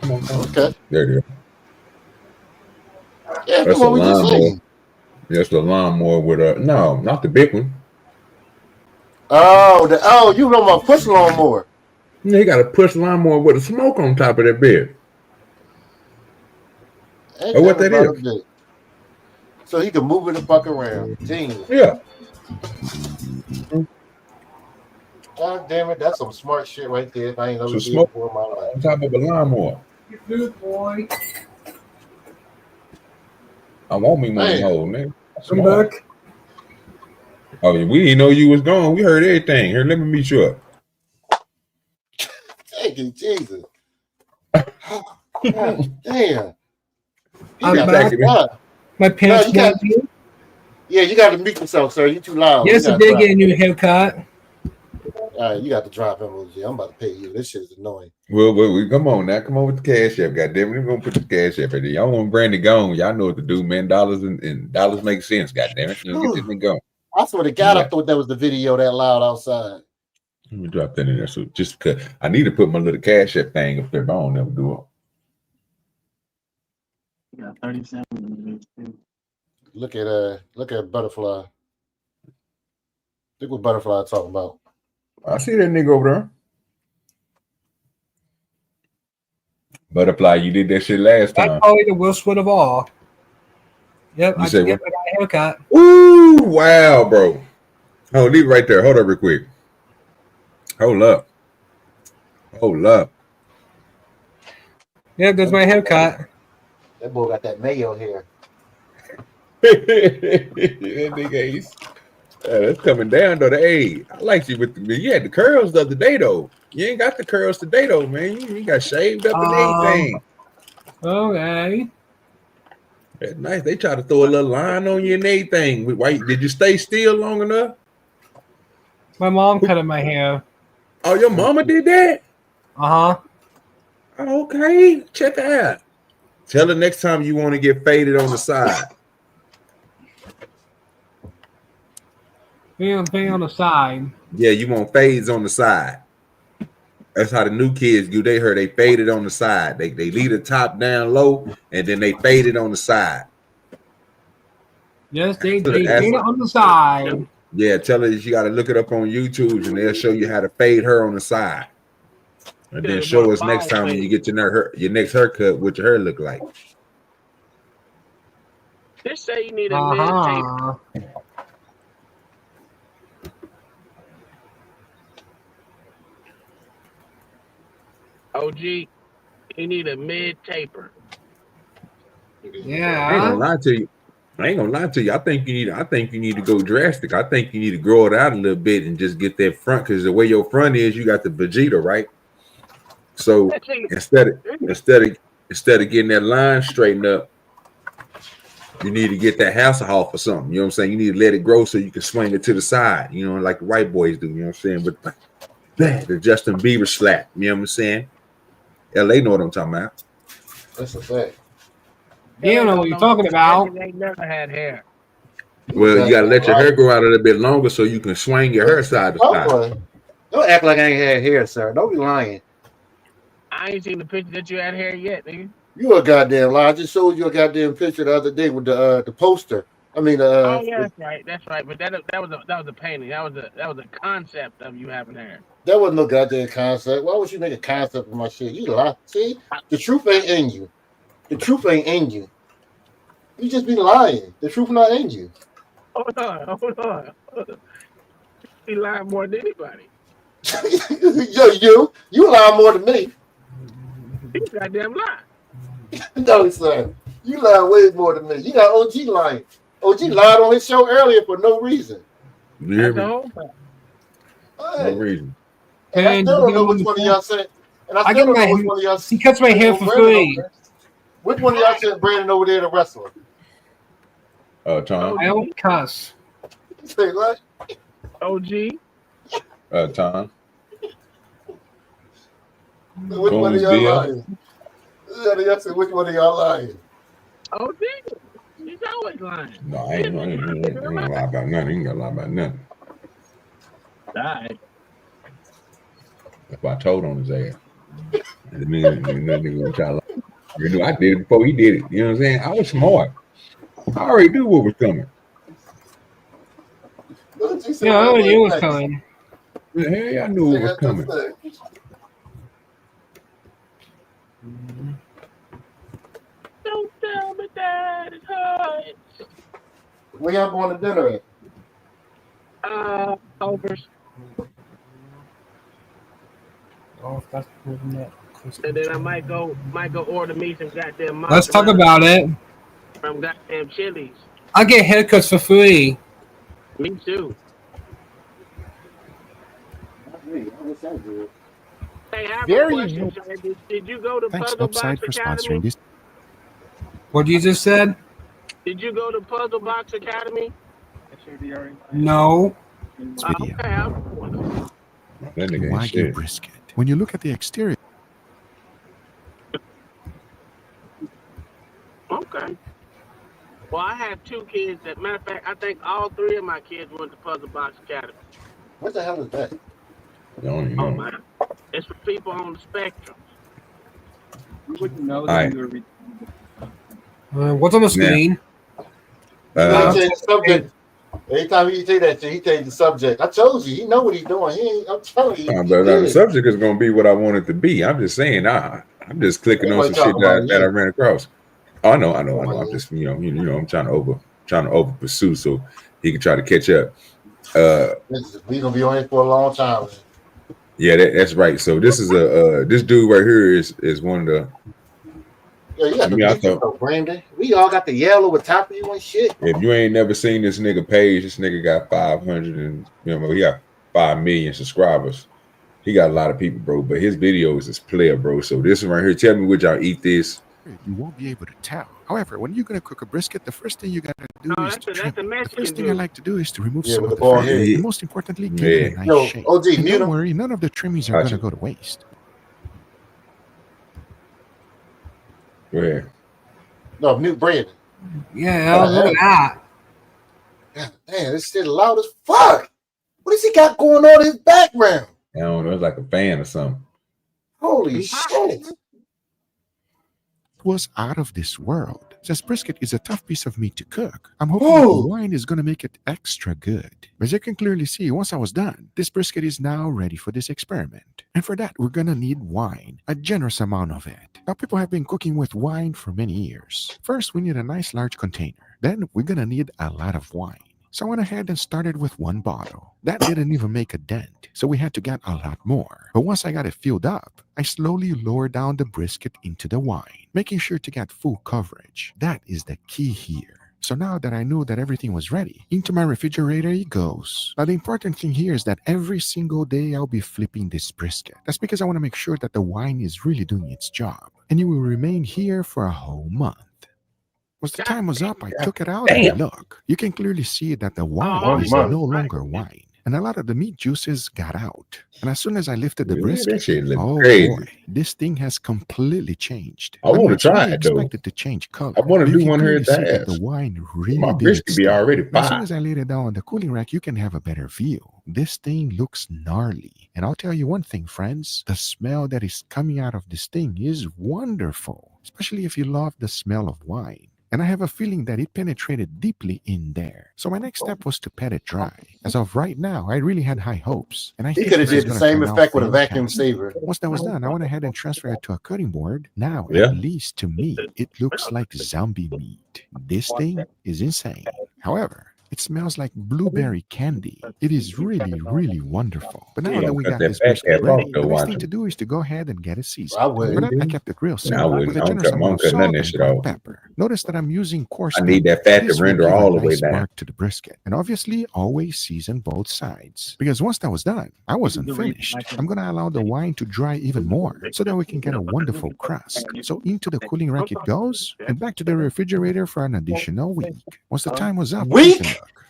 Come on. Okay. There it is. Yeah, That's come on, we just lawnmower. That's the lawnmower with a no, not the big one. Oh, you know my push lawnmower. Yeah, you got a push lawnmower with a smoke on top of that bed. Hey, what that is? So he can move it the fuck around. Genius. Yeah. God damn it, that's some smart shit right there. If I ain't never So seen smoke before in my life. on top of a lawnmower. Good boy. I want me one hole, nigga. Come back. Oh, we didn't know you was gone. We heard everything. Here, let me meet you up. Thank you, Jesus. God damn. I'm back. My pants you got to mute yourself, sir. You too loud. Yes, I did get a new haircut. All right, you got to drop him, OG. I'm about to pay you. This shit is annoying. Well, come on now. Come on with the cash app. Goddamn it. We're going to put the cash app in there. Y'all want Brandy gone. Y'all know what to do, man. Dollars and dollars make sense. Goddamn it. You get this thing going. I swear to God, I thought that was the video that loud outside. Let me drop that in there. So just because I need to put my little cash app thing up there, but I don't never do it. Yeah, 37 Look at Butterfly. Look what Butterfly talking about. I see that nigga over there. Butterfly, you did that shit last time. That's probably the worst one of all. Yep, You I say can get what? my haircut. Ooh, wow, bro. Oh, leave it right there. Hold up real quick. Hold up. Yeah, there's my haircut. That boy got that mayo hair. That nigga Ace. That's coming down though. Hey, I like you with you had the curls the other day though. You ain't got the curls today though, man. You got shaved up and everything. Okay. That's nice. They try to throw a little line on you and everything. Why did you stay still long enough? My mom cut my hair. Oh, your mama did that? Uh-huh. Okay, check her out. Tell her next time you want to get faded on the side. Fade on the side. Yeah, you want fades on the side. That's how the new kids do. They faded on the side. They leave the top down low and then they faded on the side. Yes, they fade it on the side. Yeah, tell her you got to look it up on YouTube and they'll show you how to fade her on the side. And then show us next time when you get your next haircut what your hair look like. Just say you need a mid-taper. OG, you need a mid-taper. Yeah. I ain't gonna lie to you. I think you need to go drastic. I think you need to grow it out a little bit and just get that front, because the way your front is, you got the Vegeta, right? So instead of getting that line straightened up, you need to get that Hasselhoff or something. You know what I'm saying? You need to let it grow so you can swing it to the side, you know, like the white boys do, you know what I'm saying? But the Justin Bieber slap, you know what I'm saying? LA know what I'm talking about. That's a fact. You don't know what you're talking about. They never had hair. Well, you gotta let your hair grow out a little bit longer so you can swing your hair side to side. Don't act like I ain't had hair, sir. Don't be lying. I ain't seen the picture that you had hair yet, nigga. You a goddamn lie. I just showed you a goddamn picture the other day with the poster. I mean, oh yeah, that's right. But that was a painting. That was a concept of you having hair. That wasn't no goddamn concept. Why would you make a concept of my shit? You lie. See, the truth ain't in you. The truth ain't in you. You just be lying. The truth not in you. Hold on. He lying more than anybody. you lie more than me. You goddamn lie. No, sir. You lie way more than me. You got OG lying. OG lied on his show earlier for no reason. That's the whole fact. No reason. And I still don't know which one of y'all said. And I still don't know which one of y'all said. He cuts my hair for free. Which one of y'all said Brandon over there to wrestle? Tom. I don't cuss. Say what? OG. Tom. Which one of y'all lying? Y'all said which one of y'all lying? OG. He's always lying. No, I ain't gonna lie about nothing. He ain't gonna lie about nothing. All right. That's why I told on his ass. The nigga was trying to lie. You knew I did it before he did it. You know what I'm saying? I was smart. I already knew what was coming. Yeah, I already knew what was coming. Yeah, hell, I knew what was coming. Don't tell me that it hurts. Where y'all going to dinner at? Overs. Oh, that's that. And then I might go order me some goddamn. Let's talk about it. From goddamn Chili's. I get haircuts for free. Me too. Hey, I have a question, sir. Did you go to Puzzle Box Academy? What you just said? Did you go to Puzzle Box Academy? No. Wagyu brisket. When you look at the exterior. Okay. Well, I have two kids. As a matter of fact, I think all three of my kids went to Puzzle Box Academy. What the hell is that? Don't even know. Man. It's for people on the spectrum. You wouldn't know that you were. What's on the screen? He changed the subject. Every time he say that shit, he changed the subject. I told you, he know what he's doing. He ain't, I'm telling you. But the subject is gonna be what I want it to be. I'm just saying, I'm just clicking on some shit that I ran across. I know. I'm just you know, I'm trying to over pursue so he can try to catch up. We gonna be on it for a long time. Man. Yeah, that's right. So this is this dude right here is one of the. Yeah, you got the picture of Brandon. We all got the yellow with top of you and shit. If you ain't never seen this nigga page, this nigga got 500 and he got 5 million subscribers. He got a lot of people, bro. But his videos is player, bro. So this one right here, tell me would y'all eat this? You won't be able to tell. However, when you're gonna cook a brisket, the first thing you gotta do is to trim. The first thing I like to do is to remove some of the fat, and most importantly, give it a nice shape. And don't worry, none of the trimmings are gonna go to waste. Where? No, mute Brandon. Yeah, look at that. God damn, this shit loud as fuck. What does he got going on in his background? I don't know. It's like a fan or something. Holy shit. Was out of this world. Since brisket is a tough piece of meat to cook, I'm hoping that the wine is going to make it extra good. As you can clearly see, once I was done, this brisket is now ready for this experiment. And for that, we're going to need wine, a generous amount of it. Now, people have been cooking with wine for many years. First, we need a nice large container. Then, we're going to need a lot of wine. So I went ahead and started with 1 bottle. That didn't even make a dent, so we had to get a lot more. But once I got it filled up, I slowly lowered down the brisket into the wine, making sure to get full coverage. That is the key here. So now that I knew that everything was ready, into my refrigerator it goes. Now the important thing here is that every single day I'll be flipping this brisket. That's because I want to make sure that the wine is really doing its job. And it will remain here for a whole month. Once the time was up, I took it out and look. You can clearly see that the wine is no longer wine. And a lot of the meat juices got out. And as soon as I lifted the brisket, oh boy, this thing has completely changed. I want to try it though. Expected to change color. I want to do one here at that the wine really my brisket be already fine. As soon as I laid it down on the cooling rack, you can have a better view. This thing looks gnarly. And I'll tell you one thing, friends, the smell that is coming out of this thing is wonderful, especially if you love the smell of wine. And I have a feeling that it penetrated deeply in there. So my next step was to pat it dry. As of right now, I really had high hopes. And I he could have did the same effect with a vacuum saver. Once that was done, I went ahead and transferred it to a cutting board. Now, at least to me, it looks like zombie meat. This thing is insane. However, it smells like blueberry candy. It is really, really wonderful. But now that we got this brisket ready, the best thing to do is to go ahead and get it seasoned. For that, I kept it real simple with a generous amount of salt and black pepper. Notice that I'm using coarse. I need that fat to render all the way down to the brisket. And obviously, always season both sides. Because once that was done, I wasn't finished. I'm going to allow the wine to dry even more so that we can get a wonderful crust. So into the cooling rack it goes, and back to the refrigerator for an additional week. Once the time was up,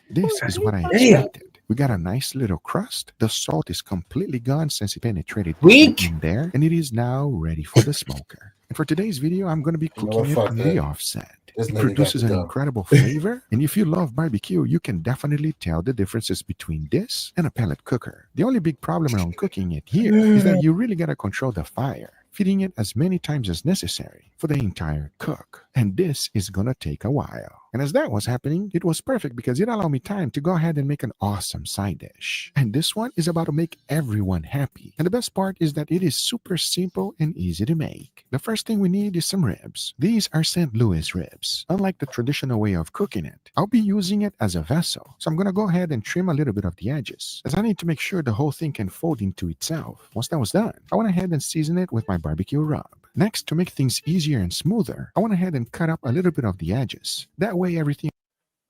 this is what I expected. We got a nice little crust. The salt is completely gone since it penetrated in there, and it is now ready for the smoker. And for today's video, I'm going to be cooking it on the offset. It produces an incredible flavor, and if you love barbecue, you can definitely tell the differences between this and a pellet cooker. The only big problem around cooking it here is that you really got to control the fire, feeding it as many times as necessary for the entire cook. And this is going to take a while. And as that was happening, it was perfect because it allowed me time to go ahead and make an awesome side dish. And this one is about to make everyone happy. And the best part is that it is super simple and easy to make. The first thing we need is some ribs. These are St. Louis ribs. Unlike the traditional way of cooking it, I'll be using it as a vessel. So I'm going to go ahead and trim a little bit of the edges, as I need to make sure the whole thing can fold into itself. Once that was done, I went ahead and seasoned it with my barbecue rub. Next, to make things easier and smoother, I went ahead and cut up a little bit of the edges. That way everything...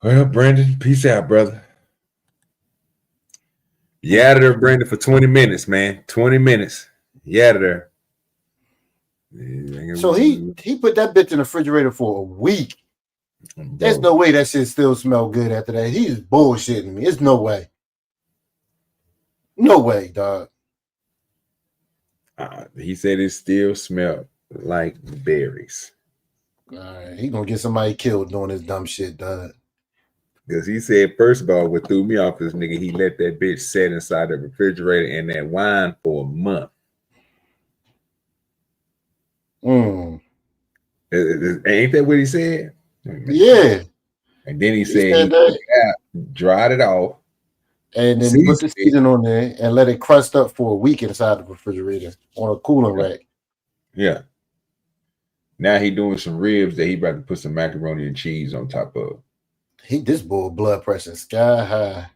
Well, Brandon, peace out, brother. You out of there, Brandon, for 20 minutes, man. 20 minutes. You out of there. So he put that bitch in the refrigerator for a week. There's no way that shit still smell good after that. He's bullshitting me. There's no way. No way, dog. He said it still smelled like berries. All right, he gonna get somebody killed doing this dumb shit, dog. Because he said, first of all, what threw me off is nigga, he let that bitch sit inside the refrigerator and that wine for a month. Ain't that what he said? Yeah. And then he said dried it off. And then put the seasoning on there and let it crust up for a week inside the refrigerator on a cooling rack. Yeah. Now he doing some ribs that he about to put some macaroni and cheese on top of. This boy blood pressure sky high.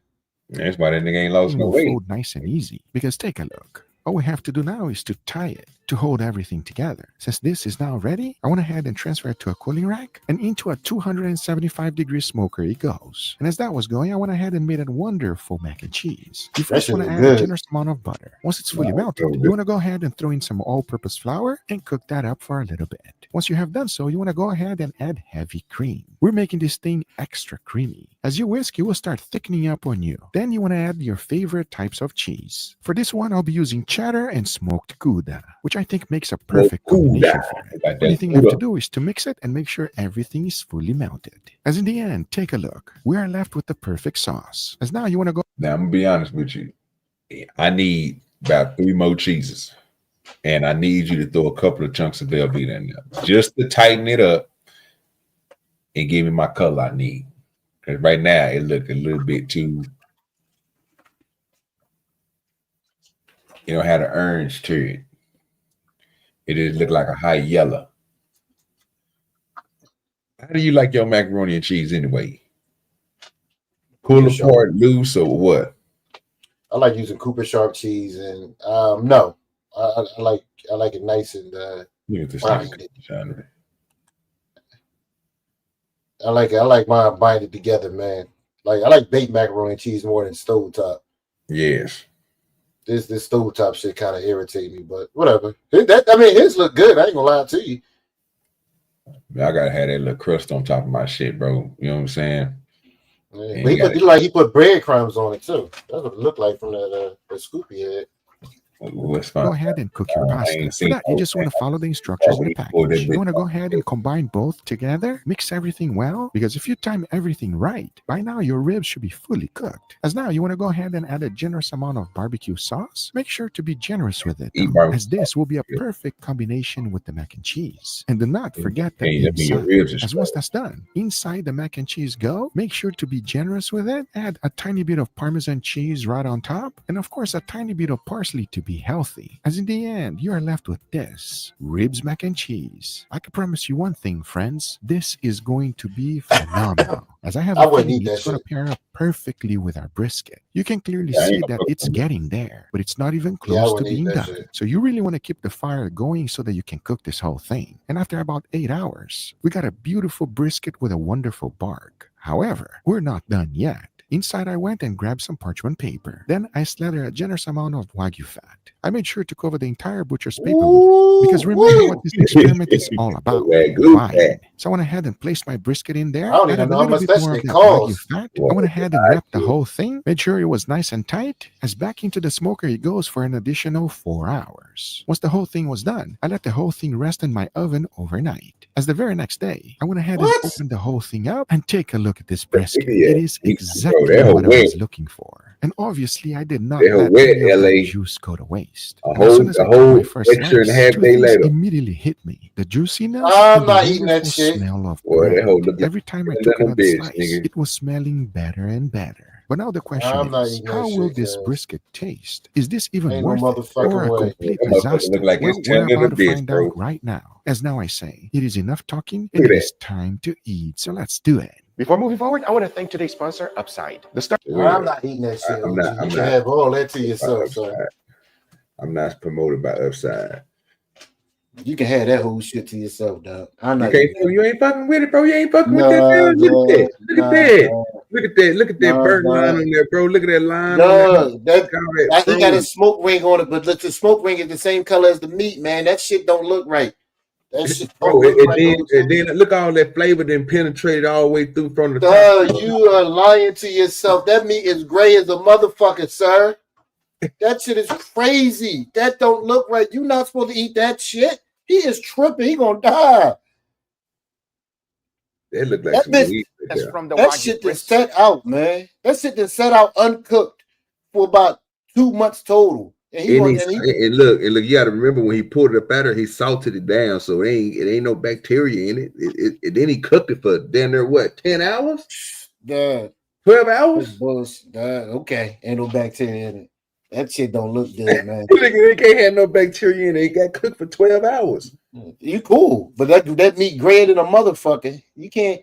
That's why that nigga ain't lost no weight. Fold nice and easy. Because take a look. All we have to do now is to tie it to hold everything together. Since this is now ready, I went ahead and transferred it to a cooling rack and into a 275-degree smoker it goes. And as that was going, I went ahead and made a wonderful mac and cheese. You first want to add a generous amount of butter. Once it's fully melted, you want to go ahead and throw in some all-purpose flour and cook that up for a little bit. Once you have done so, you want to go ahead and add heavy cream. We're making this thing extra creamy. As you whisk, it will start thickening up on you. Then you want to add your favorite types of cheese. For this one, I'll be using cheddar and smoked Gouda, which I think makes a perfect combination for it. The only thing you have to do is to mix it and make sure everything is fully melted. As in the end, take a look. We are left with the perfect sauce. As now you want to go. Now I'm gonna be honest with you. I need about 3 more cheeses. And I need you to throw a couple of chunks of Velveeta in there just to tighten it up and give me my color I need. Because right now it look a little bit too, you know, had an orange to it. It just look like a high yellow. How do you like your macaroni and cheese anyway? Pull apart, loose, or what? I like using Cooper Sharp cheese, and no. I like it nice and binded. I like mine binded together, man. Like I like baked macaroni and cheese more than stovetop. Yes. This stovetop shit kind of irritate me, but whatever. His look good. I ain't gonna lie to you. I gotta have that little crust on top of my shit, bro. You know what I'm saying? Yeah. But he put breadcrumbs on it too. That's what it looked like from the scoop he had. Go ahead and cook your pasta. For that, you just want to follow the instructions in the package. You want to go ahead and combine both together, mix everything well, because if you time everything right, by now your ribs should be fully cooked. As now you want to go ahead and add a generous amount of barbecue sauce. Make sure to be generous with it, though, as this will be a perfect combination with the mac and cheese. And do not forget that inside, as once that's done, inside the mac and cheese go, make sure to be generous with it. Add a tiny bit of Parmesan cheese right on top, and of course a tiny bit of parsley to be healthy. As in the end, you are left with this ribs mac and cheese. I can promise you one thing, friends. This is going to be phenomenal. As I have a feeling it's going to pair up perfectly with our brisket. You can clearly see that it's getting there, but it's not even close to being done. So you really want to keep the fire going so that you can cook this whole thing. And after about 8 hours, we got a beautiful brisket with a wonderful bark. However, we're not done yet. Inside, I went and grabbed some parchment paper. Then I slathered a generous amount of Wagyu fat. I made sure to cover the entire butcher's paper because remember what this experiment is all about. Wine. So I went ahead and placed my brisket in there. I don't even know how much that shit costs. I went ahead and wrapped the whole thing, made sure it was nice and tight. As back into the smoker it goes for an additional 4 hours. Once the whole thing was done, I let the whole thing rest in my oven overnight. As the very next day, I went ahead and opened the whole thing up and take a look at this brisket. It is exactly what I was looking for. And obviously, I did not let any of the juice go to waste. A whole extra and a half day later, immediately hit me. The juiciness I'm not eating that shit. Smell of every time I like took another bitch, slice, nigga. it was smelling better and better. But now the question is, how will this brisket taste? Is this even worth it or a complete disaster? Look like it's We're about to bitch, find bro. out right now. As now I say, it is enough talking and it is time to eat. So let's do it. Before moving forward, I want to thank today's sponsor, Upside. I'm not eating that shit. You can have all that to yourself, sir. I'm not promoted by Upside. You can have that whole shit to yourself, dog. I'm not. You ain't fucking with it, bro. You ain't fucking with that. Look at that. Look at that. Look at that. Look at that burnt line on there, bro. Look at that line. No, he got a smoke ring on it, but look, the smoke ring is the same color as the meat, man. That shit don't look right. That shit and then look all that flavor then penetrated all the way through from the top. You are lying to yourself. That meat is gray as a motherfucker, sir. That shit is crazy. That don't look right. You're not supposed to eat that shit. He is tripping. He gonna die. It look like that shit is set out, man. That shit is set out uncooked for about 2 months total. And look, you got to remember when he pulled it up out of, he salted it down, so it ain't no bacteria in it. Then he cooked it for damn near what, 10 hours? 12 hours? Okay, ain't no bacteria in it. That shit don't look good, man. They can't have no bacteria in it. It got cooked for 12 hours. You cool, but that meat grayer than a motherfucker. You can't.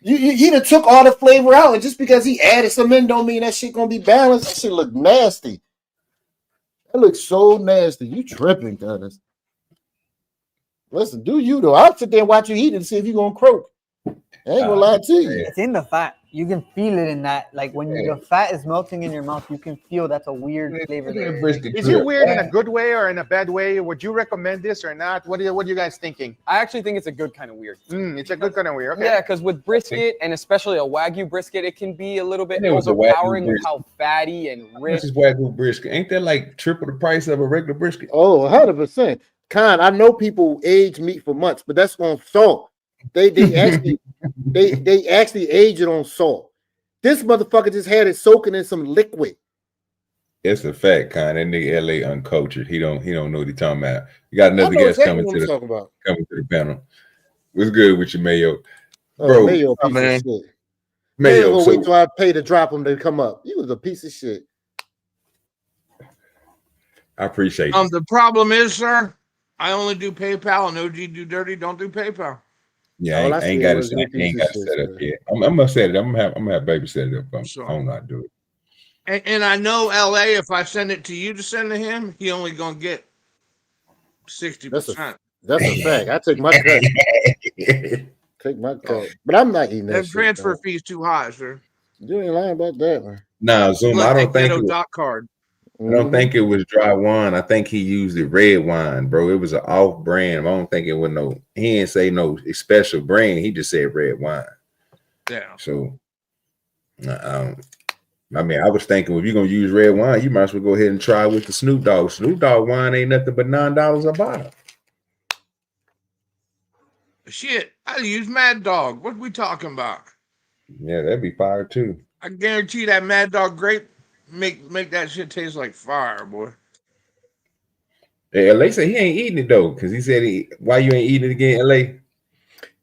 He done took all the flavor out, and just because he added some in don't mean that shit gonna be balanced. That shit look nasty. That looks so nasty. You tripping, cuz. Listen, do you though? I'll sit there and watch you eat and see if you gonna croak. I ain't gonna lie to you. It's in the fat. You can feel it in that. Like when the fat is melting in your mouth, you can feel that's a weird flavor. Is it weird in a good way or in a bad way? Would you recommend this or not? What are you guys thinking? I actually think it's a good kind of weird. It's a good kind of weird. Okay. Yeah, because with brisket and especially a Wagyu brisket, it can be a little bit overpowering with how fatty and rich. This is Wagyu brisket. Ain't that like triple the price of a regular brisket? Oh, 100%. Con, I know people age meat for months, but that's on salt. They actually age it on salt. This motherfucker just had it soaking in some liquid. It's a fact, Con. That nigga LA uncultured. He don't know what he's talking about. You got another guest coming to the panel. What's good with you, Mayo? Bro, Mayo, piece of shit. Mayo, Mayo, wait till I pay to drop him to come up. He was a piece of shit. I appreciate you. The problem is, sir, I only do PayPal, and OGDoDirty don't do PayPal. Yeah, I ain't got it set up yet. I'm gonna set it. I'm gonna have baby set it up. I don't know how to do it. And I know LA, if I send it to you to send to him, he only gonna get 60%. That's a fact. I took my cut. Take my cut. But I'm not eating that. That transfer fee's too high, sir. You ain't lying about that, man. Nah, Zoom. I don't think card. I don't think it was dry wine. I think he used the red wine, bro. It was an off brand. I don't think it was no. He didn't say no special brand. He just said red wine. Yeah. So, I mean, I was thinking if you're gonna use red wine, you might as well go ahead and try with the Snoop Dogg. Snoop Dogg wine ain't nothing but $9 a bottle. Shit, I use Mad Dog. What we talking about? Yeah, that'd be fire too. I guarantee that Mad Dog grape make that shit taste like fire, boy. Yeah, LA said he ain't eating it though, because he said why you ain't eating it again, LA?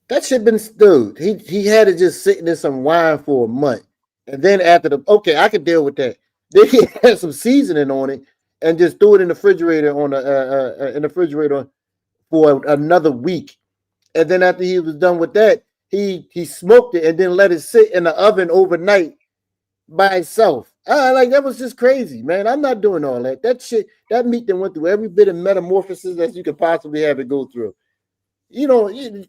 That shit been dude. He had it just sitting in some wine for a month. And then after I could deal with that. Then he had some seasoning on it and just threw it in the refrigerator for another week. And then after he was done with that, he smoked it and then let it sit in the oven overnight by itself. Like that was just crazy, man. I'm not doing all that. That shit, that meat that went through every bit of metamorphosis that you could possibly have it go through. You know,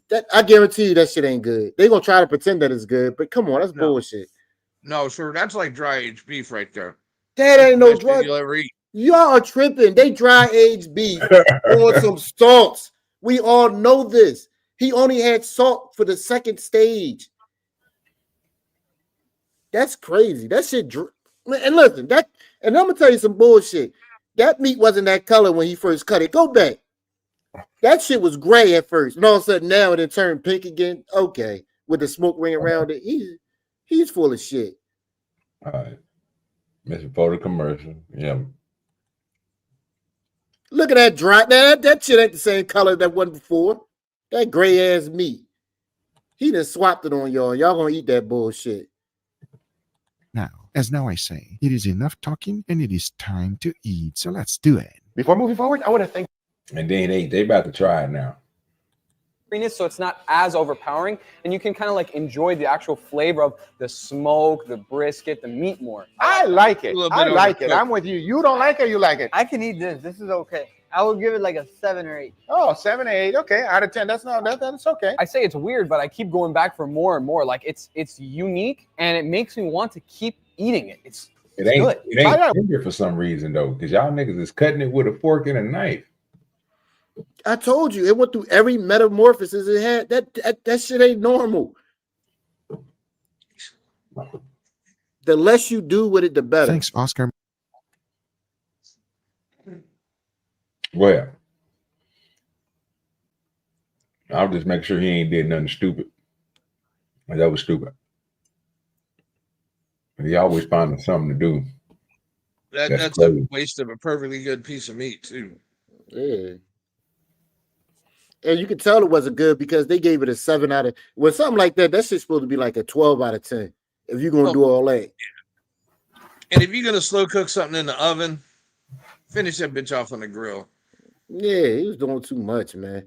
that I guarantee you that shit ain't good. They gonna try to pretend that it's good, but come on, that's bullshit. No, sir, that's like dry aged beef right there. That ain't no drug you'll ever eat. Y'all are tripping. They dry aged beef on some salts. We all know this. He only had salt for the second stage. That's crazy. That shit. And listen, and I'm gonna tell you some bullshit. That meat wasn't that color when he first cut it. Go back. That shit was gray at first, and all of a sudden now it turned pink again. Okay, with the smoke ring around it, he's full of shit. All right, Mr. Photo commercial. Yeah. Look at that dry. That shit ain't the same color that wasn't before. That gray ass meat. He done swapped it on y'all. Y'all gonna eat that bullshit. Now I say, it is enough talking and it is time to eat. So let's do it. Before moving forward, I want to thank. And then they about to try it now. So it's not as overpowering, and you can kind of like enjoy the actual flavor of the smoke, the brisket, the meat more. I like it. I like it. I'm with you. You don't like it, you like it. I can eat this. This is okay. I would give it like a 7 or 8. Oh, 7 or 8. Okay, out of 10. That's okay. I say it's weird, but I keep going back for more and more. Like it's unique, and it makes me want to keep eating it. It ain't tender for some reason though, because y'all niggas is cutting it with a fork and a knife. I told you it went through every metamorphosis it had. That shit ain't normal. The less you do with it, the better. Thanks, Oscar. Well, I'll just make sure he ain't did nothing stupid. That was stupid. He always finding something to do. That's a waste of a perfectly good piece of meat too. Yeah. And you could tell it wasn't good because they gave it a 7 out of when something like that, that's just supposed to be like a 12 out of 10. If you're gonna do all that. Yeah. And if you're gonna slow cook something in the oven, finish that bitch off on the grill. Yeah, he was doing too much, man.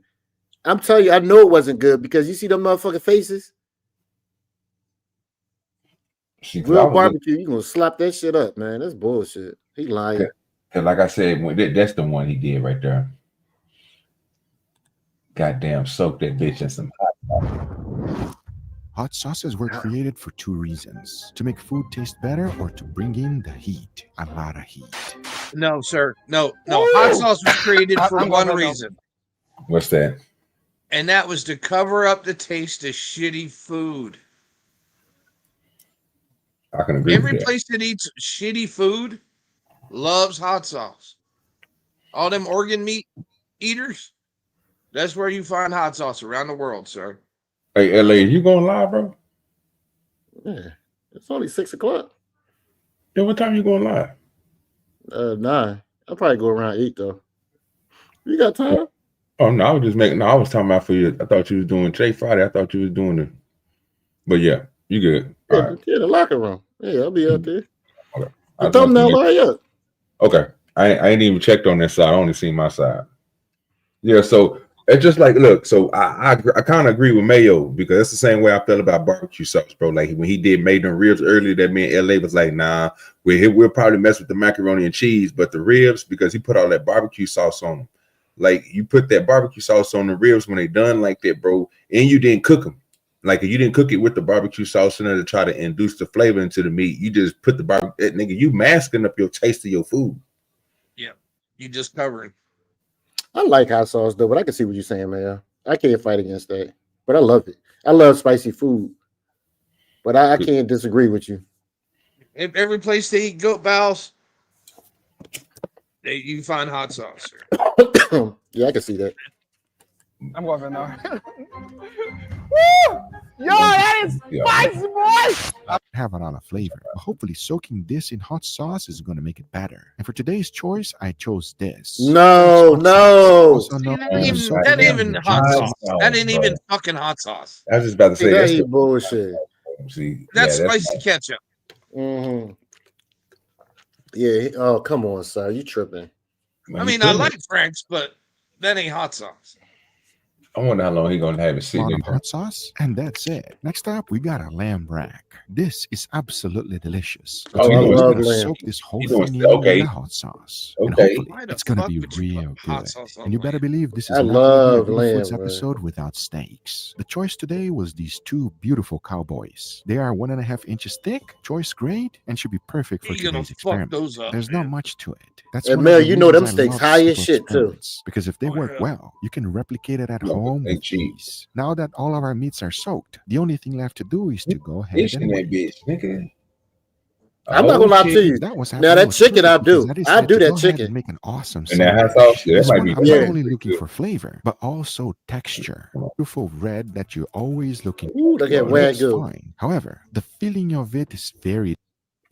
I'm telling you, I know it wasn't good because you see them motherfucking faces. Real barbecue, you gonna slap that shit up, man. That's bullshit. He lying. And like I said, that's the one he did right there. Goddamn, soak that bitch in some hot sauce. Hot sauces were created for 2 reasons: to make food taste better or to bring in the heat, a lot of heat. No, sir. No. Hot sauce was created for one reason. What's that? And that was to cover up the taste of shitty food. I can agree Every with that. place that eats shitty food loves hot sauce. All them organ meat eaters, that's where you find hot sauce around the world, sir. Hey, LA, you going live, bro? Yeah, it's only 6 o'clock. Then what time you going live? 9. I'll probably go around 8 though. You got time? Oh no, I was just making. No, I was talking about for you. I thought you was doing Jay Friday. I thought you was doing it. But yeah, you good. Yeah, All right. yeah, the locker room. Yeah, I'll be out there. Okay. The thumbnail line up. Okay. I ain't even checked on that side. I only seen my side. Yeah, so it's just like, look, so I kind of agree with Mayo because that's the same way I felt about barbecue sauce, bro. Like when he did made them ribs earlier, that man LA was like, nah, we'll probably mess with the macaroni and cheese, but the ribs, because he put all that barbecue sauce on them. Like you put that barbecue sauce on the ribs when they done like that, bro, and you didn't cook them. Like if you didn't cook it with the barbecue sauce in there to try to induce the flavor into the meat, you just put the barbecue. Nigga, you masking up your taste of your food. Yeah, you just covering. I like hot sauce though, but I can see what you're saying, man. I can't fight against that, but I love it. I love spicy food, but I can't disagree with you. If every place they eat goat bowels, you find hot sauce. Yeah, I can see that. I'm going for now. Woo! Yo, that is spicy, boy! Have a lot of flavor, but hopefully soaking this in hot sauce is going to make it better. And for today's choice, I chose this. No. That ain't even hot sauce. That ain't even fucking hot sauce. I was just about to say that that's ain't bullshit. See, that's spicy ketchup. Mm-hmm. Yeah. Oh, come on, sir. You tripping? I mean, I like Frank's, but that ain't hot sauce. I wonder how long he's gonna have it sitting in hot sauce, and that's it. Next up, we got a lamb rack. This is absolutely delicious. Oh, I love gonna lamb. soak this whole You thing doing- okay. in the hot sauce. Okay. And hopefully it's gonna be real good. And you better believe this is I not love gonna be a lamb, Foods bro. episode without steaks. The choice today was these 2 beautiful cowboys. They are 1.5 inches thick, choice grade, and should be perfect for You're gonna today's fuck experiment. those up, There's not much to it. That's And one of Mel, the you know them reasons I steaks love high as simple shit, too. experiments, because if they work well, you can replicate it at home with ease. Now that all of our meats are soaked, the only thing left to do is to go ahead Fish in and that wait. bitch, nigga. I'm not gonna lie to you. That was Now that chicken, I do. I do that and chicken. make an awesome And that hot sandwich. sauce, yeah, that This might one, be I'm good. not only looking for flavor, but also texture. Beautiful red that you're always looking Ooh, look at for. It looks Wagyu. fine. However, the feeling of it is very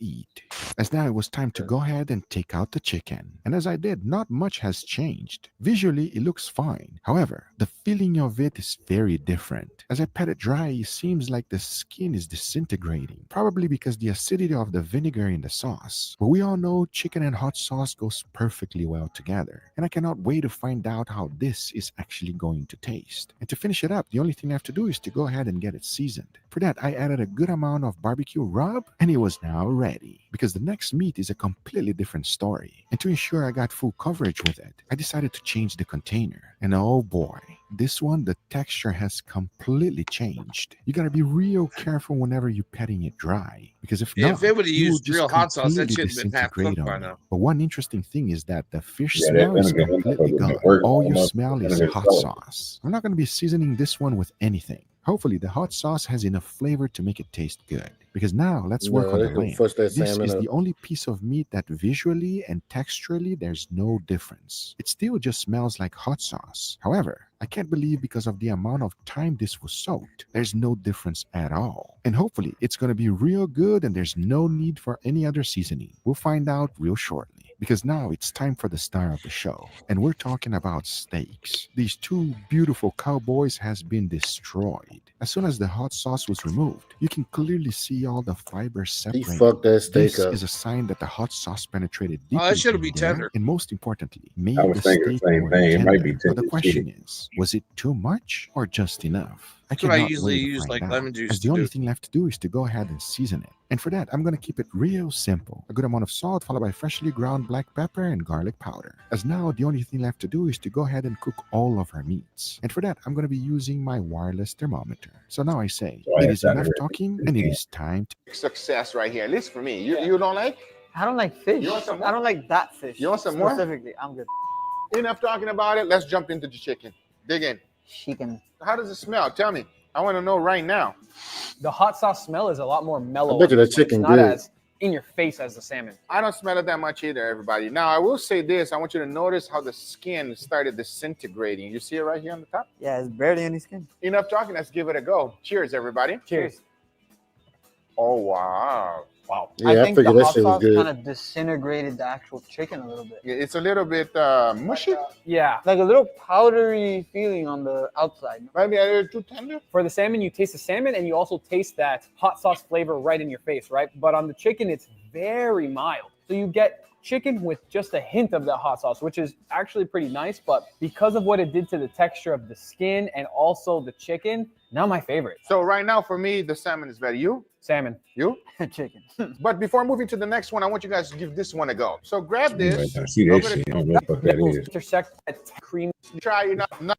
eat. As now it was time to go ahead and take out the chicken. And as I did, not much has changed. Visually, it looks fine. However, the feeling of it is very different. As I pat it dry, it seems like the skin is disintegrating, probably because the acidity of the vinegar in the sauce. But we all know chicken and hot sauce goes perfectly well together. And I cannot wait to find out how this is actually going to taste. And to finish it up, the only thing I have to do is to go ahead and get it seasoned. For that, I added a good amount of barbecue rub, and it was now ready. Because the next meat is a completely different story. And to ensure I got full coverage with it, I decided to change the container. And oh boy, this one, the texture has completely changed. You gotta be real careful whenever you're petting it dry. Because if not, If it would have you will used just real hot sauce, that completely shit would been half disintegrate cooked by on you. now. But one interesting thing is that the fish Yeah, that smell is vinegar completely doesn't gone. work. All you Almost smell is vinegar hot sauce. sauce. I'm not gonna be seasoning this one with anything. Hopefully, the hot sauce has enough flavor to make it taste good. Because now let's work No, on they the can lamb. fuss that This salmon is up. the only piece of meat that visually and texturally there's no difference. It still just smells like hot sauce. However, I can't believe because of the amount of time this was soaked, there's no difference at all. And hopefully, it's going to be real good and there's no need for any other seasoning. We'll find out real shortly. Because now it's time for the star of the show. And we're talking about steaks. These two beautiful cowboys has been destroyed. As soon as the hot sauce was removed, you can clearly see all the fibers He separated. fucked that steak This up. is a sign that the hot sauce penetrated Oh, deeply that should in be there, tender. and most importantly, I made was the thinking the steak same more thing. It might be tender. But the tender question shit. is, was it too much or just enough? I That's what I cannot usually wait to use, find like out, lemon juice as to the only do. thing left to do is to go ahead and season it. And for that, I'm going to keep it real simple. A good amount of salt followed by freshly ground black pepper and garlic powder. As now, the only thing left to do is to go ahead and cook all of our meats. And for that, I'm going to be using my wireless thermometer. So now I say, So I it had is that enough already. talking and it is time to... Success right here. At least for me. You don't like? I don't like fish. You want some more? I don't like that fish. You want some more? Specifically, I'm good. Enough talking about it. Let's jump into the chicken. Dig in. Chicken. How does it smell? Tell me. I want to know right now. The hot sauce smell is a lot more mellow. I bet you on that this one. chicken It's not good. as in your face as the salmon. I don't smell it that much either, everybody. Now, I will say this. I want you to notice how the skin started disintegrating. You see it right here on the top? Yeah, it's barely any skin. Enough talking. Let's give it a go. Cheers, everybody. Cheers. Oh, wow. Wow. Yeah, I I think the figured that hot shit was sauce good. kind of disintegrated the actual chicken a little bit. It's a little bit mushy. Yeah. Like a little powdery feeling on the outside. Maybe a little too tender. For the salmon, you taste the salmon and you also taste that hot sauce flavor right in your face, right? But on the chicken, it's very mild. So you get chicken with just a hint of that hot sauce, which is actually pretty nice. But because of what it did to the texture of the skin and also the chicken, now my favorite. So right now, for me, the salmon is better. You? Salmon. You? Chicken. But before moving to the next one, I want you guys to give this one a go. So grab this. I see that Over shit. the- I don't know what that is. Intersect that cream. Try it not.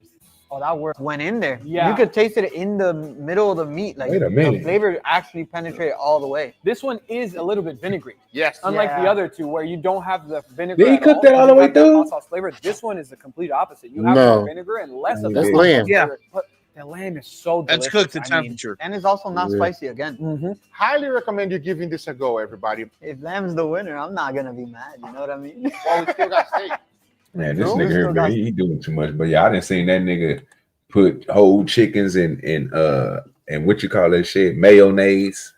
Oh, that worked. Went in there. Yeah. You could taste it in the middle of the meat. Like Wait a the minute. flavor actually penetrated all the way. This one is a little bit vinegary. Yes. Unlike the Yeah. other two, where you don't have the vinegar. Did he at cook that all you the way have that through? hot sauce flavor. This one is the complete opposite. You have No. more vinegar and less of That's the lamb. yeah. But the lamb is so delicious. That's cooked to I mean, temperature. And it's also not Yeah. spicy again. mhm. Highly recommend you giving this a go, everybody. If lamb's the winner, I'm not gonna be mad. You know what I mean? Well, we still got steak. Man, this True. nigga here, Still man, got- he doing too much. But yeah, I didn't see that nigga put whole chickens and what you call that shit, mayonnaise.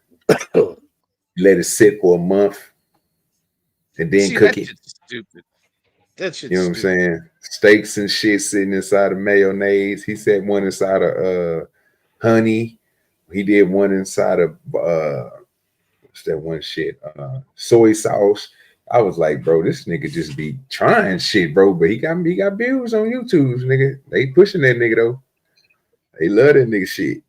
Let it sit for a month and then See, cook that it. shit's stupid. That shit's You know what I'm stupid. saying? Steaks and shit sitting inside of mayonnaise. He said one inside of honey. He did one inside of what's that one shit? Soy sauce. I was like, bro, this nigga just be trying shit, bro. But he got views on YouTube, nigga. They pushing that nigga though. They love that nigga shit.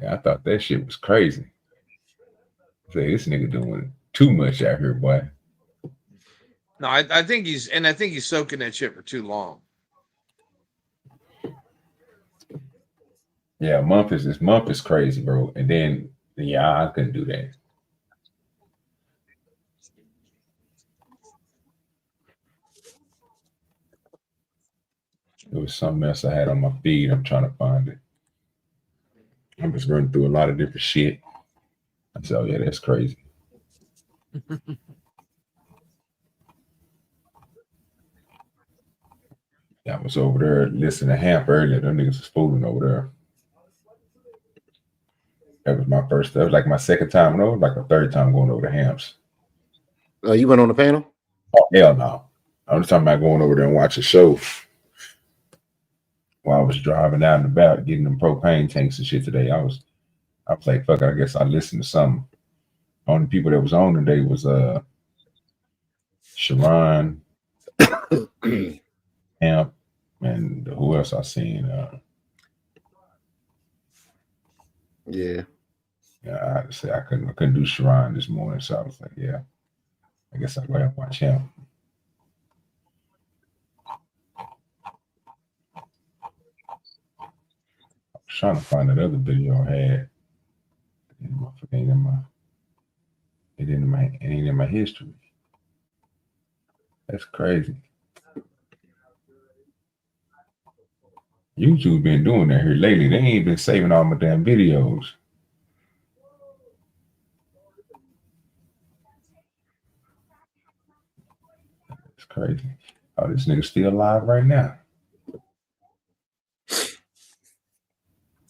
Yeah, I thought that shit was crazy. Say this nigga doing too much out here, boy. No, I think he's soaking that shit for too long. Yeah, this month is crazy, bro. And then yeah, I couldn't do that. It was something else I had on my feed. I'm trying to find it. I'm just running through a lot of different shit. I said, oh yeah, that's crazy. I was over there listening to Hamp earlier. Them niggas was fooling over there. That was my first. That was like my second time. No, like a third time going over to Hamp's. You went on the panel? Oh hell no! I'm just talking about going over there and watch a show. While I was driving out and about getting them propane tanks and shit today, I was like, fuck it, I guess I listened to something. Only people that was on today was Sharon, Hamp, and who else I seen? Yeah. Yeah, I had to say I couldn't do Sharon this morning, so I was like, yeah, I guess I'll go ahead and watch him. I was trying to find that other video I had. It ain't in my history. That's crazy. YouTube been doing that here lately. They ain't been saving all my damn videos. It's crazy. Oh, this nigga still alive right now.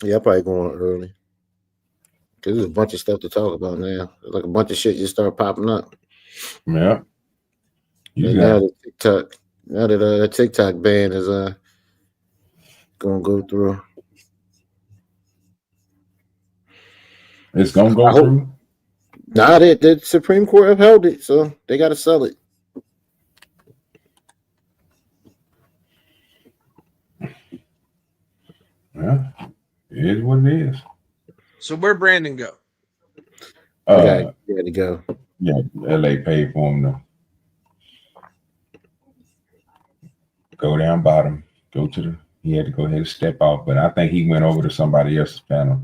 Yeah, I'm probably going early. Cause there's a bunch of stuff to talk about now. Like a bunch of shit just start popping up. Yeah. Now that TikTok ban is gonna go through. It's gonna go through. Nah, the Supreme Court upheld it, so they gotta sell it. Yeah, it is what it is. So where Brandon go? Okay, he had to go. Yeah, LA paid for him to go down bottom, go to the. He had to go ahead and step off, but I think he went over to somebody else's panel.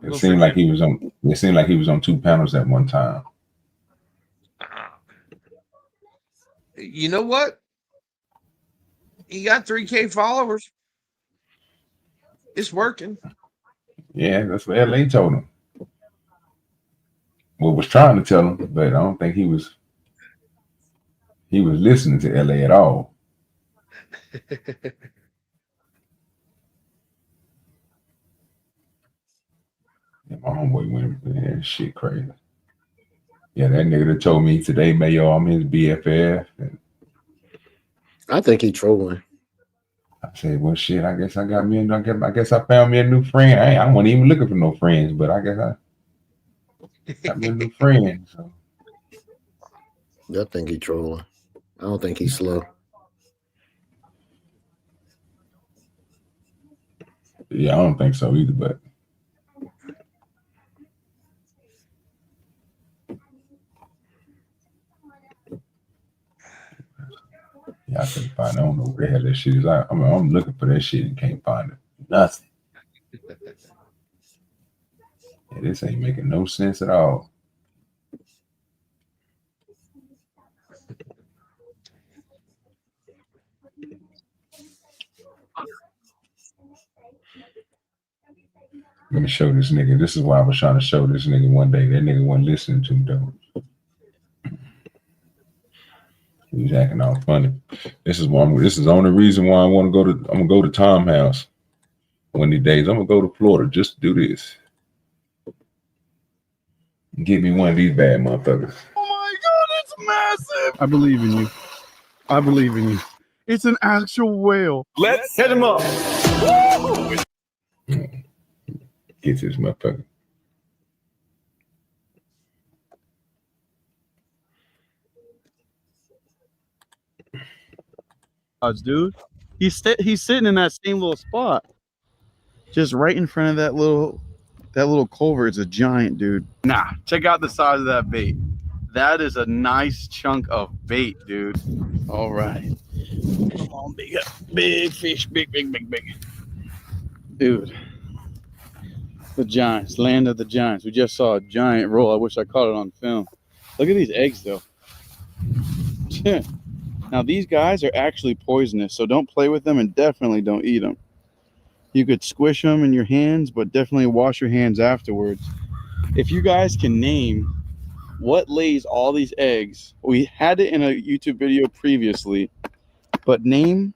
It seemed like he was on. It seemed like he was on two panels at one time. You know what? He got 3K followers. It's working. Yeah, that's what LA told him. Well, was trying to tell him, but I don't think he was listening to LA at all. Yeah, my homeboy went, man, shit crazy. Yeah, that nigga that told me today, Mayo, I'm his BFF. And I think he trolling. I said, well, shit, I guess I found me a new friend. I wasn't even looking for no friends, but I guess I got me a new friend. So. I think he trolling. I don't think he's slow. Yeah, I don't think so either, but yeah, I couldn't find it. I don't know where the hell that shit is. I'm looking for that shit and can't find it. Nothing. Yeah, this ain't making no sense at all. Let me show this nigga. This is why I was trying to show this nigga one day. That nigga wasn't listening to me though. He was acting all funny. This is the only reason why I want to go to. I'm gonna go to Tom's house one of these days. I'm gonna go to Florida just to do this. Get me one of these bad motherfuckers. Oh my God, it's massive! I believe in you. I believe in you. It's an actual whale. Let's hit him up. Woo! Get this motherfucker. Dude, he's sitting in that same little spot, just right in front of that little culvert. It's a giant, dude. Nah, check out the size of that bait. That is a nice chunk of bait, dude. All right, come on, big fish, big, dude. The giants, land of the giants. We just saw a giant roll. I wish I caught it on film. Look at these eggs, though. Now, these guys are actually poisonous, so don't play with them and definitely don't eat them. You could squish them in your hands, but definitely wash your hands afterwards. If you guys can name what lays all these eggs, we had it in a YouTube video previously, but name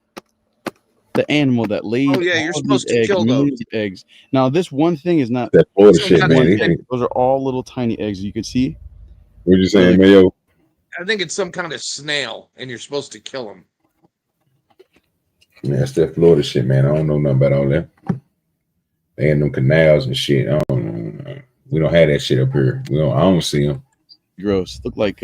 the animal that lays Oh, yeah, you're supposed to kill those eggs. Now, this one thing is not that Florida shit, man. Those are all little tiny eggs. You can see. What you saying, Mayo? I think it's some kind of snail, and you're supposed to kill him. Man, it's that Florida shit, man. I don't know nothing about all that. They had them canals and shit. I don't know. We don't have that shit up here. I don't see them. Gross. Look like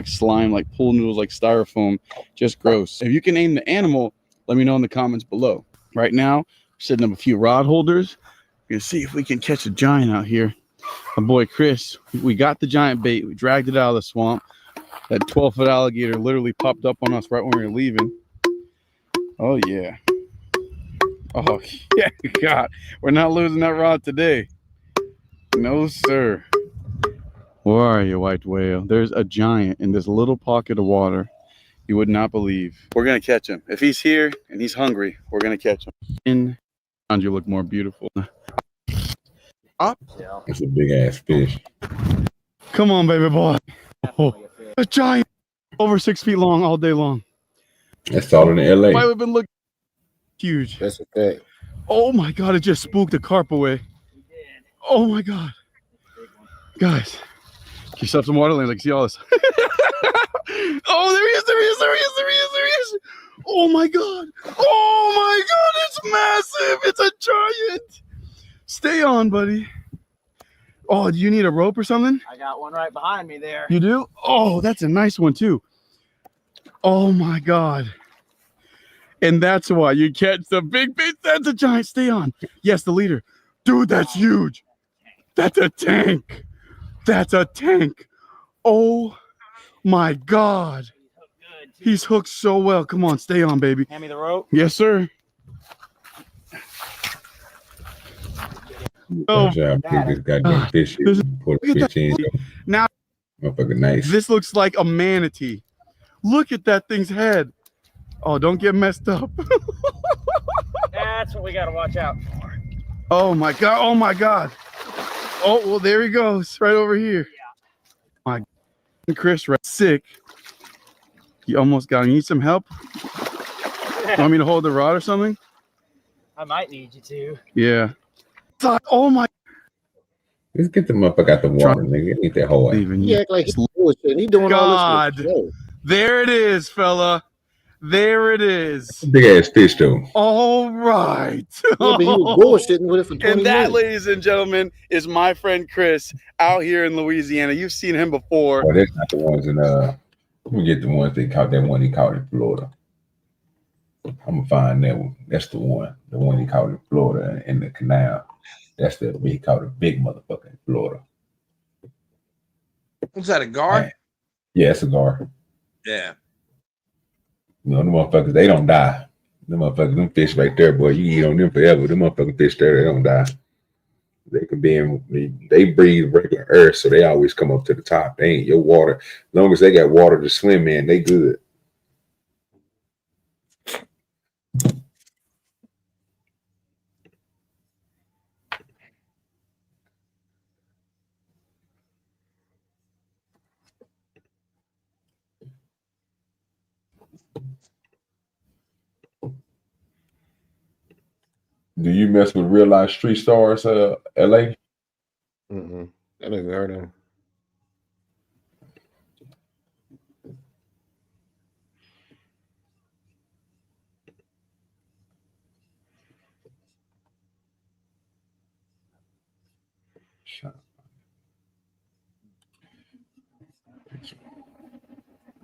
slime, like pool noodles, like styrofoam. Just gross. If you can name the animal, let me know in the comments below. Right now, we're setting up a few rod holders. We're gonna see if we can catch a giant out here. My boy Chris, we got the giant bait. We dragged it out of the swamp. That 12-foot alligator literally popped up on us right when we were leaving. Oh yeah. Oh yeah, God. We're not losing that rod today. No, sir. Where are you, white whale? There's a giant in this little pocket of water. You would not believe. We're gonna catch him. If he's here and he's hungry, we're gonna catch him. In you look more beautiful. Up. It's a big ass fish. Come on, baby boy. Oh, a giant, over 6 feet long, all day long. That's all in LA. Why we've been looking huge. That's a fact. Oh my god, it just spooked the carp away. Oh my god. Guys, get yourself some water lane. Like, see all this. Oh, there he is, there he is, there he is, there he is, there he is. Oh my god. Oh my god, it's massive. It's a giant. Stay on, buddy. Oh, do you need a rope or something? I got one right behind me there. You do? Oh, that's a nice one too. Oh my god. And that's why you catch the big fish. That's a giant. Stay on. Yes, the leader. Dude, that's huge. That's a tank. That's a tank. Oh my god. He's hooked so well. Come on, stay on, baby. Hand me the rope. Yes, sir. Oh, This goddamn fish. Put a fish in. now Motherfucker nice. this looks like a manatee. Look at that thing's head. Oh, don't get messed up. That's what we got to watch out for. Oh my god. Oh my god. Oh, well, there he goes. Right over here. My God. Chris, right? Sick. You almost got him. You need some help? Want me to hold the rod or something? I might need you to. Yeah. Oh my. Let's get the motherfucker out the water, nigga. Eat that whole ass. He act like he's bullshit. He doing all this. God. There it is, fella. There it is. Big ass fish, though. All right. Yeah, but he was bullshitting with it for 20 And that, minutes. ladies and gentlemen, is my friend Chris out here in Louisiana. You've seen him before. Oh, that's not the ones in we get the ones they caught. That one he caught in Florida. I'm gonna find that one. That's the one he caught in Florida in the canal. That's the way he caught a big motherfucker in Florida. Was that a gar? Yeah, it's a gar. Yeah. You know, the motherfuckers, they don't die. The motherfuckers, them fish right there, boy, you eat on them forever. The motherfucking fish there, they don't die. They can be in, they breathe regular earth, so they always come up to the top. They ain't your water. As long as they got water to swim in, they good. Do you mess with real life street stars, LA? I never heard of him.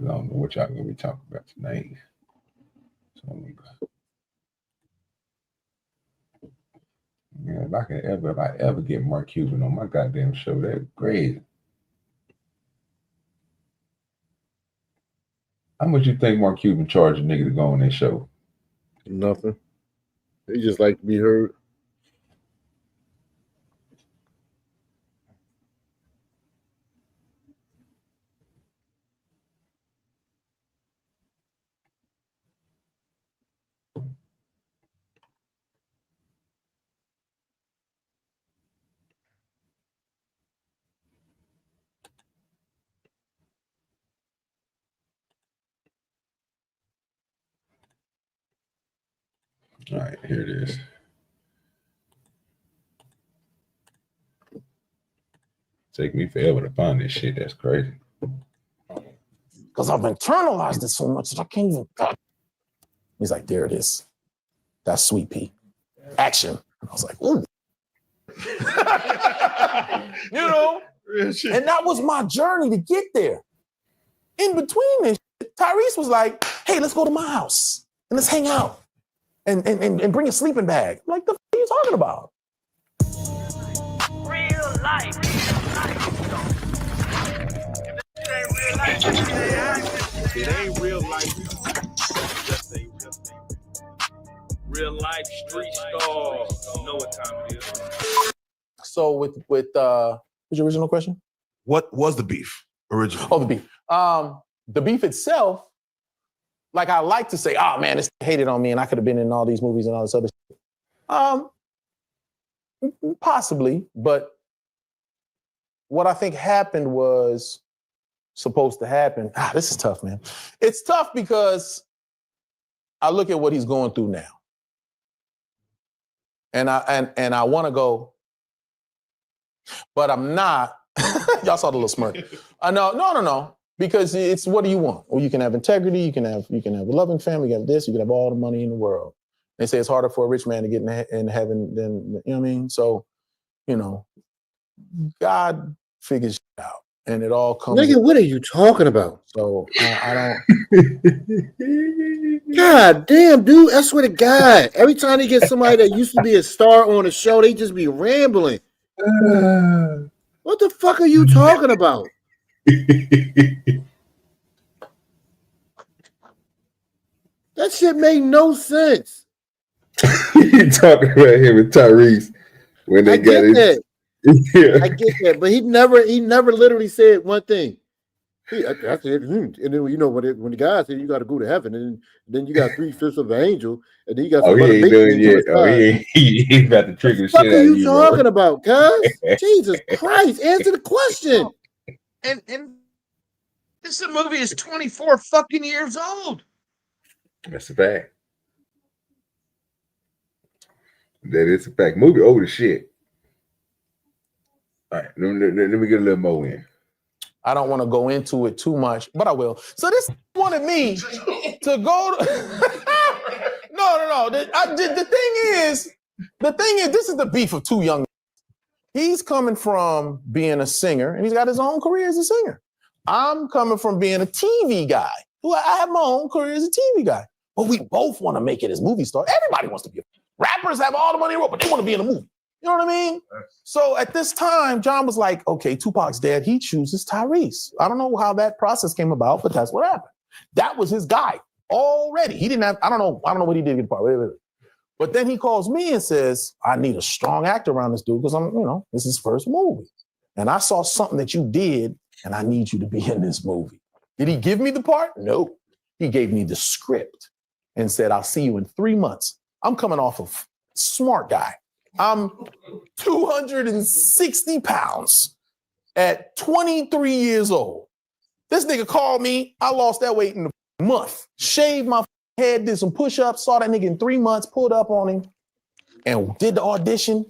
I don't know what y'all gonna be talking about tonight. So, yeah, if I ever get Mark Cuban on my goddamn show, that's great. How much you think Mark Cuban charged a nigga to go on that show? Nothing. They just like to be heard. All right, here it is. Take me forever to find this shit. That's crazy. Because I've internalized it so much that I can't even. He's like, there it is. That's Sweet Pea. Action. I was like, ooh. You know? And that was my journey to get there. In between this, Tyrese was like, hey, let's go to my house and let's hang out and bring a sleeping bag. I'm like, the f are you talking about? Real life. It ain't real life. Just ain't real life street stars. You know what time it is. So with what's your original question? What was the beef originally? Oh, the beef. The beef itself Like I like to say, oh man, it's hated on me and I could have been in all these movies and all this other shit. Possibly, but what I think happened was supposed to happen. This is tough, man. It's tough because I look at what he's going through now. And I want to go, but I'm not. Y'all saw the little smirk. No. Because it's, what do you want? Well, you can have integrity, you can have a loving family, you can have this, you can have all the money in the world. They say it's harder for a rich man to get in heaven than, you know what I mean? So, you know, God figures it out. And it all comes. Nigga, what are you talking about? So I don't. God damn, dude! I swear to God, every time they get somebody that used to be a star on a show, they just be rambling. What the fuck are you talking about? That shit made no sense. You talking about him and Tyrese when they got it. Yeah. I get that, but he never literally said one thing. I said, and then you know when the guy said you got to go to heaven, and then you got 3/5 of an angel, and then you got some other he ain't done yet. He ain't about to trigger shit out of you. What are you talking about, cuz? Jesus Christ! Answer the question. And this movie is 24 fucking years old. That's a fact. That is a fact. Movie old as shit. All right, let me get a little more in. I don't want to go into it too much, but I will. So this wanted me to go to... No. The thing is, this is the beef of two young. He's coming from being a singer, and he's got his own career as a singer. I'm coming from being a TV guy. I have my own career as a TV guy. But we both want to make it as movie stars. Everybody wants to be. Rappers have all the money in the world, but they want to be in a movie. You know what I mean? So at this time, John was like, okay, Tupac's dead. He chooses Tyrese. I don't know how that process came about, but that's what happened. That was his guy already. He didn't have, I don't know what he did to get part. But then he calls me and says, I need a strong actor around this dude because this is his first movie. And I saw something that you did, and I need you to be in this movie. Did he give me the part? No. He gave me the script and said, I'll see you in 3 months. I'm coming off of smart guy. I'm 260 pounds at 23 years old. This nigga called me. I lost that weight in a month. Shaved my head, did some push-ups, saw that nigga in 3 months, pulled up on him, and did the audition.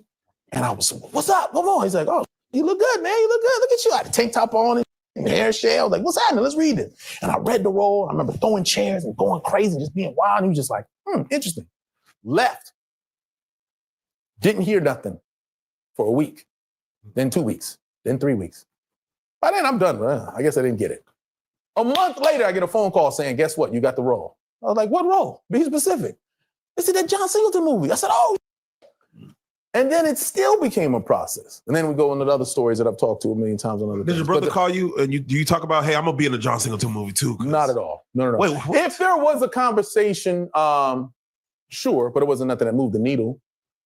And I was, what's up? Come on. He's like, oh, you look good, man. You look good. Look at you. I had a tank top on and hair shell. I was like, what's happening? Let's read it. And I read the role. I remember throwing chairs and going crazy, just being wild. And he was just like, interesting. Left. Didn't hear nothing for a week, then 2 weeks, then 3 weeks. By then I'm done. I guess I didn't get it. A month later, I get a phone call saying, guess what? You got the role. I was like, what role? Be specific. They said that John Singleton movie. I said, oh. And then it still became a process. And then we go into the other stories that I've talked to a million times on other Did your brother call you and do you talk about, hey, I'm going to be in a John Singleton movie too? Not at all. No. Wait, if there was a conversation, sure, but it wasn't nothing that moved the needle.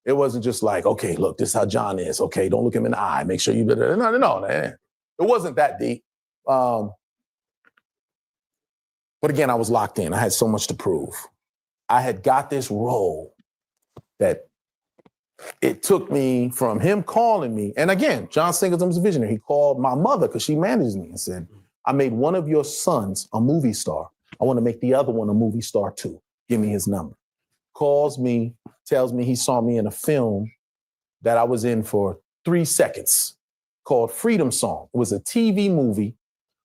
It wasn't just like, okay, look, this is how John is. Okay, don't look him in the eye. Make sure you... No, man. It wasn't that deep. But again, I was locked in. I had so much to prove. I had got this role that it took me from him calling me. And again, John Singleton was a visionary. He called my mother because she manages me and said, I made one of your sons a movie star. I want to make the other one a movie star too. Give me his number. Calls me, tells me he saw me in a film that I was in for 3 seconds called Freedom Song. It was a TV movie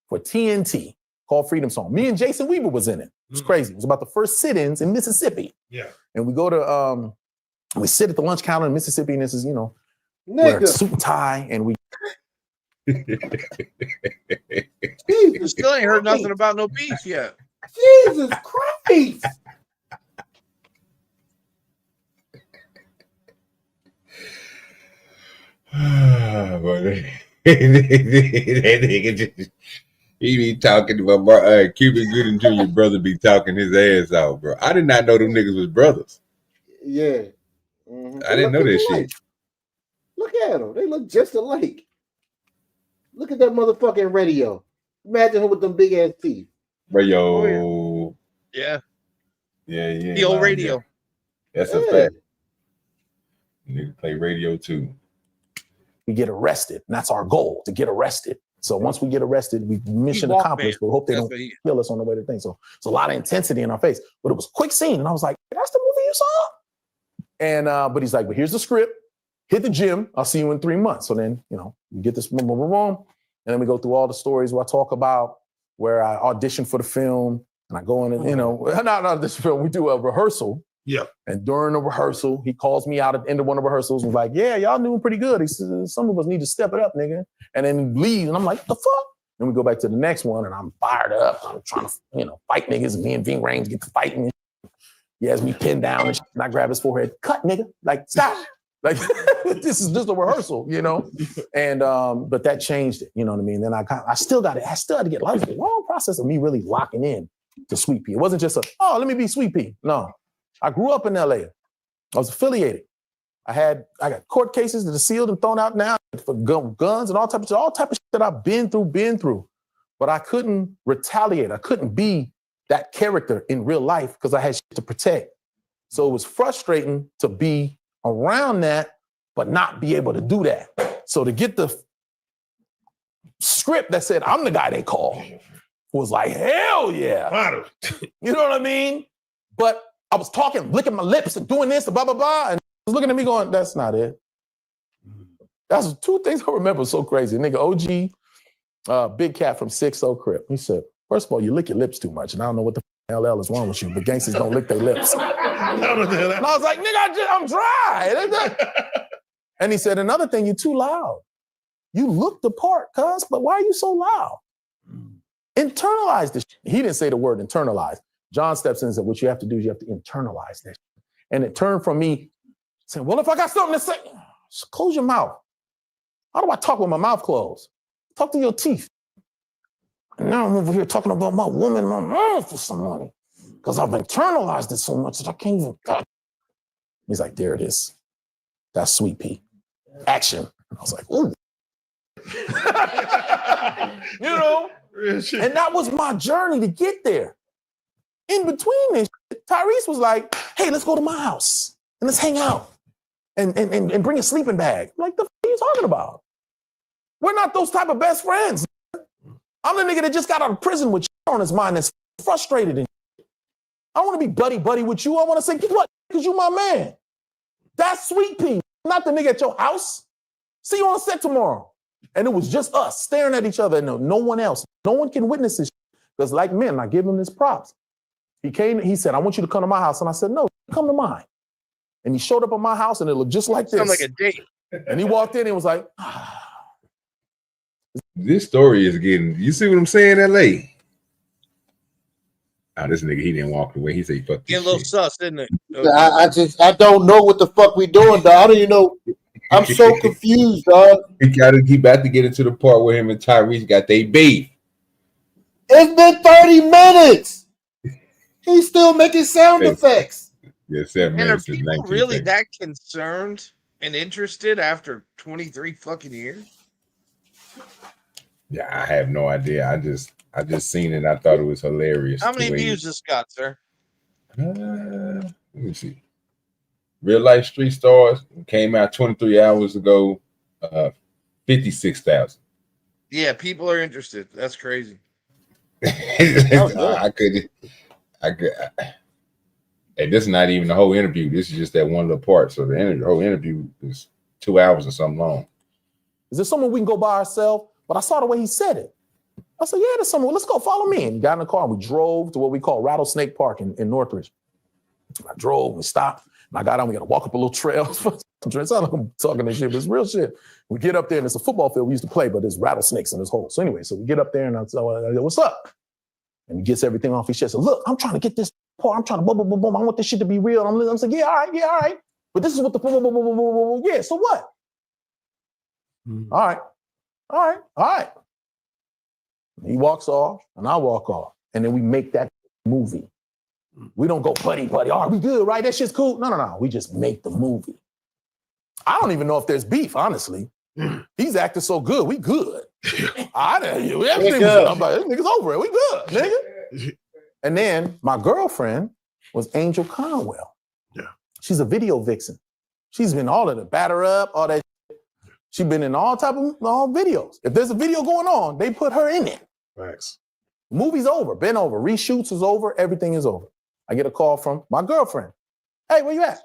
for TNT called Freedom Song. Me and Jason Weaver was in it. It was crazy. It was about the first sit-ins in Mississippi. Yeah. And we go to, we sit at the lunch counter in Mississippi, and this is, wear a suit and tie, and we... You still ain't heard nothing about no beef yet. Jesus Christ! That nigga just, he be talking about Cuban Gooding Jr. brother be talking his ass out, bro. I did not know them niggas was brothers. Yeah. Mm-hmm. I didn't know that shit. Look at them. They look just alike. Look at that motherfucking radio. Imagine him with them big ass teeth. Radio. Yeah. Yeah. The old line, radio. yeah. That's a fact. Nigga play radio too. We get arrested. And that's our goal, to get arrested. So once we get arrested, we mission Walkman. accomplished. We hope they That's don't what he- kill us on the way to thing. So it's a lot of intensity in our face. But it was a quick scene. And I was like, that's the movie you saw? And but he's like, but here's the script. Hit the gym. I'll see you in 3 months. So then, you know, we get this boom, boom, boom, boom. And then we go through all the stories where I talk about where I auditioned for the film. And I go in and, you know, not this film. We do a rehearsal. Yeah. And during the rehearsal, he calls me out at the end of one of the rehearsals and was like, yeah, y'all doing pretty good. He says, some of us need to step it up, nigga. And then he leaves. And I'm like, what the fuck? Then we go back to the next one and I'm fired up. I'm trying to, you know, fight niggas. And me and Ving Rhames get to fighting. He has me pinned down and shit, and I grab his forehead. Cut, nigga. Like, stop. Like, this is just a rehearsal, you know? And, but that changed it, you know what I mean? Then I still had to get, like, the long process of me really locking in to Sweet Pea. It wasn't just let me be Sweet Pea. No. I grew up in LA. I was affiliated. I got court cases that are sealed and thrown out now for guns and all type of shit that I've been through. But I couldn't retaliate. I couldn't be that character in real life because I had shit to protect. So it was frustrating to be around that, but not be able to do that. So to get the script that said I'm the guy they call was like, hell yeah. You know what I mean? But I was talking, licking my lips and doing this and blah, blah, blah. And he was looking at me going, that's not it. That's two things I remember so crazy. Nigga, OG, Big Cat from 6-0 Crip. He said, first of all, you lick your lips too much. And I don't know what the LL is wrong with you, but gangsters don't lick their lips. And I was like, nigga, I'm dry. And he said, another thing, you're too loud. You look the part, cuz, but why are you so loud? Internalize this shit. He didn't say the word internalize. John steps in and said, what you have to do is you have to internalize this. And it turned from me saying, well, if I got something to say, just close your mouth. How do I talk with my mouth closed? Talk to your teeth. And now I'm over here talking about my woman, my mouth for somebody. Because I've internalized it so much that I can't even cut. He's like, there it is. That's Sweet Pea. Action. And I was like, ooh. You know? And that was my journey to get there. In between this, Tyrese was like, hey, let's go to my house and let's hang out and bring a sleeping bag. I'm like, the f are you talking about? We're not those type of best friends. I'm the nigga that just got out of prison with on his mind that's frustrated. And I don't want to be buddy with you. I want to say, what? Because you my man. That's Sweet Pea, not the nigga at your house. See you on set tomorrow. And it was just us staring at each other and no one else. No one can witness this. Because like men, I give him his props. He said, I want you to come to my house. And I said, no, come to mine. And he showed up at my house and it looked just like this. Sounds like a date. And he walked in and was like, This story is getting, you see what I'm saying, LA? This nigga, he didn't walk away. He said, fuck this Getting a little shit. sus, isn't it? I don't know what the fuck we doing, dog. I don't even know. I'm so confused, dog. He about to get into the part where him and Tyrese got they beef. It's been 30 minutes. He's still making sound effects. Yeah, 7 And are minutes. people really that concerned and interested after 23 fucking years? Yeah, I have no idea. I just seen it. I thought it was hilarious. How many views this got, sir? Let me see. Real Life Street Stars came out 23 hours ago. 56,000. Yeah, people are interested. That's crazy. I could. And this is not even the whole interview. This is just that one little part. So the whole interview is 2 hours or something long. is there someone we can go by ourselves? But I saw the way he said it. I said, yeah, there's someone. Let's go. Follow me. And he got in the car and we drove to what we call Rattlesnake Park in Northridge. I drove, we stopped, and I got on. We got to walk up a little trail. It sounds like I'm talking this shit, but it's real shit. We get up there, and it's a football field we used to play, but there's rattlesnakes in this hole. So anyway, so we get up there, and I said, what's up? And he gets everything off his chest. So look, I'm trying to get this part. I'm trying to boom, boom, boom, boom. I want this shit to be real. I'm saying, yeah, all right. But this is what the boom, boom, boom, boom, boom, boom. Yeah, so what? All right. He walks off, and I walk off, and then we make that movie. We don't go buddy. All right, we good, right? That shit's cool. No. We just make the movie. I don't even know if there's beef, honestly. He's acting so good. We good. I'm like, this nigga's over it. We good, nigga. And then my girlfriend was Angel Conwell. Yeah. She's a video vixen. She's been all of the batter up, all that. She's been in all type of videos. If there's a video going on, they put her in it. Facts. Movie's over, been over, reshoots is over, everything is over. I get a call from my girlfriend. Hey, where you at?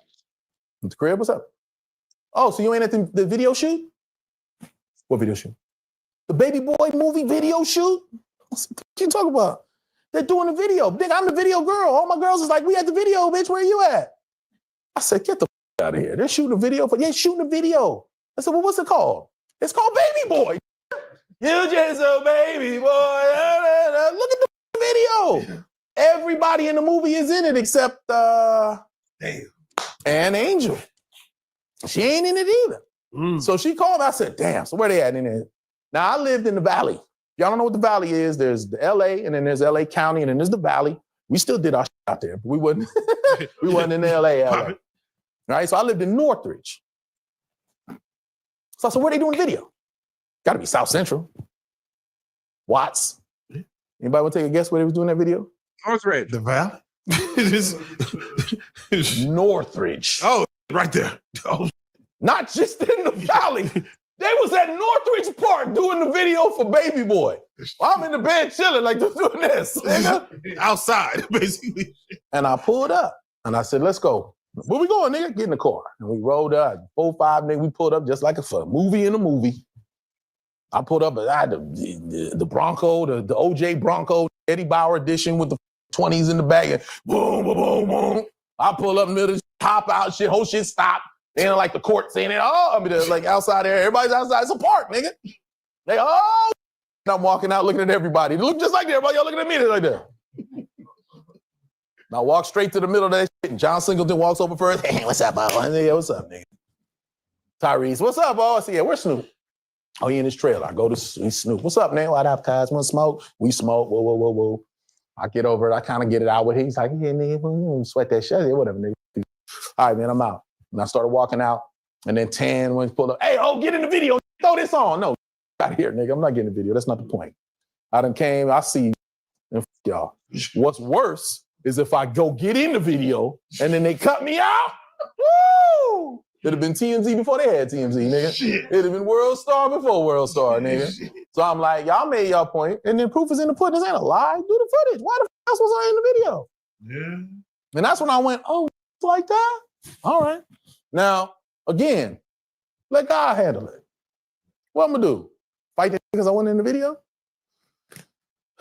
At the crib, what's up? Oh, so you ain't at the video shoot? What video shoot? The Baby Boy movie video shoot? What you talking about? They're doing a video. Nigga, I'm the video girl. All my girls is like, we at the video, bitch, where you at? I said, get the out of here. They're shooting a video shooting a video. I said, well, what's it called? It's called Baby Boy. You just a baby boy. Look at the video. Everybody in the movie is in it except Ann Angel. She ain't in it either. So she called. I said, damn, so where they at in there? Now, I lived in the Valley. Y'all don't know what the Valley is. There's the LA, and then there's LA County, and then there's the Valley. We still did our shit out there, but we wasn't in the LA. All right, so I lived in Northridge. So I said, where they doing the video? Got to be South Central. Watts. Anybody want to take a guess where they was doing that video? Northridge. The Valley? Northridge. Oh, right there. Oh. Not just in the Valley. They was at Northridge Park doing the video for Baby Boy. I'm in the bed chilling like they're doing this. Nigga. Outside, basically. And I pulled up and I said, let's go. Where we going, nigga? Get in the car. And we rolled up. 4, 5, nigga, we pulled up just like a movie in a movie. I pulled up, I had the Bronco, the OJ Bronco, Eddie Bauer edition with the 20s in the bag. And boom, boom, boom, boom. I pull up in the middle, hop out, shit, whole shit stop. They ain't like the court saying it. Oh, I mean, like outside there. Everybody's outside. It's a park, nigga. They, oh. And I'm walking out looking at everybody. They look just like that. Everybody, y'all looking at me like that. And I walk straight to the middle of that shit, and John Singleton walks over first. Hey, what's up, bro? Nigga, what's up, nigga? Tyrese, what's up, bro? I said, yeah, where's Snoop? Oh, he in his trailer. I go to Snoop. What's up, man? What up, guys? Want to smoke? We smoke. Whoa, whoa, whoa, whoa. I get over it. I kind of get it out with him. He's like, yeah, nigga, well, sweat that shit. Yeah, whatever, nigga. All right, man, I'm out. And I started walking out. And then Tan went to pull up. Hey, get in the video. Throw this on. No, out here, nigga. I'm not getting the video. That's not the point. I done came. I see and y'all. What's worse is if I go get in the video and then they cut me out. Woo! It'd have been TMZ before they had TMZ, nigga. Shit. It'd have been World Star before World Star, nigga. Shit. So I'm like, y'all made y'all point, and then proof is in the pudding. This ain't a lie. Do the footage. Why the f else was I in the video? Yeah. And that's when I went, oh, like that? All right. Now, again, let God handle it. What I'm gonna do? Fight that because I wasn't in the video?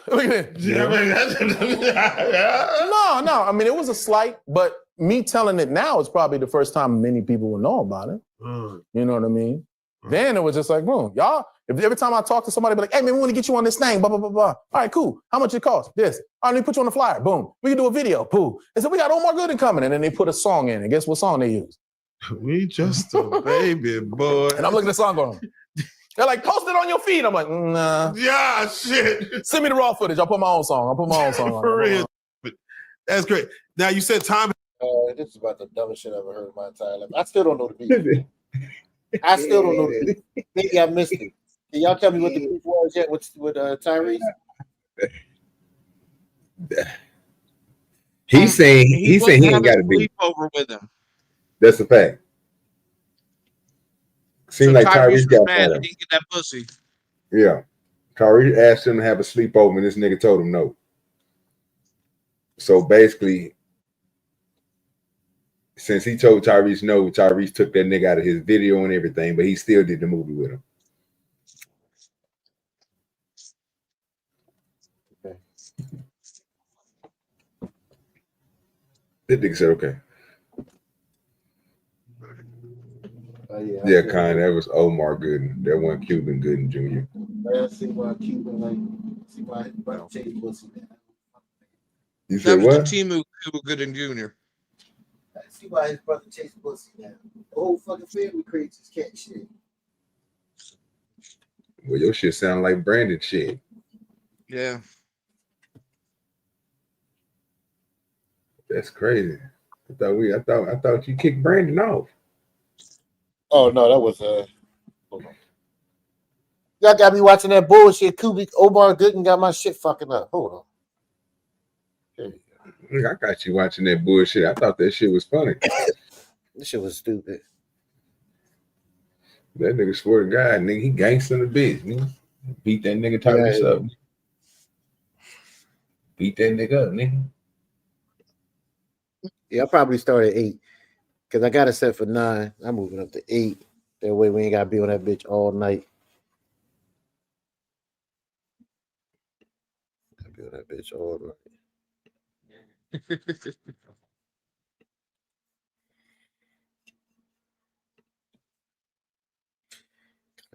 Look at that. No. I mean, it was a slight, but me telling it now is probably the first time many people will know about it. You know what I mean? Then it was just like, boom, y'all, if every time I talk to somebody, be like, hey, man, we want to get you on this thing, blah, blah, blah, blah. All right, cool. How much it cost? This. All right, let me put you on the flyer. Boom. We can do a video. Pooh. And so we got Omar Gooding coming. And then they put a song in. And guess what song they use? We just a baby boy. And I'm looking at the song going, they're like, post it on your feed. I'm like, nah. Yeah, shit. Send me the raw footage. I'll put my own song. On. For real. But that's great. Now, you said time. This is about the dumbest shit I've ever heard in my entire life. I still don't know the beat. I still don't know the beat. Maybe I missed it. Can y'all tell me what the beat was yet with Tyrese? He's saying he ain't got to be over with him. That's a fact. Seems like Tyrese got mad he didn't get that pussy. Yeah. Tyrese asked him to have a sleepover, and this nigga told him no. So basically, since he told Tyrese no, Tyrese took that nigga out of his video and everything, but he still did the movie with him. Okay. That nigga said okay. Yeah, kind. That was Omar Gooden. That one Cuban Gooden Jr. I see why Cuban see why his brother Chase pussy now. You said what? Timu Cuba Gooden Jr. I see why his brother Chase pussy now. The whole fucking family creates his cat shit. Well, your shit sound like Brandon shit. Yeah. That's crazy. I thought you kicked Brandon off. Oh no, that was hold on. Y'all got me watching that bullshit. Omar Gooden got my shit fucking up. Hold on. Okay. I got you watching that bullshit. I thought that shit was funny. This shit was stupid. That nigga swear to God, nigga, he gangster the bitch, nigga. Beat that nigga Tyrese up. Beat that nigga up, nigga. Yeah, I'll probably start at 8 because I got it set for 9. I'm moving up to 8. That way we ain't got to be on that bitch all night. I'll be on that bitch all night.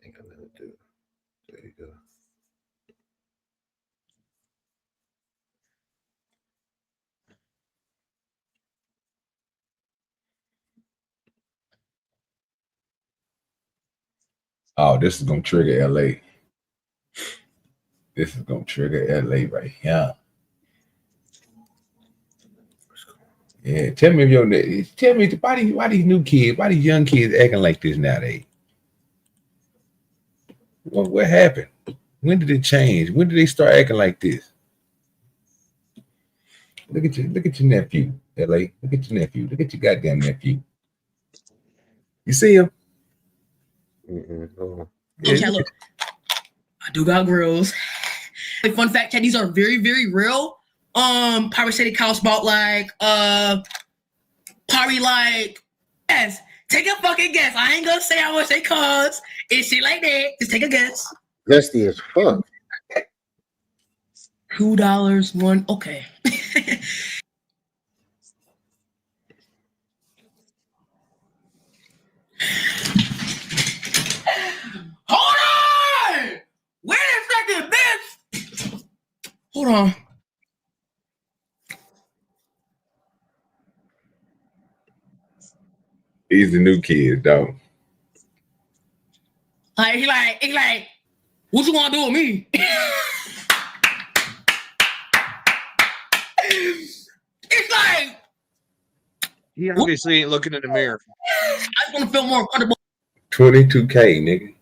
Ain't got nothing to do. There you go. Oh, this is gonna trigger LA. This is gonna trigger LA right here. Yeah, tell me why these new kids, why these young kids acting like this nowadays? What happened? When did it change? When did they start acting like this? Look at your nephew, LA. Look at your nephew. Look at your goddamn nephew. You see him? Okay, look. I do got grills. Fun fact, these are very, very real. Probably said it costs about like probably like yes. Take a fucking guess. I ain't gonna say how much they cost. It's shit like that. Just take a guess. Dusty as fuck. $2, one. Okay. Hold on! Wait a second, bitch! Hold on. These the new kids, dog. Like he like, what you want to do with me? It's like he obviously ain't looking in the mirror. I just want to feel more comfortable. 22K, nigga.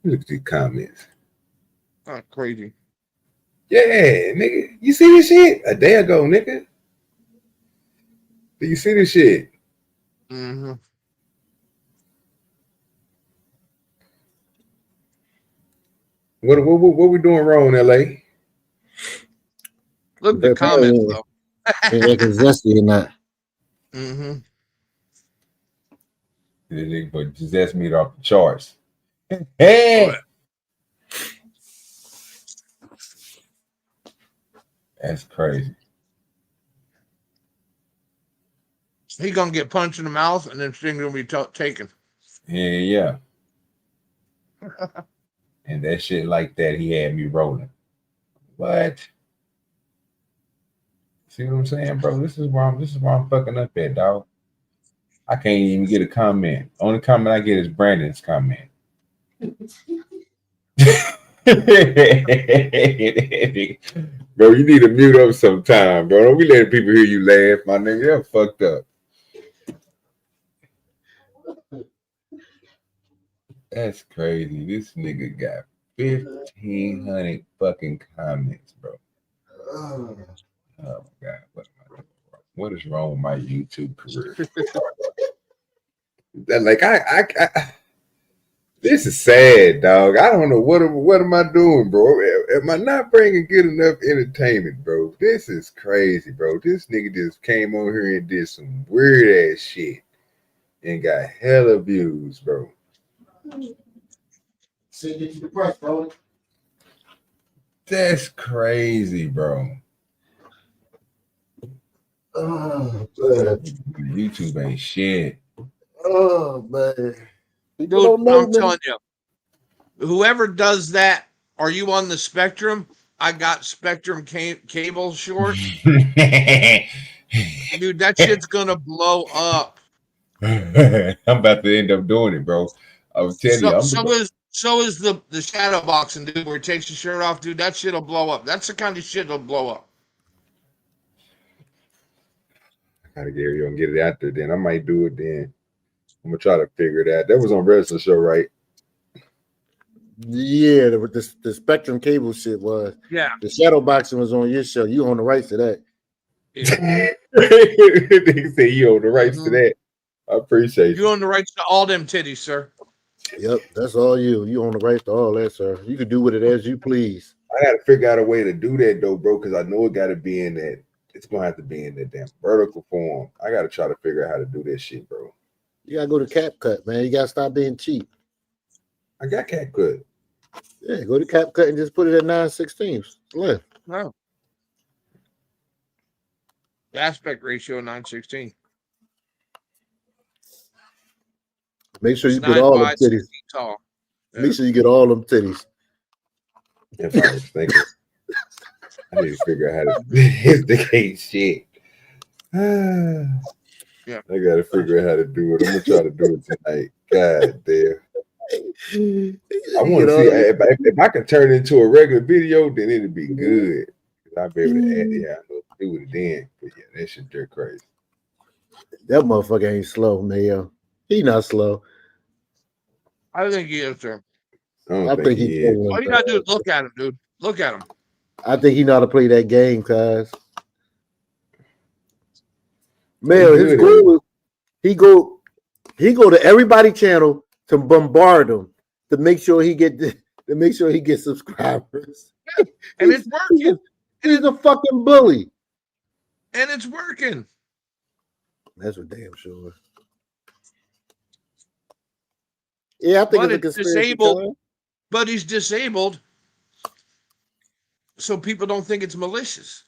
Look at these comments. Oh, crazy. Yeah, nigga. You see this shit? A day ago, nigga. Do you see this shit? Mm-hmm. What we doing wrong, LA? Look at the comments, though. Ain't zesty or not. Mm-hmm. But zest meat off the charts. Hey! That's crazy. He gonna get punched in the mouth, and then things gonna be taken. Yeah. And that shit like that, he had me rolling. What? See what I'm saying, bro? This is where I'm fucking up at, dog. I can't even get a comment. Only comment I get is Brandon's comment. Bro, you need to mute up sometime, bro. Don't be letting people hear you laugh, my nigga. You're fucked up. That's crazy. This nigga got 1,500 fucking comments, bro. Oh my God. What is wrong with my YouTube career? Like I this is sad, dog. I don't know what am I doing, bro? Am I not bringing good enough entertainment, bro? This is crazy, bro. This nigga just came on here and did some weird ass shit and got hella views, bro. Send it to the press, bro. That's crazy, bro. Oh, man. YouTube ain't shit. Oh, man. Dude, I'm telling you, whoever does that, are you on the Spectrum? I got Spectrum cable short. Dude, that shit's gonna blow up. I'm about to end up doing it, bro. I was telling you. So is the shadow boxing, dude, where it takes your shirt off, dude. That shit'll blow up. That's the kind of shit that'll blow up. I gotta get you and get it out there. Then I might do it. Then I'm gonna try to figure it out. That was on Wrestling Show, right? Yeah, the Spectrum cable shit was. Yeah. The shadow boxing was on your show. You on the rights to that. They say you own the rights to that. I appreciate You own the rights to all them titties, sir. Yep, that's all you. You own the rights to all that, sir. You can do with it as you please. I got to figure out a way to do that though, bro, because I know it got to be in that. It's gonna have to be in that damn vertical form. I got to try to figure out how to do that shit, bro. You gotta go to CapCut, man. You gotta stop being cheap. I got CapCut. Yeah, go to CapCut and just put it at 9/16. Left. No. The aspect ratio 9:16. Make sure you It's put 9 all them wide, titties. 16 tall. Make sure you get all them titties. If I was thinking, I need to figure out how to instigate shit. Yeah, I got to figure out how to do it. I'm gonna try to do it tonight. God damn. I want to see if I can turn it into a regular video, then it'd be good. I'll be able to add, I know what to do with it then. But yeah, that shit dirt crazy. That motherfucker ain't slow, Mayo. He not slow. I think he is, sir. I think he is. All you gotta do is look at him, dude. Look at him. I think he know how to play that game, cuz. Mayo, his goal is he go to everybody channel to bombard them to make sure he get subscribers. Yeah, and it's working. He's a fucking bully. And it's working. That's for damn sure. Yeah, I think But it's a it's conspiracy. disabled. But he's disabled, so people don't think it's malicious.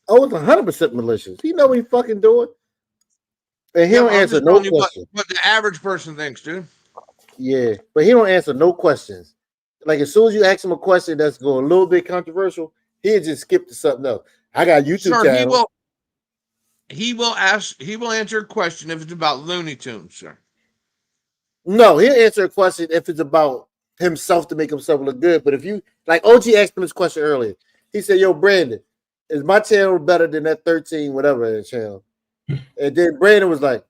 Oh, it's 100% malicious. He know what he fucking doing. And he Yeah, don't but I'm answer just no telling you questions. what the average person thinks, dude. Yeah, but he don't answer no questions. Like as soon as you ask him a question that's going a little bit controversial, he'll just skip to something else. I got a YouTube Sir, channel. he will answer a question if it's about Looney Tunes, sir. No, he'll answer a question if it's about himself to make himself look good. But if you like OG asked him this question earlier, he said, "Yo, Brandon, is my channel better than that 13 whatever channel?" And then Brandon was like,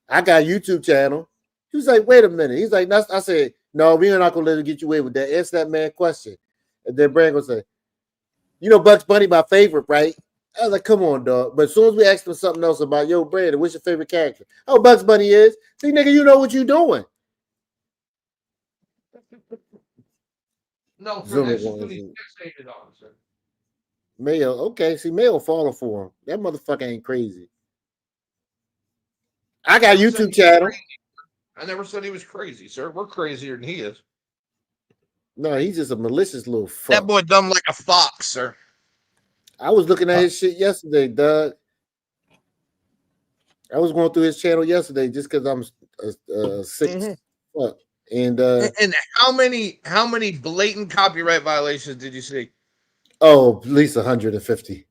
"I got a YouTube channel." He was like, "Wait a minute." He's like, I said, "No, we're not gonna let him get you away with that. Answer that man question." And then Brandon was like, "You know, Bugs Bunny, my favorite, right?" I was like, "Come on, dog." But as soon as we asked him something else about, "Yo, Brandon, what's your favorite character?" "Oh, Bugs Bunny is." See, nigga, you know what you doing. No, sir, Zoom that's it just what on he's Zoom. fixated on, sir. Mayo, okay. See, Mayo falling for him. That motherfucker ain't crazy. I got a YouTube channel. I never said he was crazy, sir. We're crazier than he is. No, he's just a malicious little fuck. That boy dumb like a fox, sir. I was looking at his shit yesterday, Doug. I was going through his channel yesterday just because I'm sick. Fuck. And how many blatant copyright violations did you see? Oh, at least 150.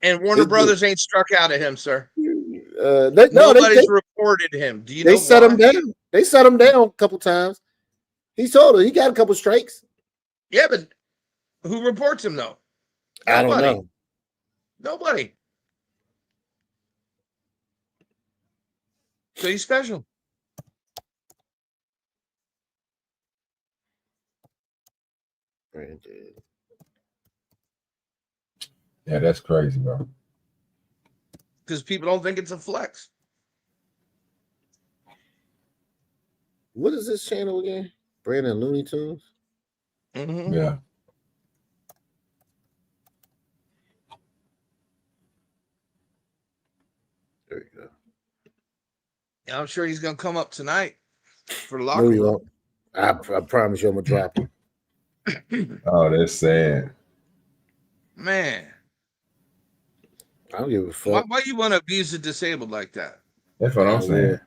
And Warner Brothers ain't struck out at him, sir. Nobody's reported him. Do you they know set why? him down. They set him down a couple times. He told her he got a couple strikes. Yeah, but who reports him though? I don't know. Nobody. So he's special. Yeah, that's crazy, bro. Because people don't think it's a flex. What is this channel again? Brandon Looney Tunes? Mm-hmm. Yeah. There you go. Yeah, I'm sure he's gonna come up tonight for the No, locker you room. won't. I promise you I'm gonna drop him. Oh, that's sad. Man, I don't give a fuck. why you want to abuse the disabled like that? That's what I'm saying.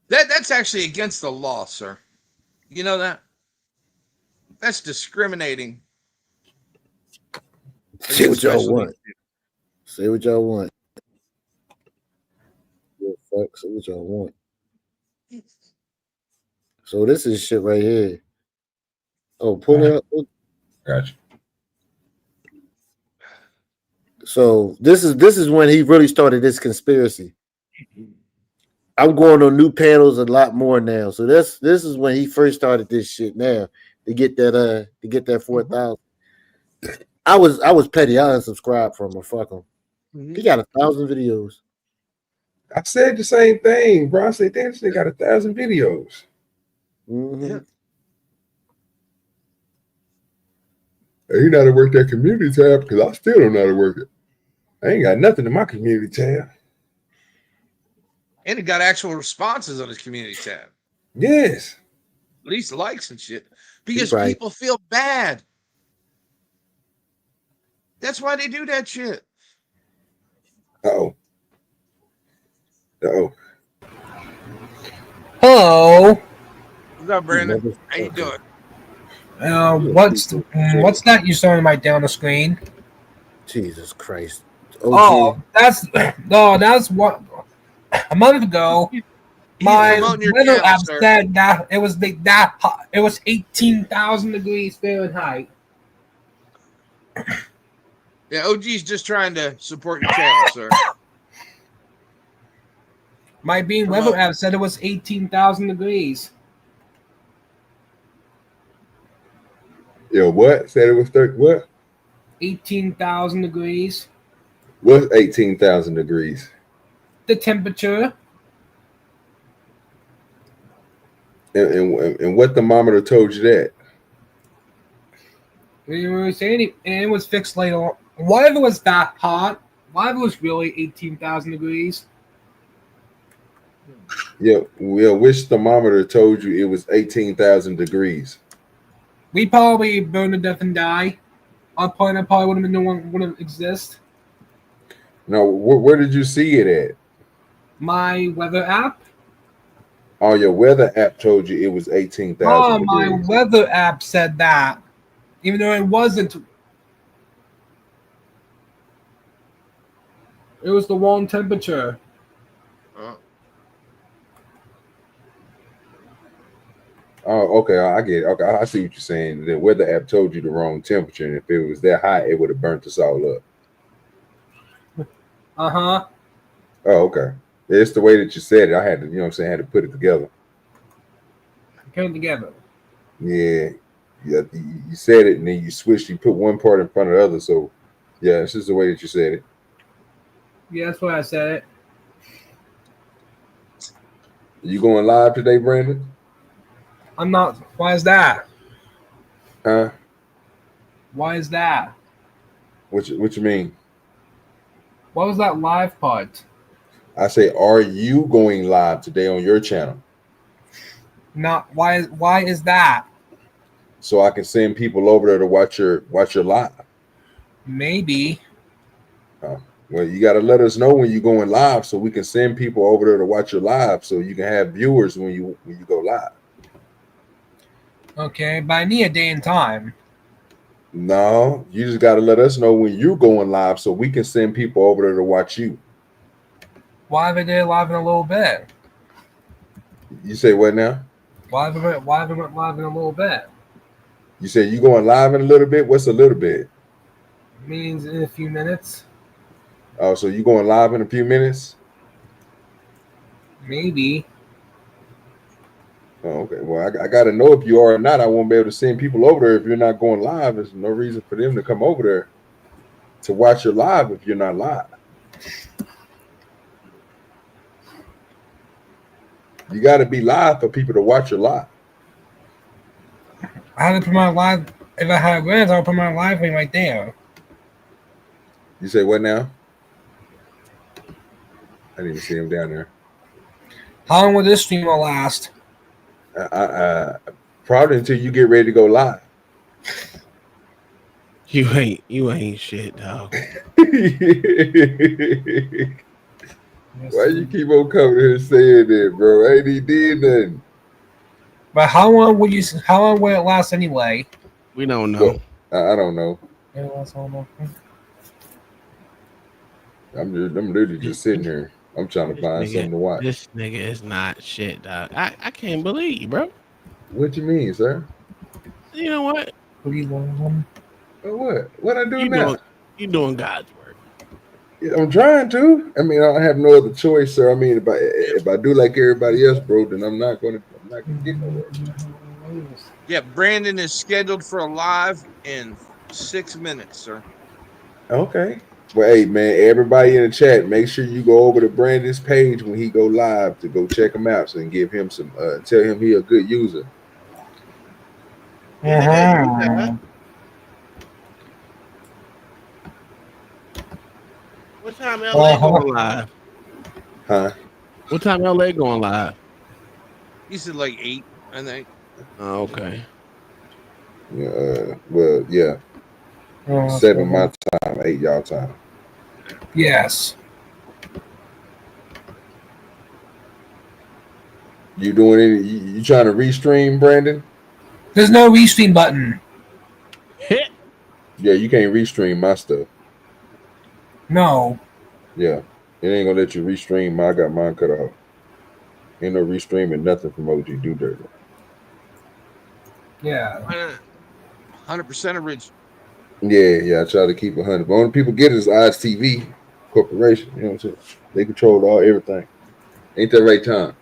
That's actually against the law, sir. You know that? That's discriminating. Say what y'all want. Say what y'all want. Fuck, say what y'all want. So this is shit right here. Oh, pull it up. Gotcha. So this is when he really started this conspiracy. I'm going on new panels a lot more now. So this is when he first started this shit now to get that 4,000. I was petty. I unsubscribed from him. Fuck him. He got 1,000 videos. I said the same thing, bro. I said, damn, this nigga got 1,000 videos. Mm-hmm. Hey, you know how to work that community tab because I still don't know how to work it. I ain't got nothing in my community tab. And it got actual responses on his community tab. Yes. At least likes and shit. Because right. people feel bad. That's why they do that shit. Uh-oh. Uh-oh. Hello. What's up, Brandon? How you doing? What's that you showing right down the screen? Jesus Christ. Oh, that's what a month ago. My weather app said that it was that hot. It was 18,000 degrees Fahrenheit. Yeah, OG's just trying to support your channel, sir. My Bean weather app said it was 18,000 degrees. Yo, what? Said it was 30, what? 18,000 degrees. What's 18,000 degrees? The temperature. And what thermometer told you that? We were saying it was fixed later. Why if it was that hot? Why if it was really 18,000 degrees? Yeah, well, which thermometer told you it was 18,000 degrees? We probably burn to death and die. Our planet probably wouldn't exist. No, where did you see it at? My weather app. Oh, your weather app told you it was 18,000 Oh, degrees. my weather app said that, even though it wasn't. It was the wrong temperature. Oh, okay, I get it. Okay, I see what you're saying. The weather app told you the wrong temperature, and if it was that high, it would have burnt us all up. Uh-huh. Oh, okay. It's the way that you said it. I had to, you know what I'm saying, I had to put it together. Put it together. Yeah. You said it, and then you switched. You put one part in front of the other. So, yeah, it's just the way that you said it. Yeah, that's why I said it. You going live today, Brandon? I'm not. Why is that? Huh? Why is that? What you mean? What was that live part? I say, are you going live today on your channel? Not why is that? So I can send people over there to watch your live. Maybe. Well, you got to let us know when you're going live so we can send people over there to watch your live so you can have viewers when you go live. Okay, but I need a day and time. No, you just got to let us know when you're going live so we can send people over there to watch you. Why have I did live in a little bit? You say what now? Why have I live in a little bit? You say you going live in a little bit? What's a little bit? Means in a few minutes. Oh, so you going live in a few minutes? Maybe. Oh, okay. Well, I got to know if you are or not. I won't be able to send people over there if you're not going live. There's no reason for them to come over there to watch your live if you're not live. You got to be live for people to watch your live. I had to put my live. If I had grants, I'll put my live thing right there. You say what now? I didn't even see him down there. How long will this stream last? Probably until you get ready to go live. You ain't shit, dog. Why you keep on coming here saying that, bro? Ain't he did nothing. But how long will it last anyway? We don't know. I don't know. I'm literally just sitting here. I'm trying to find something to watch. This nigga is not shit, dog. I can't believe you, bro. What you mean, sir? You know what? What? What I do now? You doing God's work. I'm trying to. I mean, I don't have no other choice, sir. I mean, if I do like everybody else, bro, then I'm not gonna get nowhere. Yeah, Brandon is scheduled for a live in 6 minutes, sir. Okay. Well, hey man, everybody in the chat, make sure you go over to Brandon's page when he go live to go check him out, so and give him some. Tell him he a good user. What time LA going live? Huh? What time LA going live? He said like 8, I think. Oh, okay. Yeah. Well, yeah. 7 my time, 8 y'all time. Yes. You doing any? You trying to restream, Brandon? There's no restream button. Yeah, you can't restream my stuff. No. Yeah, it ain't gonna let you restream. I got mine cut off. Ain't no restreaming nothing from OGDoDirty. Yeah. 100% original. Yeah. I try to keep 100. But only people get is Odds TV Corporation. You know what I'm saying? They control everything. Ain't that right, Tom?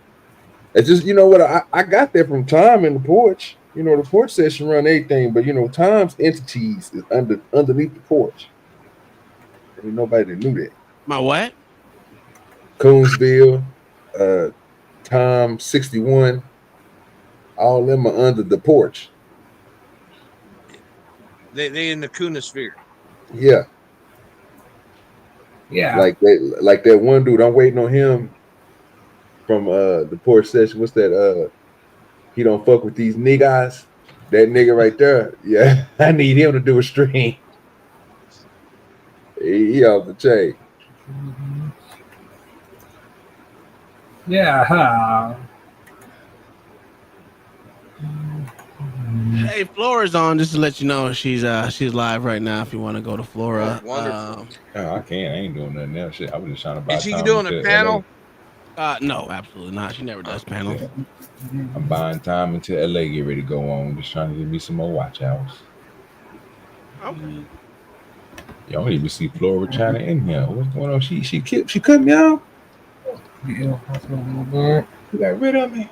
It's just, you know what? I got that from Tom in the porch. You know, the porch session run everything, but you know, Tom's entities is underneath the porch. Ain't nobody that knew that. My what? Coonsville, Tom 61, all them are under the porch. They in the Coonosphere. Yeah. Yeah. Like that one dude, I'm waiting on him from the porch session. What's that? He don't fuck with these niggas. That nigga right there. Yeah, I need him to do a stream. He off the chain. Yeah. Hey, Flora's on, just to let you know she's live right now. If you want to go to Flora, wonderful. I can't. I ain't doing nothing else. Shit, I was just trying to buy. Is she doing a panel? No, absolutely not. She never does panels. Yeah. I'm buying time until LA get ready to go on. Just trying to give me some more watch hours. Okay. Y'all don't even see Flora China in here. What's going on? She cut me out. You got rid of me.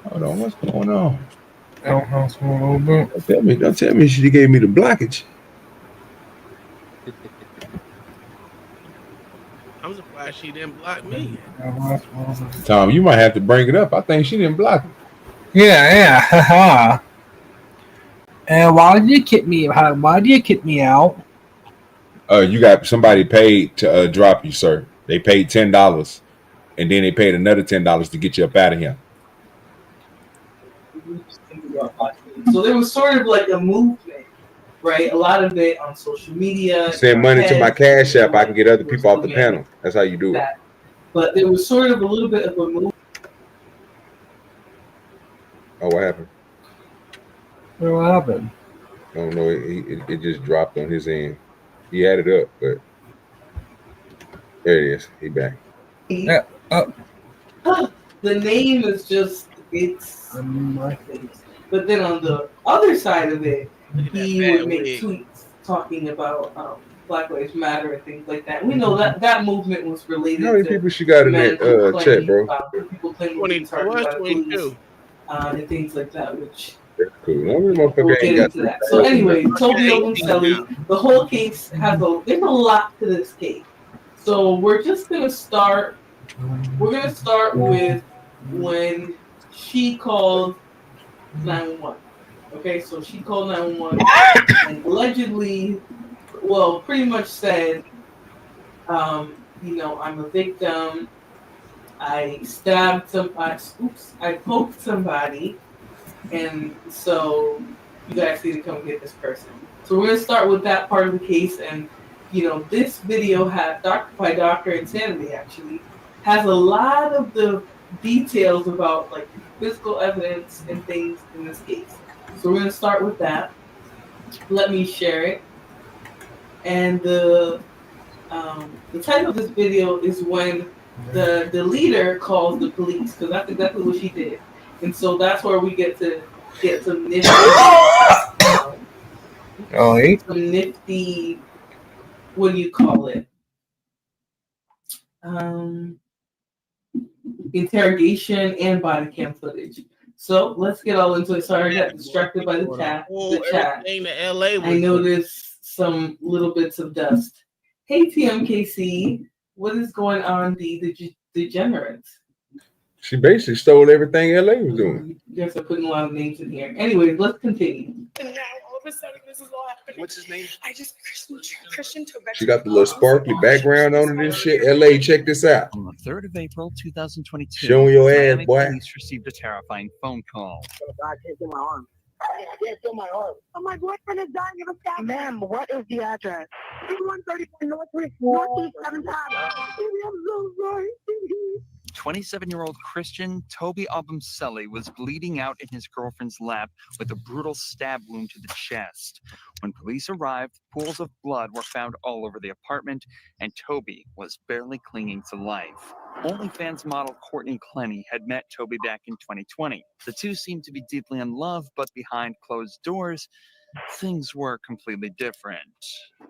Hold on, what's going on? Don't tell me she gave me the blockage. I'm surprised she didn't block me. Tom, you might have to bring it up. I think she didn't block it. Yeah. Haha. And why did you kick me? Why did you kick me out? You got somebody paid to drop you, sir. They paid $10, and then they paid another $10 to get you up out of here. So there was sort of like a movement, right? A lot of it on social media. Send money to my CashApp. I can get other people off the panel. That's how you do it. But there was sort of a little bit of a movement. Oh, what happened? What happened? I don't know. It just dropped on his end. He had it up, but there it is. He back. Yeah. The name is just, it's my face. But then on the other side of it, he would make tweets talking about Black Lives Matter and things like that. We know that movement was related. How many people she got in that chat, bro? People claiming 22 and things like that, which cool. we'll get into that. So anyway, Toby Ogunselli, the whole case there's a lot to this case. So we're just gonna start. We're gonna start with when she called 911. Okay, so she called 911 and allegedly, well, pretty much said, I'm a victim. I stabbed somebody. I poked somebody, and so you guys need to come get this person. So we're gonna start with that part of the case, and this video had Dr. Insanity actually has a lot of the details about like physical evidence and things in this case. So we're gonna start with that. Let me share it. And the title of this video is when the leader calls the police, because that's exactly what she did. And so that's where we get some nifty, some nifty, what do you call it? Interrogation and body cam footage. So let's get all into it. Sorry, I got distracted by the chat. Everything to LA was I noticed some little bits of dust. Hey, TMKC, what is going on, the degenerates? She basically stole everything LA was doing. You guys are putting a lot of names in here. Anyways, let's continue. And now all of a sudden this is all happening. What's his name? I just Christian Tobet. She got the little sparkly background on it and shit. LA, check this out. On the 3rd of April, 2022, Showing your ass, Miami boy. police received a terrifying phone call. I can't feel my arm. I can't feel my arm. Oh, my boyfriend is dying of a stab. Ma'am, what is the address? 134 Northeast 7th Ave. I'm so sorry. 27-year-old Christian Toby Abumseli was bleeding out in his girlfriend's lap with a brutal stab wound to the chest. When police arrived, pools of blood were found all over the apartment, and Toby was barely clinging to life. OnlyFans model Courtney Clenny had met Toby back in 2020. The two seemed to be deeply in love, but behind closed doors, things were completely different.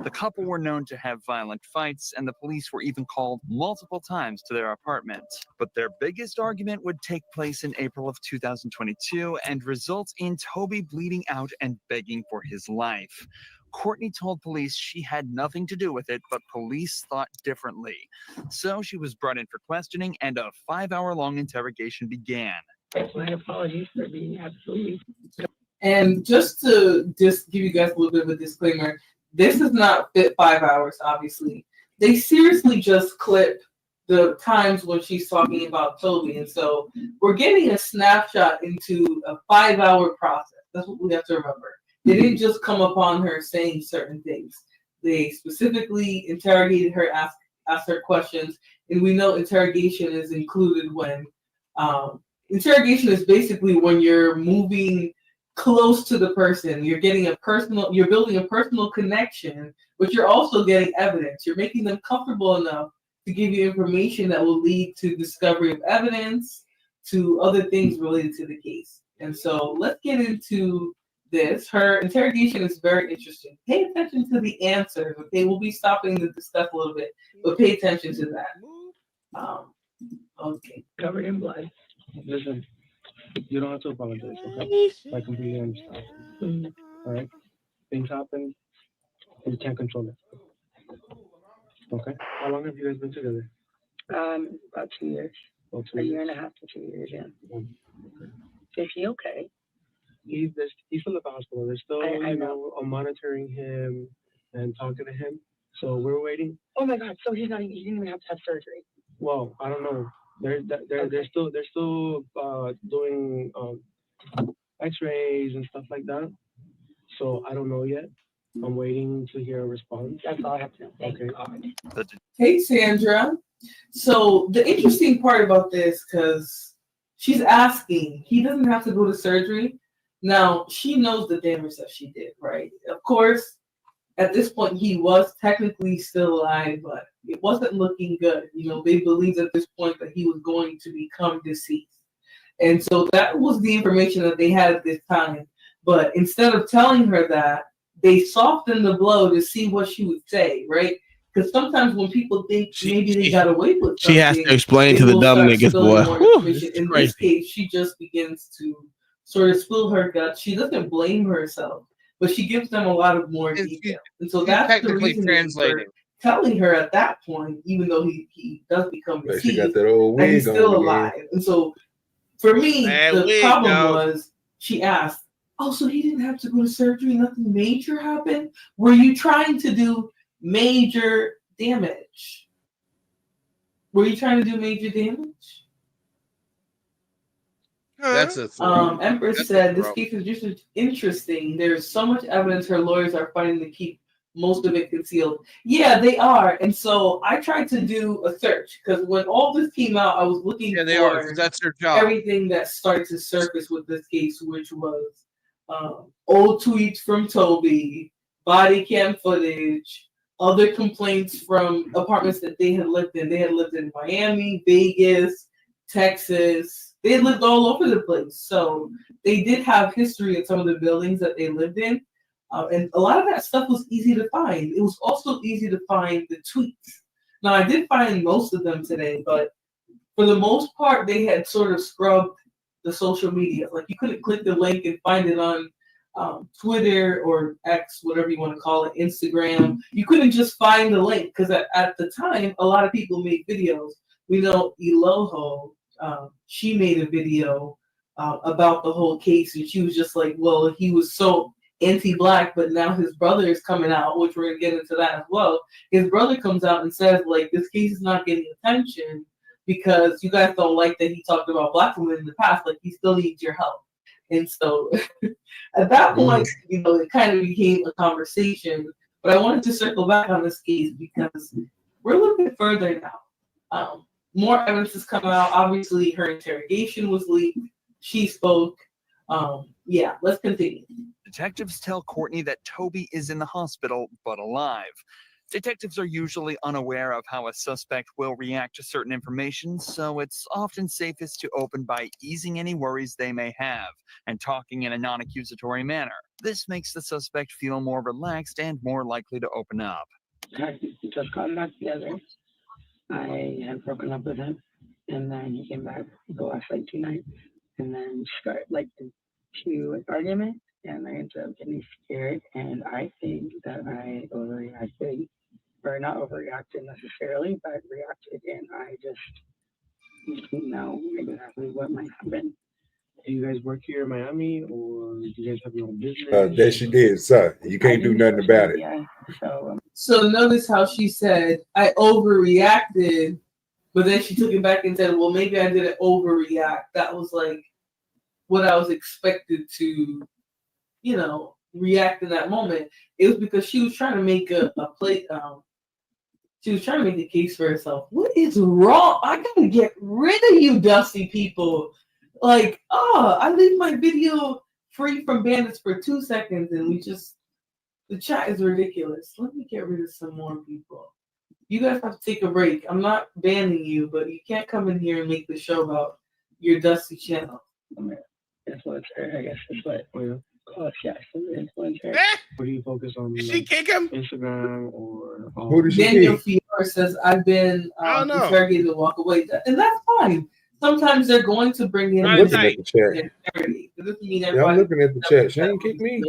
The couple were known to have violent fights, and the police were even called multiple times to their apartment. But their biggest argument would take place in April of 2022 and result in Toby bleeding out and begging for his life. Courtney told police she had nothing to do with it, but police thought differently. So she was brought in for questioning, and a 5-hour-long interrogation began. My apologies for being absolutely. And just to give you guys a little bit of a disclaimer, this is not fit 5 hours, obviously. They seriously just clip the times when she's talking about Toby. And so we're getting a snapshot into a 5-hour process. That's what we have to remember. They didn't just come upon her saying certain things. They specifically interrogated her, asked her questions. And we know interrogation is included when interrogation is basically when you're moving close to the person, you're building a personal connection, but you're also getting evidence. You're making them comfortable enough to give you information that will lead to discovery of evidence, to other things related to the case. And so let's get into this. Her interrogation is very interesting. Pay attention to the answers. Okay, we'll be stopping to discuss a little bit, but pay attention to that. Okay. Covered in blood. Listen, you don't have to apologize, okay? I completely understand. All right? Things happen, and you can't control it. Okay? How long have you guys been together? About 2 years. Oh, 2 A years. year and a half to 2 years, yeah. Okay. Is he okay? He's still at the hospital. They're still, I know. monitoring him and talking to him. So we're waiting. Oh my God! So he didn't even have to have surgery. Well, I don't know. They're still doing X-rays and stuff like that. So I don't know yet. I'm waiting to hear a response. That's all I have to know. Thank Okay. God. Hey, Sandra. So the interesting part about this, because she's asking, he doesn't have to go to surgery. Now, she knows the damage that she did, right? Of course, at this point, he was technically still alive, but it wasn't looking good. You know, they believed at this point that he was going to become deceased. And so that was the information that they had at this time. But instead of telling her that, they softened the blow to see what she would say, right? Because sometimes when people think maybe they got away with something, She has to explain to the dumb niggas, boy. Whew, in this case, she just begins to sort of spill her guts. She doesn't blame herself, but she gives them a lot of more detail. And so that's technically the reason translating. for telling her at that point, even though he does become But she deceased, got that old that he's wig still on alive. again. And so for me, That the wig, problem dog. was she asked, oh, so he didn't have to go to surgery? Nothing major happened? Were you trying to do major damage? Were you trying to do major damage? That's a Empress that's said a this problem. case is just interesting. There's so much evidence her lawyers are fighting to keep most of it concealed. Yeah, they are. And so I tried to do a search because when all this came out, I was looking Yeah, they for are. That's their job. everything that started to surface with this case, which was old tweets from Toby, body cam footage, other complaints from apartments that they had lived in. They had lived in Miami, Vegas, Texas. They had lived all over the place. So they did have history in some of the buildings that they lived in. And a lot of that stuff was easy to find. It was also easy to find the tweets. Now, I did find most of them today, but for the most part, they had sort of scrubbed the social media. Like you couldn't click the link and find it on Twitter or X, whatever you want to call it, Instagram. You couldn't just find the link because at the time, a lot of people made videos. We know Eloho, she made a video about the whole case, and she was just like, well, he was so anti-black, but now his brother is coming out, which we're going to get into that as well. His brother comes out and says, like, this case is not getting attention because you guys don't like that he talked about black women in the past. Like, he still needs your help. And so at that point, you know, it kind of became a conversation. But I wanted to circle back on this case because we're a little bit further now. More evidence is coming out. Obviously, her interrogation was leaked. She spoke. Yeah, let's continue. Detectives tell Courtney that Toby is in the hospital, but alive. Detectives are usually unaware of how a suspect will react to certain information, so it's often safest to open by easing any worries they may have and talking in a non-accusatory manner. This makes the suspect feel more relaxed and more likely to open up. I just got back together. I had broken up with him, and then he came back the last like 2 nights, and then started like to an argument, and I ended up getting scared, and I think that I overreacted. Or not overreacted necessarily, but reacted, and I just didn't know exactly what might happen. Do you guys work here in Miami, or do you guys have your own business? That she did, sir. You can't do nothing about it. Yeah. So notice how she said, I overreacted, but then she took it back and said, well, maybe I didn't overreact. That was like what I was expected to, you know, react in that moment. It was because she was trying to make a play. She was trying to make a case for herself. What is wrong? I gotta get rid of you, dusty people. Like, I leave my video free from bandits for 2 seconds, and the chat is ridiculous. Let me get rid of some more people. You guys have to take a break. I'm not banning you, but you can't come in here and make the show about your dusty channel. Influencer, I guess is what we're called. Yes, influencer. What do you focus on? Did she kick him? Instagram or Who did she Daniel kick? Fior says, I've been interrogated and walk away. And that's fine. Sometimes they're going to bring in I'm looking at the chat. It doesn't mean Yeah, I'm everybody looking at the chat. She ain't kick me.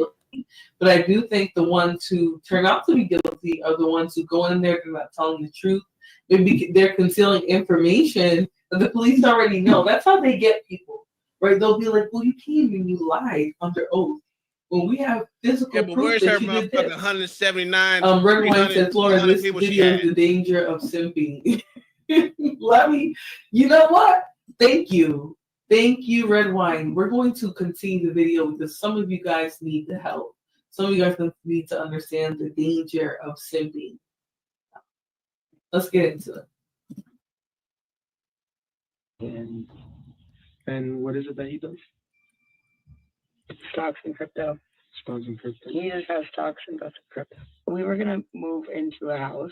But I do think the ones who turn out to be guilty are the ones who go in there, they're not telling the truth. Maybe they're concealing information that the police already know. That's how they get people, right? They'll be like, well, you came and you lied under oath. When we have physical but proof where's her that you did motherfucking this. 179? Red Wine says, Flora, this people she video is had. the danger of simping. Let me, you know what? Thank you. Thank you, Red Wine. We're going to continue the video because some of you guys need the help. Some of you guys need to understand the danger of simping. Let's get into it. And what is it that he does? Stocks and crypto. Stocks and crypto. He just has stocks and does crypto. We were gonna move into a house.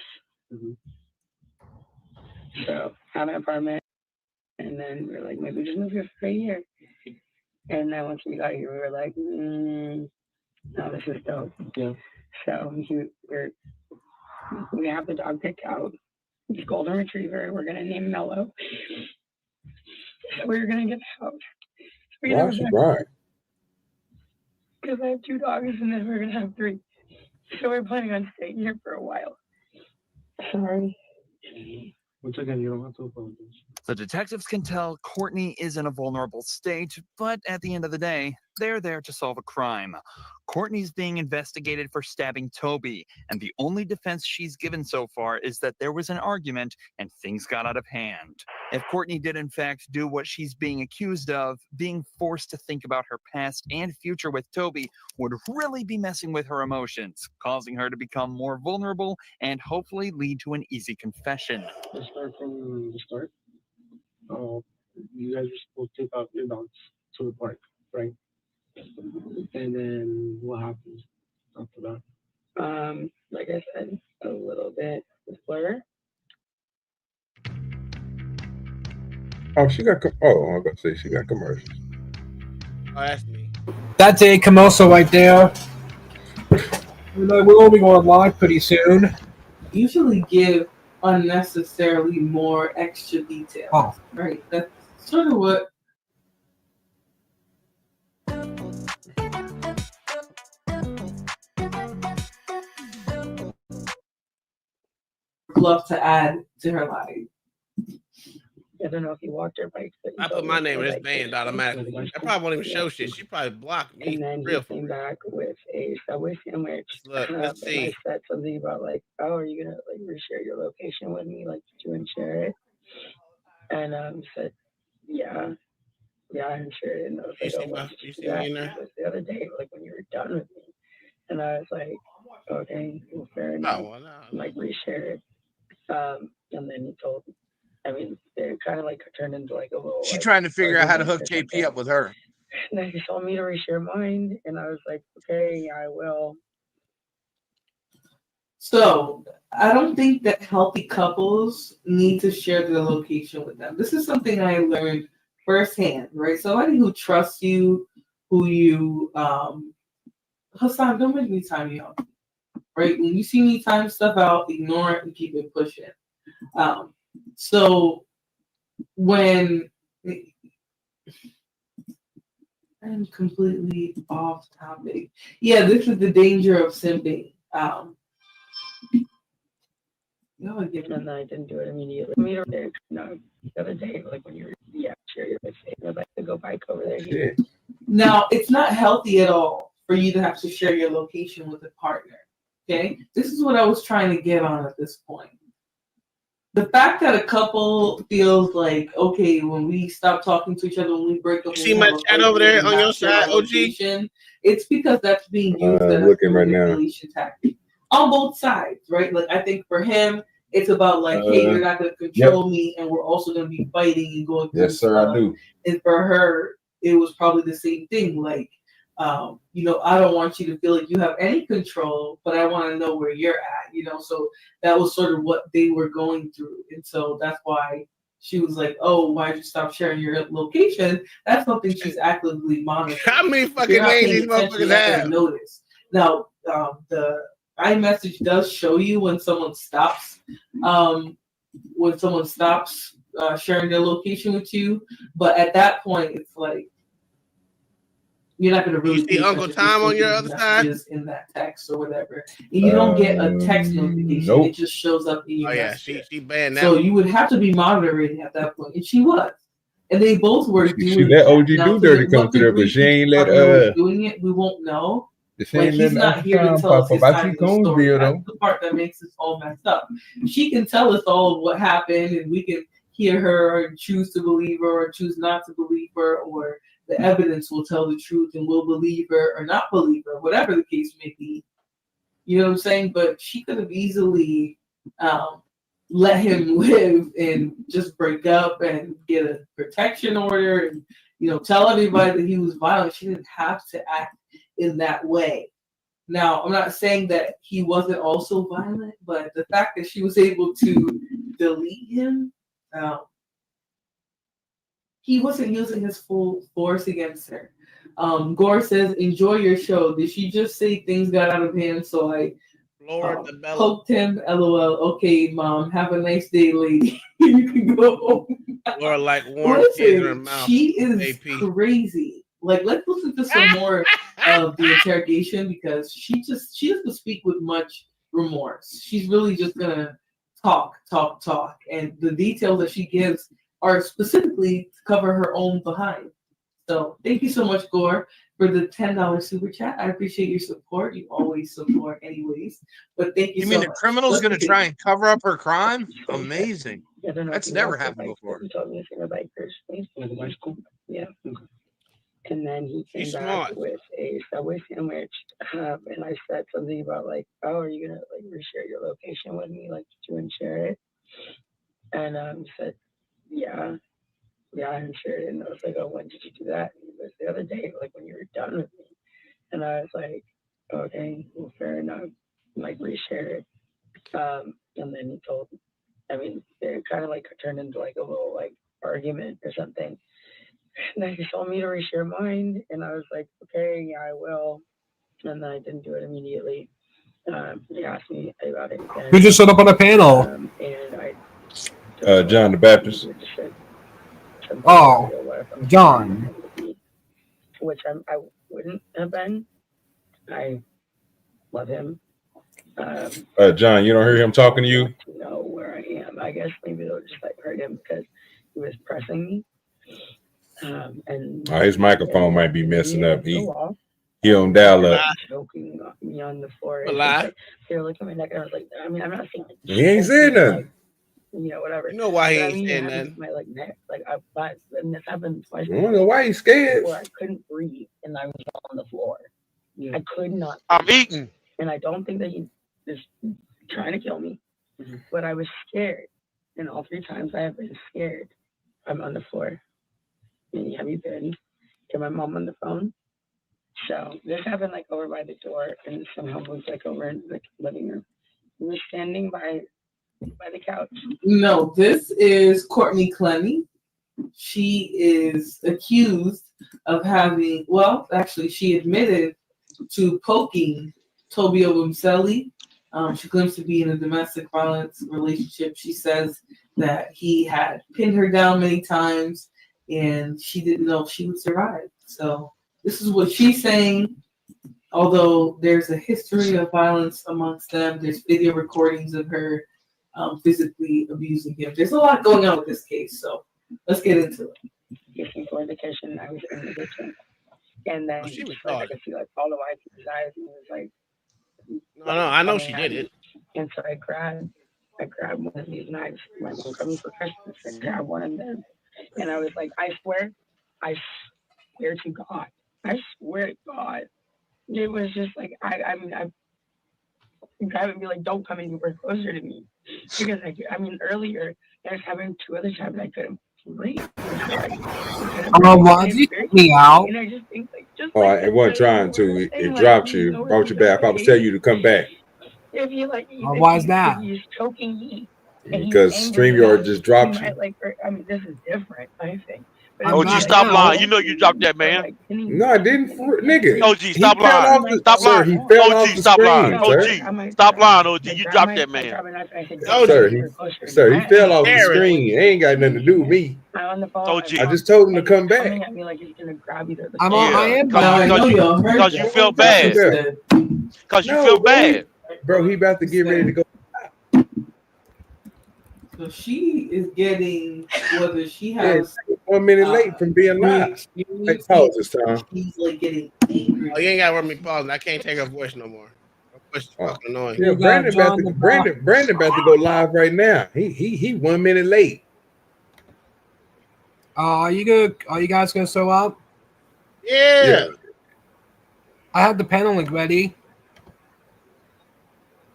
So have an apartment, and then we were like, maybe just move here for a year. And then once we got here, we were like, no, this is dope. Yeah. So we have the dog picked out. It's golden retriever. We're gonna name Mello. So we're gonna get out. Why she crying? Because I have 2 dogs, and then we're gonna have 3. So we're planning on staying here for a while. Sorry. Once again, you don't have to apologize. The detectives can tell Courtney is in a vulnerable state, but at the end of the day, they're there to solve a crime. Courtney's being investigated for stabbing Toby, and the only defense she's given so far is that there was an argument and things got out of hand. If Courtney did in fact do what she's being accused of, being forced to think about her past and future with Toby would really be messing with her emotions, causing her to become more vulnerable and hopefully lead to an easy confession. Let's start from the start. You guys are supposed to take out your dogs to the park, right? And then what happens after that? Like I said, a little bit with Fleur. Oh, she got. Oh, I'm gonna say she got commercials. Oh, that's me. That's a commercial right there. We'll be going live pretty soon. Usually give unnecessarily more extra detail. Right? That's sort of what love to add to her life? I don't know if you walked her bike, but I put my name in this band automatically. That probably won't even show shit. She probably blocked me. And then Real he came back with a Subway sandwich. Look, let's And I see. said something about like, "Oh, are you gonna like reshare your location with me, like to and share it?" And he said, "Yeah, I shared it." And I was like, "Oh, when did you do that?" It was the other day, like when you were done with me. And I was like, "Okay, well, fair enough." Like reshare it. And then he told me. I mean, it kind of like turned into like a little. She like, trying to figure out how to argument hook or KP up with her. and then he told me to reshare mine, and I was like, "Okay, I will." So I don't think that healthy couples need to share their location with them. This is something I learned firsthand, right? Somebody who trusts you, who you Hassan, don't make me time you out. Right? When you see me time stuff out, ignore it and keep it pushing. So when I'm completely off topic. Yeah, this is the danger of simping. No, and I didn't do it immediately. No, the other day, like when you were, share your mistake. I'd like to go bike over there. Now, it's not healthy at all for you to have to share your location with a partner. Okay? This is what I was trying to get on at this point. The fact that a couple feels like, okay, when we stop talking to each other, when we break up, You see my chat over there on your side, OG? It's because that's being used as looking a right now. manipulation tactic on both sides, right? Like I think for him, it's about like, hey, you're not going to control me, and we're also going to be fighting and going through Yes, sir, I do. And for her, it was probably the same thing. Like, I don't want you to feel like you have any control, but I want to know where you're at, so that was sort of what they were going through. And so that's why she was like, oh, why'd you stop sharing your location? That's something she's actively monitoring. How many fucking names these motherfuckers have? Notice. Now, the iMessage does show you when someone stops, sharing their location with you. But at that point, it's like, you're not going to really see Uncle Tom on your other side in that text or whatever. And you don't get a text notification; nope. It just shows up in your message. She banned that. So one. you would have to be monitoring at that point, and she was. And they both were doing See that OG Now, do dirty come through there, but she ain't let doing it. We won't know. She Like ain't he's letting not Uncle here to Tom tell us pop his up. I side see of the Cone's story. deal That's though. the part that makes us all messed up. She can tell us all of what happened, and we can hear her and choose to believe her or choose not to believe her, or the evidence will tell the truth and we'll believe her or not believe her, whatever the case may be. You know what I'm saying? But she could have easily let him live and just break up and get a protection order and, tell everybody that he was violent. She didn't have to act in that way. Now, I'm not saying that he wasn't also violent, but the fact that she was able to delete him, he wasn't using his full force against her. Gore says, enjoy your show. Did she just say things got out of hand? So I poked him. LOL. Okay, mom. Have a nice day, lady. You can go home. Or like warm kids in her mouth. She is crazy. Like, let's listen to some more of the interrogation because she doesn't speak with much remorse. She's really just gonna talk. And the details that she gives are specifically to cover her own behind. So thank you so much, Gore, for the $10 super chat. I appreciate your support. You always support anyways. But thank you You so mean much. the criminal's going to try and cover up her crime? Amazing. That's never happened before. He told me to a bike personally. Yeah. And then he came back with a Subway sandwich. And I said something about like, oh, are you going to like reshare your location with me, like to and share it? And he said, yeah, I shared it. And I was like, oh, when did you do that? And it was the other day, like when you were done with me. And I was like, okay, well, fair enough. Like reshare it. And then he told me, I mean, it kind of like turned into like a little like argument or something. And then he told me to reshare mine. And I was like, okay, yeah, I will. And then I didn't do it immediately. He asked me about it again. Who just showed up on the panel? And I John the Baptist. Oh, John. Which I wouldn't have been. I love him. John, you don't hear him talking to you? To know where I am. I guess maybe they'll just like hurt him because he was pressing me. And His microphone might be messing up. so He on dial up. choking me on the floor. A lie. Like, they were looking at my neck, and I was like, I mean, I'm not saying like, He ain't said nothing. like, you know, whatever. You know why he But, I ain't mean, saying it happened nothing. to my like neck, like and this happened twice. I don't know why he's scared. Before I couldn't breathe, and I was on the floor. I could not. I'm eating. And I don't think that he is trying to kill me, but I was scared. And all 3 times I have been scared. I'm on the floor. And have you been? Get my mom on the phone. So this happened like over by the door, and somehow moved like over in the living room. He was standing by the couch. No, this is Courtney Clemmy. She is accused of having, well, actually, she admitted to poking Toby Obumseli. She claims to be in a domestic violence relationship. She says that he had pinned her down many times, and she didn't know if she would survive. So this is what she's saying. Although there's a history of violence amongst them, there's video recordings of her physically abusing him. There's a lot going on with this case, so let's get into it. Looking for the kitchen, I was in the kitchen, and then she was I could see like all the whites in his eyes, and he was like, No, I know she did it. And so I grabbed one of these knives. My mom coming for Christmas, and grabbed one of them, and I was like, I swear to God, I swear to God, it was just like I mean I grab it and be like, don't come anywhere closer to me, because earlier I was having 2 other times I couldn't breathe. Why'd you kick me out? And I just think like It wasn't trying to. It dropped you, brought you back. I was telling you to come back. If you like, why is that? He's choking me. Because StreamYard just dropped you. This is different, I think. OG, stop lying. You know you dropped that man. No, I didn't, nigga. OG, stop lying. Stop Sir, lying. he fell off OG, the stop lying. screen, OG, stop lying. OG, you dropped that man. Sir, he fell off the screen. It ain't got nothing to do with me. OG. I just told him to come back. I like he's gonna grab either. I am Because you feel bad. Because you feel bad. Bro, he about to get ready to go. So she is getting whether she has 1 minute late from being live. Hey, pause this time. She's like getting angry. Oh, you ain't got to worry me pausing. I can't take her voice no more. Her voice is fucking annoying. Yeah, Brandon about to go live right now. He 1 minute late. Are you guys gonna sew up? Yeah. I have the panel link ready.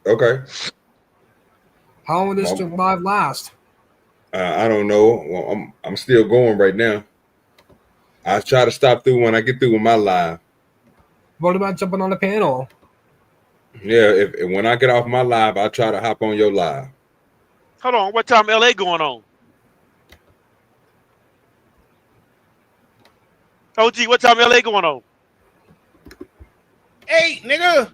Okay. How long will this live last? I don't know. Well, I'm still going right now. I try to stop through when I get through with my live. What about jumping on the panel? Yeah, if when I get off my live, I try to hop on your live. Hold on. What time LA going on? OG, what time LA going on? 8, nigga.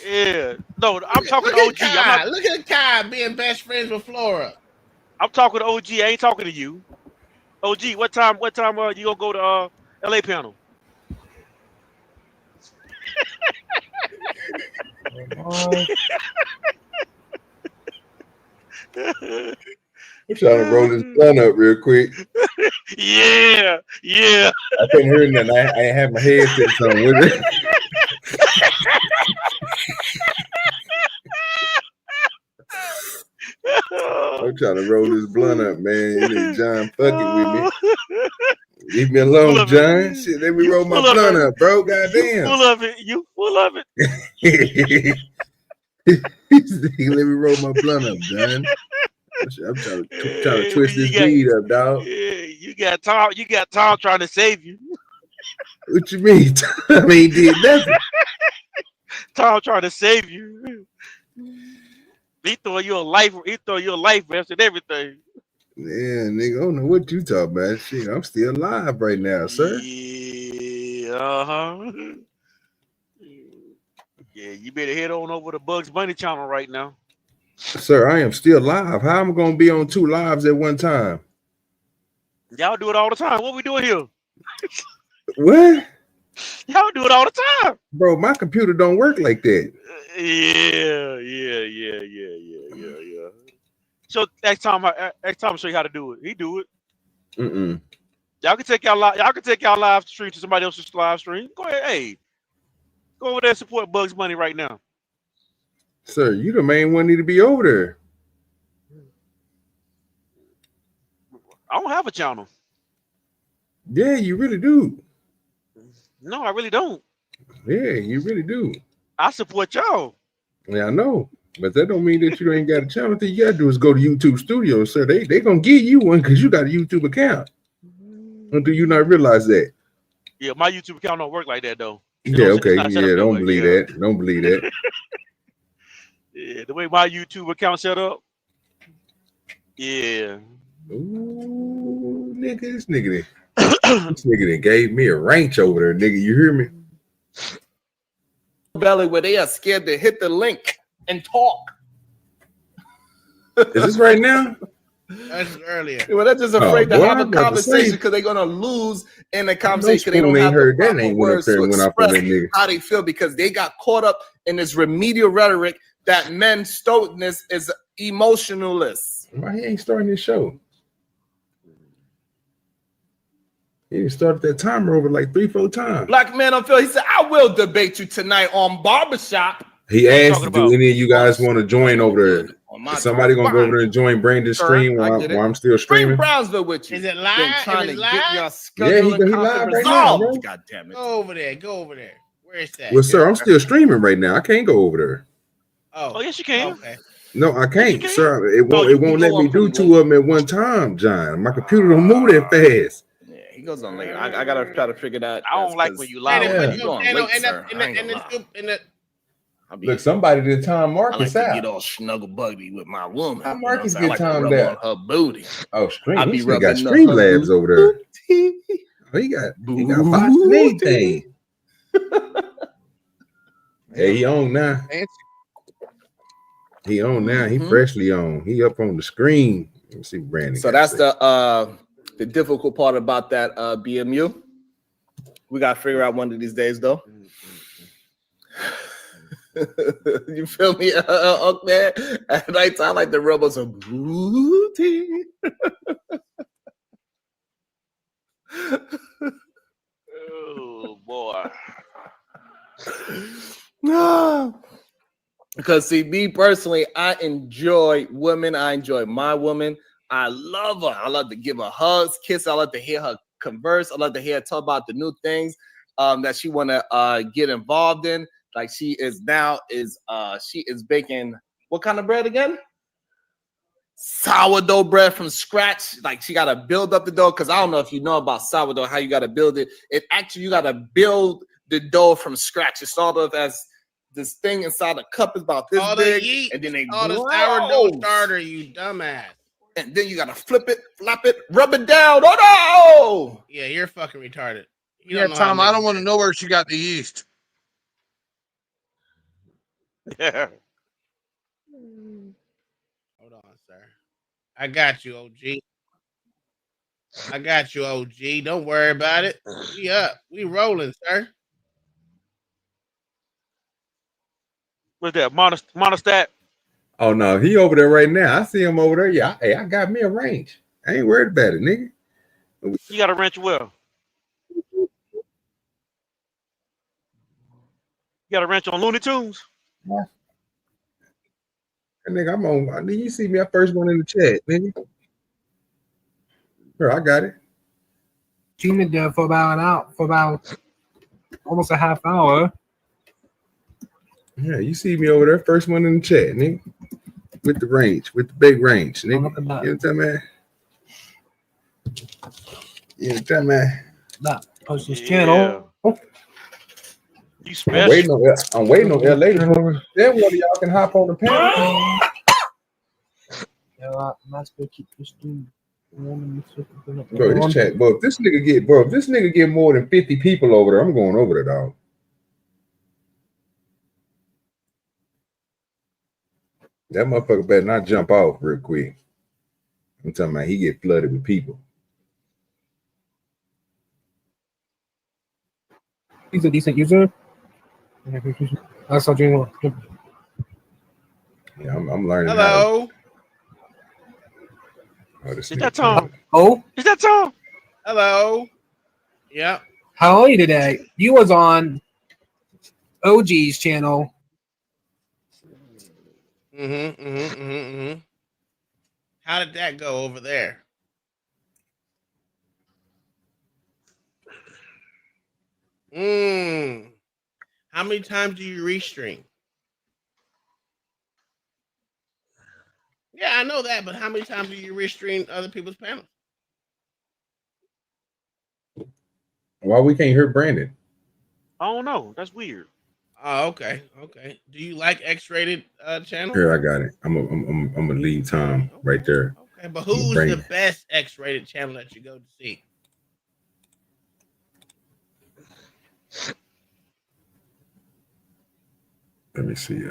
Yeah. No, I'm talking to OG. Look at Kai being best friends with Flora. I'm talking to OG. I ain't talking to you. OG, what time you gonna go to LA panel? I'm trying to roll this gun up real quick. Yeah. I couldn't hear nothing. I ain't have my headset on with it. I'm trying to roll this blunt up, man. You know, John fucking with me. Leave me alone, John. Shit, let me roll my blunt up, bro. Goddamn. You full of it. Let me roll my blunt up, John. I'm trying to twist this weed up, dog. Yeah, you got Tom trying to save you. What you mean? Tom ain't did nothing. Tom trying to save you. He throw you a life vest and everything. Yeah, nigga, I don't know what you talking about. Shit, I'm still alive right now, sir. Yeah, Yeah, you better head on over to Bugs Bunny channel right now. Sir, I am still live. How am I gonna be on 2 lives at one time? Y'all do it all the time. What we doing here? What? Y'all do it all the time. Bro, my computer don't work like that. Yeah. So next time I'll show you how to do it. He do it. Mm-mm. Y'all can take y'all live stream to somebody else's live stream. Go ahead, hey, go over there and support Bugs Money right now. Sir, you the main one need to be over there. I don't have a channel. Yeah, you really do. No, I really don't. Yeah, you really do. I support y'all. Yeah, I know. But that don't mean that you ain't got a channel. What you gotta do is go to YouTube Studios, sir. They gonna give you one because you got a YouTube account. Or do you not realize that? Yeah, my YouTube account don't work like that though. Yeah, okay. Yeah, don't believe that. Don't believe that. Yeah, the way my YouTube account set up. Yeah. Ooh, nigga, this nigga that gave me a ranch over there, nigga. You hear me? Belly, where they are scared to hit the link and talk. Is this right now? That's earlier. Well, they're just afraid to boy, have I'm a about to conversation say. because they're gonna lose in the No conversation. They spoon don't ain't have the heard that proper ain't went up words there to and went off on express that nigga. how they feel because they got caught up in this remedial rhetoric that men's stoicness is emotionless. Why he ain't starting this show? He started that timer over like 3-4 times. Black man on Phil, he said, "I will debate you tonight on Barbershop." He asked, "Do any of you guys want to join over there? Is somebody gonna go over there and join Brandon's stream while I'm still Bring streaming?" Brownsville with you. Is it live? Been trying If to it's get live? your Yeah, schedule he and live conflict right now, resolved. bro. God damn it. Go over there. Go over there. Where is that? Well, sir, I'm still streaming right now. I can't go over there. Oh, yes, you can. Okay. No, I can't, sir. It No, won't. you It can won't go let me on do pretty two of them at one time, John. My computer don't move that fast. Yeah, he goes on later. I gotta try to figure that. I don't like when you lie. And Yeah. if you stand on in the Look, somebody did time I like Marcus to out. get all snuggle buggy with my woman. How You know what I'm Marcus saying? I get like to timed rub out? on her booty. Oh, stream. I be This nigga got rubbing the Streamlabs her over there. Oh, he got bots and everything. Hey, he on now. He on now. He freshly on. He up on the screen. Let me see Brandon. So that's the difficult part about that BMU. We gotta figure out one of these days, though. You feel me, man? At nighttime, like the robots are booty. Oh boy. No. Because see, me personally, I enjoy women. I enjoy my woman. I love her. I love to give her hugs, kiss. I love to hear her converse. I love to hear her talk about the new things that she want to get involved in. Like she is baking what kind of bread again? Sourdough bread from scratch. Like she got to build up the dough. Because I don't know if you know about sourdough, how you got to build it. It actually, you got to build the dough from scratch. It started off as this thing inside a cup is about this big, and then they all the sourdough starter, you dumbass. And then you gotta flip it, flap it, rub it down. Oh no! Yeah, you're fucking retarded. You Yeah, don't know how to Tom, make I don't want to know where she got the yeast. Yeah. Hold on, sir. I got you, OG. I got you, OG. Don't worry about it. We up. We rolling, sir. What's that? Monostat? Oh no, he over there right now. I see him over there. Yeah, hey, I got me a range. I ain't worried about it, nigga. You got a wrench well. You got a wrench on Looney Tunes? Yeah. Nigga, I'm on. You see me? I first one in the chat, nigga. Sure, I got it. Gina there for about almost a half hour. Yeah, you see me over there, first one in the chat, nigga. With the range, with the big range, nigga. You know what I'm talking about? You know what I'm talking about? Nah, post this channel. You special. I'm waiting on LA to come. Then one of y'all can hop on the panel. Yeah, I'm not gonna keep this thing. Bro, this chat, bro. If this nigga get more than 50 people over there, I'm going over there, dog. That motherfucker better not jump off real quick. I'm talking about he get flooded with people. He's a decent user. That's how doing. Yeah, I'm learning Hello. how. This Is that Tom? Oh, Is that Tom? Hello. Yeah. how are you today? You was on OG's channel. How did that go over there? How many times do you restream? Yeah, I know that, but how many times do you restream other people's panels? Why we can't hear Brandon? I don't know. That's weird. Oh, okay. Okay. Do you like X-rated channel? Here, I got it. I'm gonna leave Tom right there. Okay, but who's the best X-rated channel that you go to see? Let me see.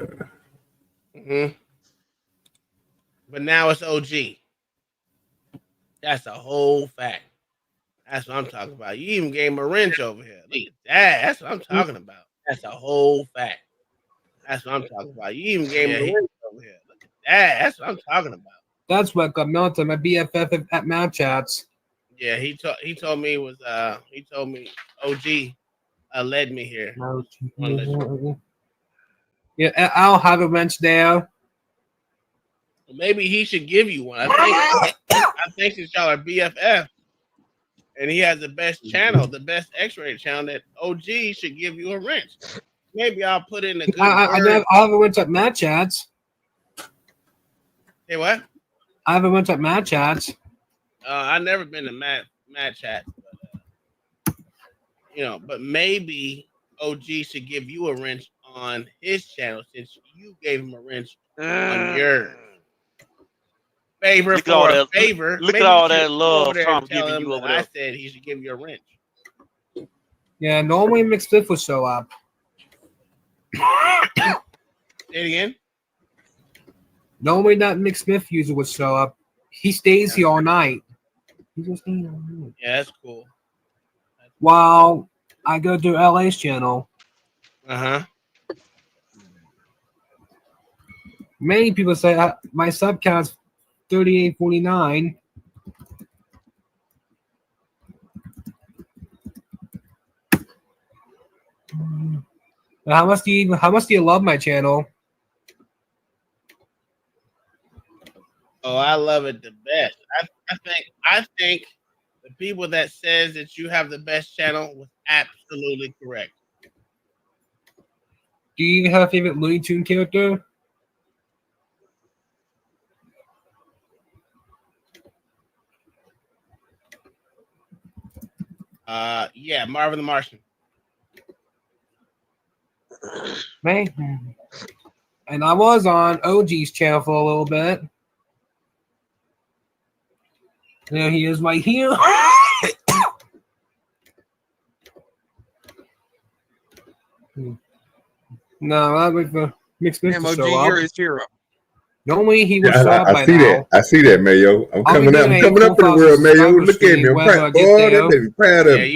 But now it's OG. That's a whole fact. That's what I'm talking about. You even gave him a wrench over here. Look at that. That's what I'm talking about. That's a whole fact. That's what I'm talking about. You even gave him a wrench over here. Look at that. That's what I'm talking about. That's what got me onto my BFF at Mount Chats. Yeah, he told me it was he told me OG led me here. Yeah, I'll have a wrench there. Maybe he should give you one. I think since y'all are BFF and he has the best channel, the best X-rated channel, that OG should give you a wrench. Maybe I'll put in a good word. I have a wrench at Mad Chats. Hey, what? I have a wrench at Mad Chats. I've never been to Mad Chats, but but maybe OG should give you a wrench on his channel since you gave him a wrench on yours. Favor look for a that, favor. Look Maybe at all you that should love go there Tom and tell giving him you that over I there. said he should give you a wrench. Yeah, normally McSmith will show up. Say it again. Normally that McSmith user would show up. He stays here all night. Yeah, that's cool. While I go to LA's channel. Many people say my sub count's 3849. How much do you love my channel? Oh, I love it the best. I think the people that says that you have the best channel was absolutely correct. Do you have a favorite Looney Tune character? Yeah, Marvin the Martian. Man. And I was on OG's channel for a little bit. There he is right here. No, I wait for mixed to MOG, show you're up. his hero. Normally he would Yeah, show up I by see now. that. I see that, Mayo. I'm I'll be coming up. doing I'm a coming up in the 4,000 world, Mayo. subscriber Look at me. stream I'm whether I proud. get Oh, there. that baby proud of Yeah, me.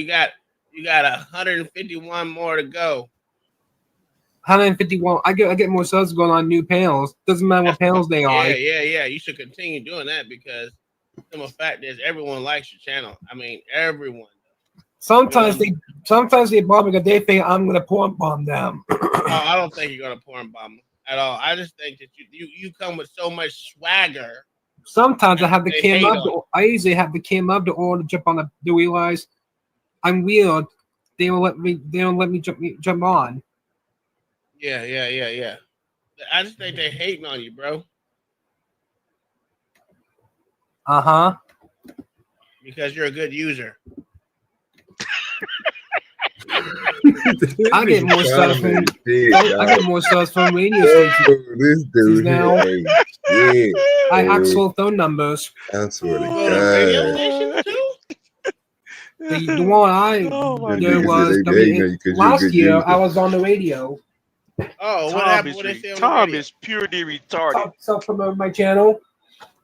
you got 151 more to go. 151. I get more subs going on new panels. Doesn't matter what panels they are. Yeah. You should continue doing that because the fact is everyone likes your channel. I mean, everyone. Sometimes they bomb because they think I'm gonna porn bomb them. Oh, I don't think you're gonna porn bomb them at all. I just think that you come with so much swagger. Sometimes I have the They cam hate up. on you. I usually have the cam up to order to jump on the. They realize I'm weird. They don't let me jump on. Yeah. I just think they're hating on you, bro. Because you're a good user. I get more stuff from I get more stuff from radio stations. This dude now. here ain't shit. I dude. actual phone numbers. I swear to Go to radio God. station too? The one I did was last year. I was on the radio. Oh, what Tom happened? is What they say on the Tom radio? is purely retarded. Self promote my channel.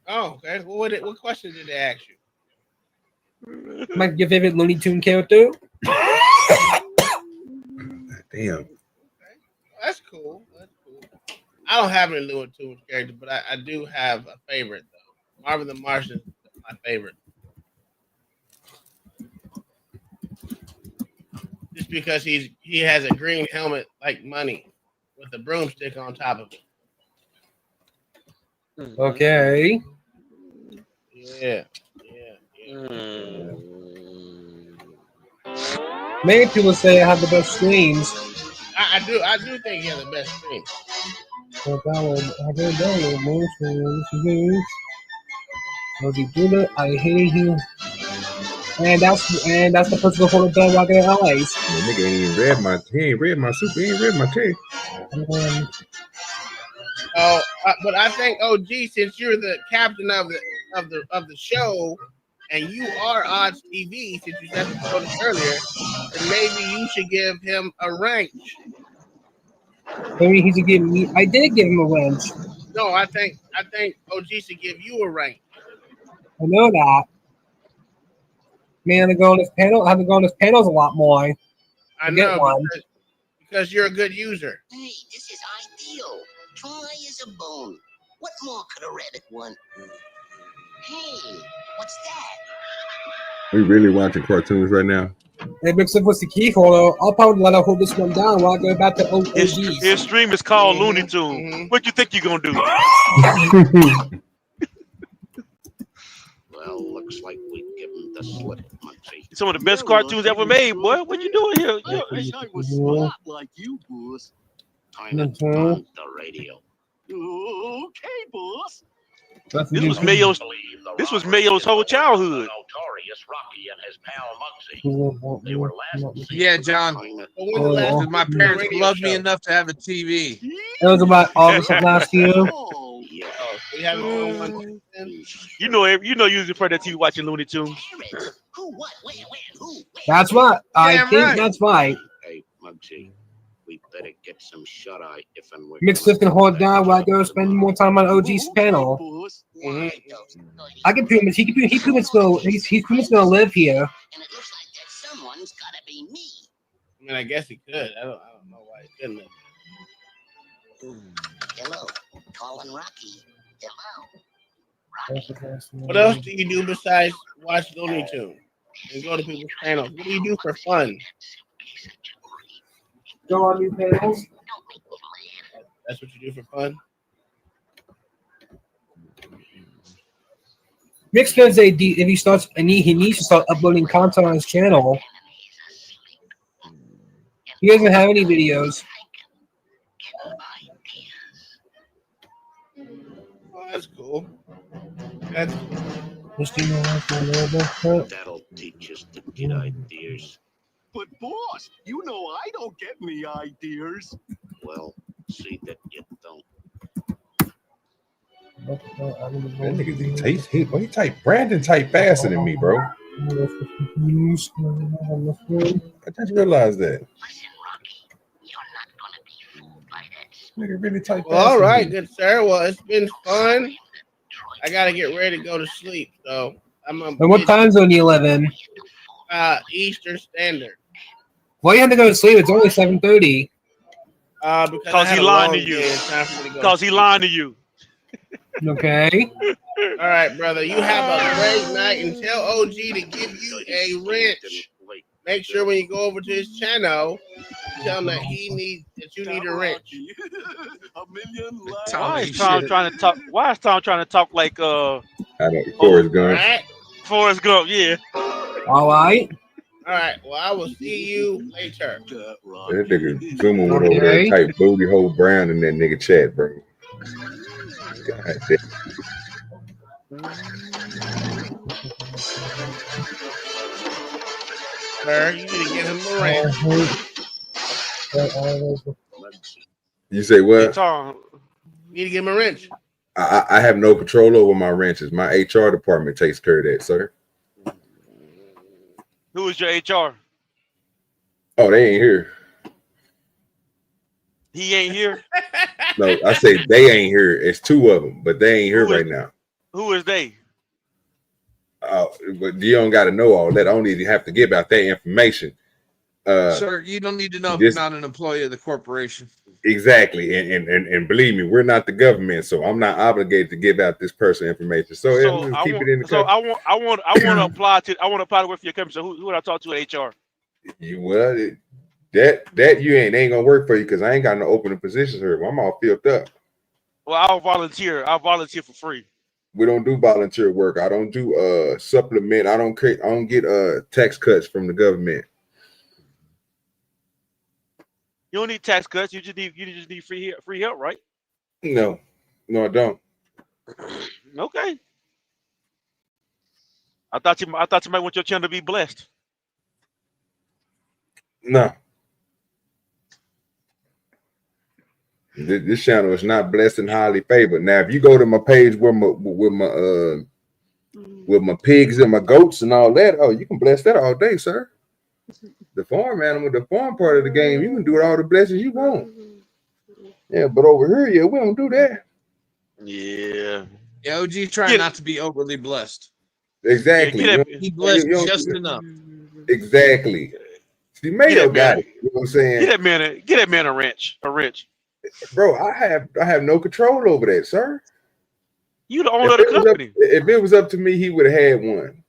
Oh, okay. Well, what question did they ask you? Your favorite Looney Tune character? Damn. That's cool. That's cool. I don't have any Looney Tunes character, but I do have a favorite though. Marvin the Martian is my favorite. Just because he has a green helmet like money with a broomstick on top of it. Okay. Yeah. Many people say I have the best streams. I do think he has the best stream. I hate you. And that's the person who done rocking their eyes. The nigga ain't even read my super, he ain't read my text. But I think OG, since you're the captain of the show, and you are Odds TV, since you just told us earlier, then maybe you should give him a wrench. Maybe he should give me. I did give him a wrench. No, I think OG should give you a wrench. I know that. Man, I have to go on this panel. I have to go on this panels a lot more. I know because you're a good user. Hey, this is ideal. Dry as a bone. What more could a rabbit want? Hey, what's that? We really watching cartoons right now. Hey, mix up with the key holder. I'll probably let her hold this one down while I go back to OGs. His stream is called Looney Tunes. What you think you gonna do? Well, looks like we give him the slip, Munchie. Some of the best cartoons ever made, boy. What you doing here? I wish I was smart like you, boss. Time to turn on the radio. Okay, boss. This was Mayo's whole childhood. Yeah, John. My parents loved me enough to have a TV. It was about August of last year. You know, you was in front of that TV watching Looney Tunes. That's what I think. That's right. Hey, Muggsy, we better get some shut eye if and when. Mixed lift and hold down while I go spend more time on OG's panel. I can pretty much. He's pretty much gonna live here. Someone's gotta be me. I mean, I guess he could. I don't know why he couldn't. Hello, tall and Rocky. Hello. What else do you do besides watch Looney Tunes and go to people's panels? What do you do for fun? Go on new panels. That's what you do for fun. Mix does if he starts and he needs to start uploading content on his channel. He doesn't have any videos. Oh, that's cool. That's That'll teach us to get ideas. But boss, you know I don't get any ideas. Well, see that you don't. That nigga, he type Brandon type faster than me, bro. I just realized that. Nigga really type fast. Well, all right, good sir. Well, it's been fun. I gotta get ready to go to sleep, so I'm. And what time zone you live in? Eastern Standard. Well, you have to go to sleep. It's only 7:30. Because he lying to you. Because he lying to you. Okay. All right, brother. You have a great night, and tell OG to give you a wrench. Make sure when you go over to his channel, tell him that you need a wrench. Why is Tom trying to talk? Why is Tom trying to talk like Forrest Gump? Forrest Gump, yeah. All right. All right. Well, I will see you later. That nigga Zuma went over there and typed booty hole brown in that nigga chat, bro. God damn. Sir, you need to get him a wrench. You say what? You need to give him a wrench. I have no control over my wrenches. My HR department takes care of that, sir. Who is your HR? Oh, they ain't here. He ain't here. No, I say they ain't here. It's two of them, but they ain't here right now. Who is they? But you don't got to know all that. I don't even have to give out that information. Sir, you don't need to know if this- you're not an employee of the corporation. Exactly, and believe me, we're not the government, so I'm not obligated to give out this personal information. So, yeah, we'll keep it in the company. I want to apply to work for your company. So who would I talk to at HR? That you ain't gonna work for you because I ain't got no opening positions here. I'm all filled up. Well, I'll volunteer. I'll volunteer for free. We don't do volunteer work. I don't do supplement. I don't get tax cuts from the government. You don't need tax cuts. You just need free help, right? No, I don't. Okay. I thought you might want your channel to be blessed. No. This channel is not blessed and highly favored. Now, if you go to my page with my pigs and my goats and all that, oh, you can bless that all day, sir. The farm animal, the farm part of the game, you can do all the blessings you want. Yeah, but over here, yeah, we don't do that. Yeah. Yeah, OG trying not to be overly blessed. Exactly. He blessed just enough. Exactly. See, Mayo got it. You know what I'm saying? Get that man a wrench. Bro, I have no control over that, sir. You the owner of the company. If it was up to me, he would have had one.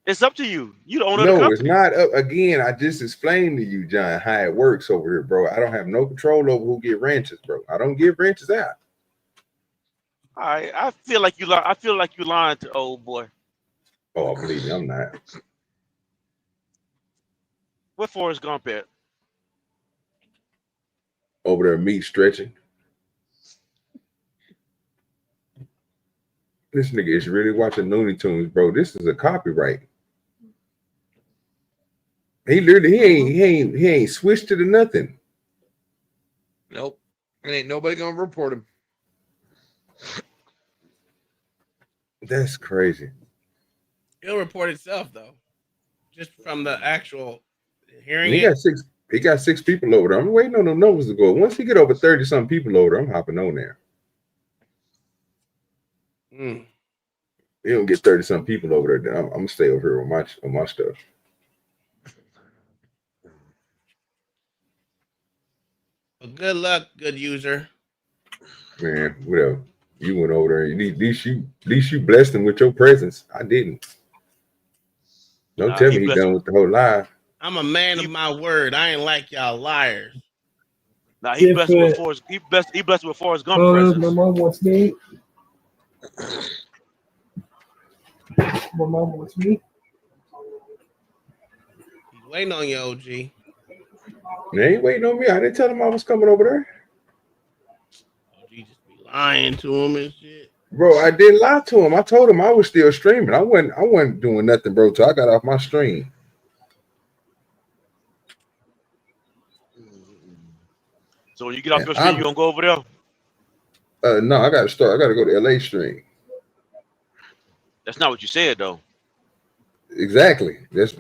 It's up to you. You the owner of the No, company. it's not up. Again, I just explained to you, John, how it works over here, bro. I don't have no control over who get wrenches, bro. I don't give wrenches out. I feel like you lying to old boy. Oh, believe me, I'm not. What Forrest Gump at? Over there, meat stretching. This nigga is really watching Looney Tunes, bro. This is a copyright. He literally he ain't switched it or nothing. Nope. And ain't nobody gonna report him. That's crazy. It'll report itself though. Just from the actual hearing. He got six people over there. I'm waiting on the numbers to go. Once he get over 30-something people over there, I'm hopping on there. He don't get 30-something people over there. I'm gonna stay over here on my stuff. Well, good luck, good user. Man, whatever. You went over there. At least you blessed him with your presence. I didn't. Don't tell me he done with the whole live. I'm a man of my word. I ain't like y'all liars. Nah, he blessed with Forrest. He blessed with Forrest Gump presence. My mom wants me. My mom wants me. He's waiting on you, OG. They ain't waiting on me. I didn't tell him I was coming over there. OG just be lying to him and shit. Bro, I didn't lie to him. I told him I was still streaming. I wasn't doing nothing, bro, till I got off my stream. So when you get off your stream, you gonna go over there? No, I gotta go to LA stream. That's not what you said though. Exactly. That's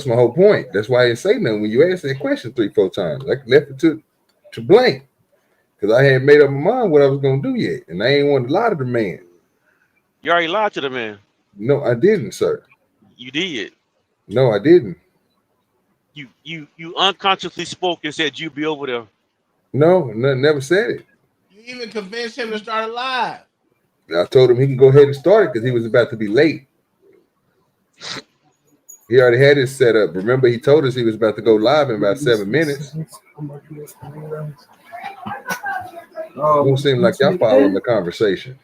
my whole point. That's why I didn't say nothing when you asked that question 3-4 times. I left it to blank. Because I hadn't made up my mind what I was gonna do yet. And I ain't want to lie to the man. You already lied to the man. No, I didn't, sir. You did. No, I didn't. You unconsciously spoke and said you'd be over there. No, never said it. You even convinced him to start a live. I told him he can go ahead and start it because he was about to be late. He already had it set up. Remember, he told us he was about to go live in about 7 minutes. Don't seem like y'all following the conversation.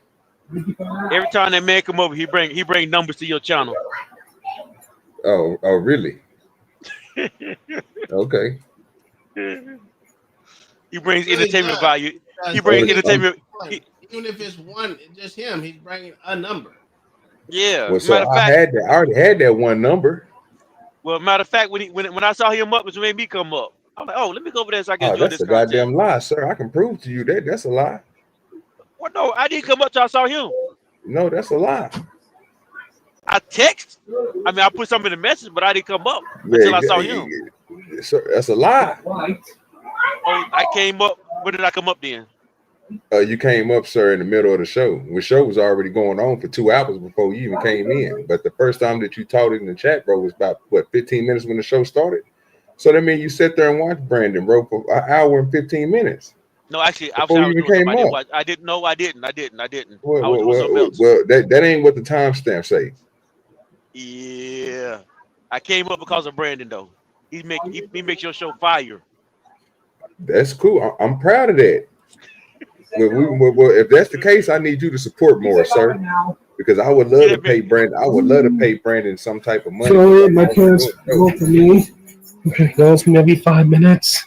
Every time that man come over, he bring numbers to your channel. Oh, really? Okay. He brings entertainment value. He brings entertainment. Even if it's one, just him, he's bringing a number. Yeah. Well, so I already had that one number. Well, matter of fact, when I saw him up, it made me come up. I'm like, oh, let me go over there so I can enjoy that's this a goddamn lie, sir. I can prove to you that that's a lie. Well, no, I didn't come up till I saw him. No, that's a lie. I text. I mean, I put something in the message, but I didn't come up until I saw him. Sir, that's a lie. Oh, I came up. When did I come up then? You came up, sir, in the middle of the show. The show was already going on for 2 hours before you even came in. But the first time that you taught it in the chat, bro, was about 15 minutes when the show started. So that means you sit there and watch Brandon, bro, for an hour and 15 minutes. No, actually, I was Before you doing even came something. up. I didn't. No, I didn't. I didn't. Well, I was doing something else. that ain't what the timestamp say. Yeah, I came up because of Brandon though. He makes your show fire. That's cool. I'm proud of that. Well, if that's the case, I need you to support more, sir. Because I would love to pay Brandon. I would love to pay Brandon some type of money. So my parents go for me. Okay, yells me every 5 minutes.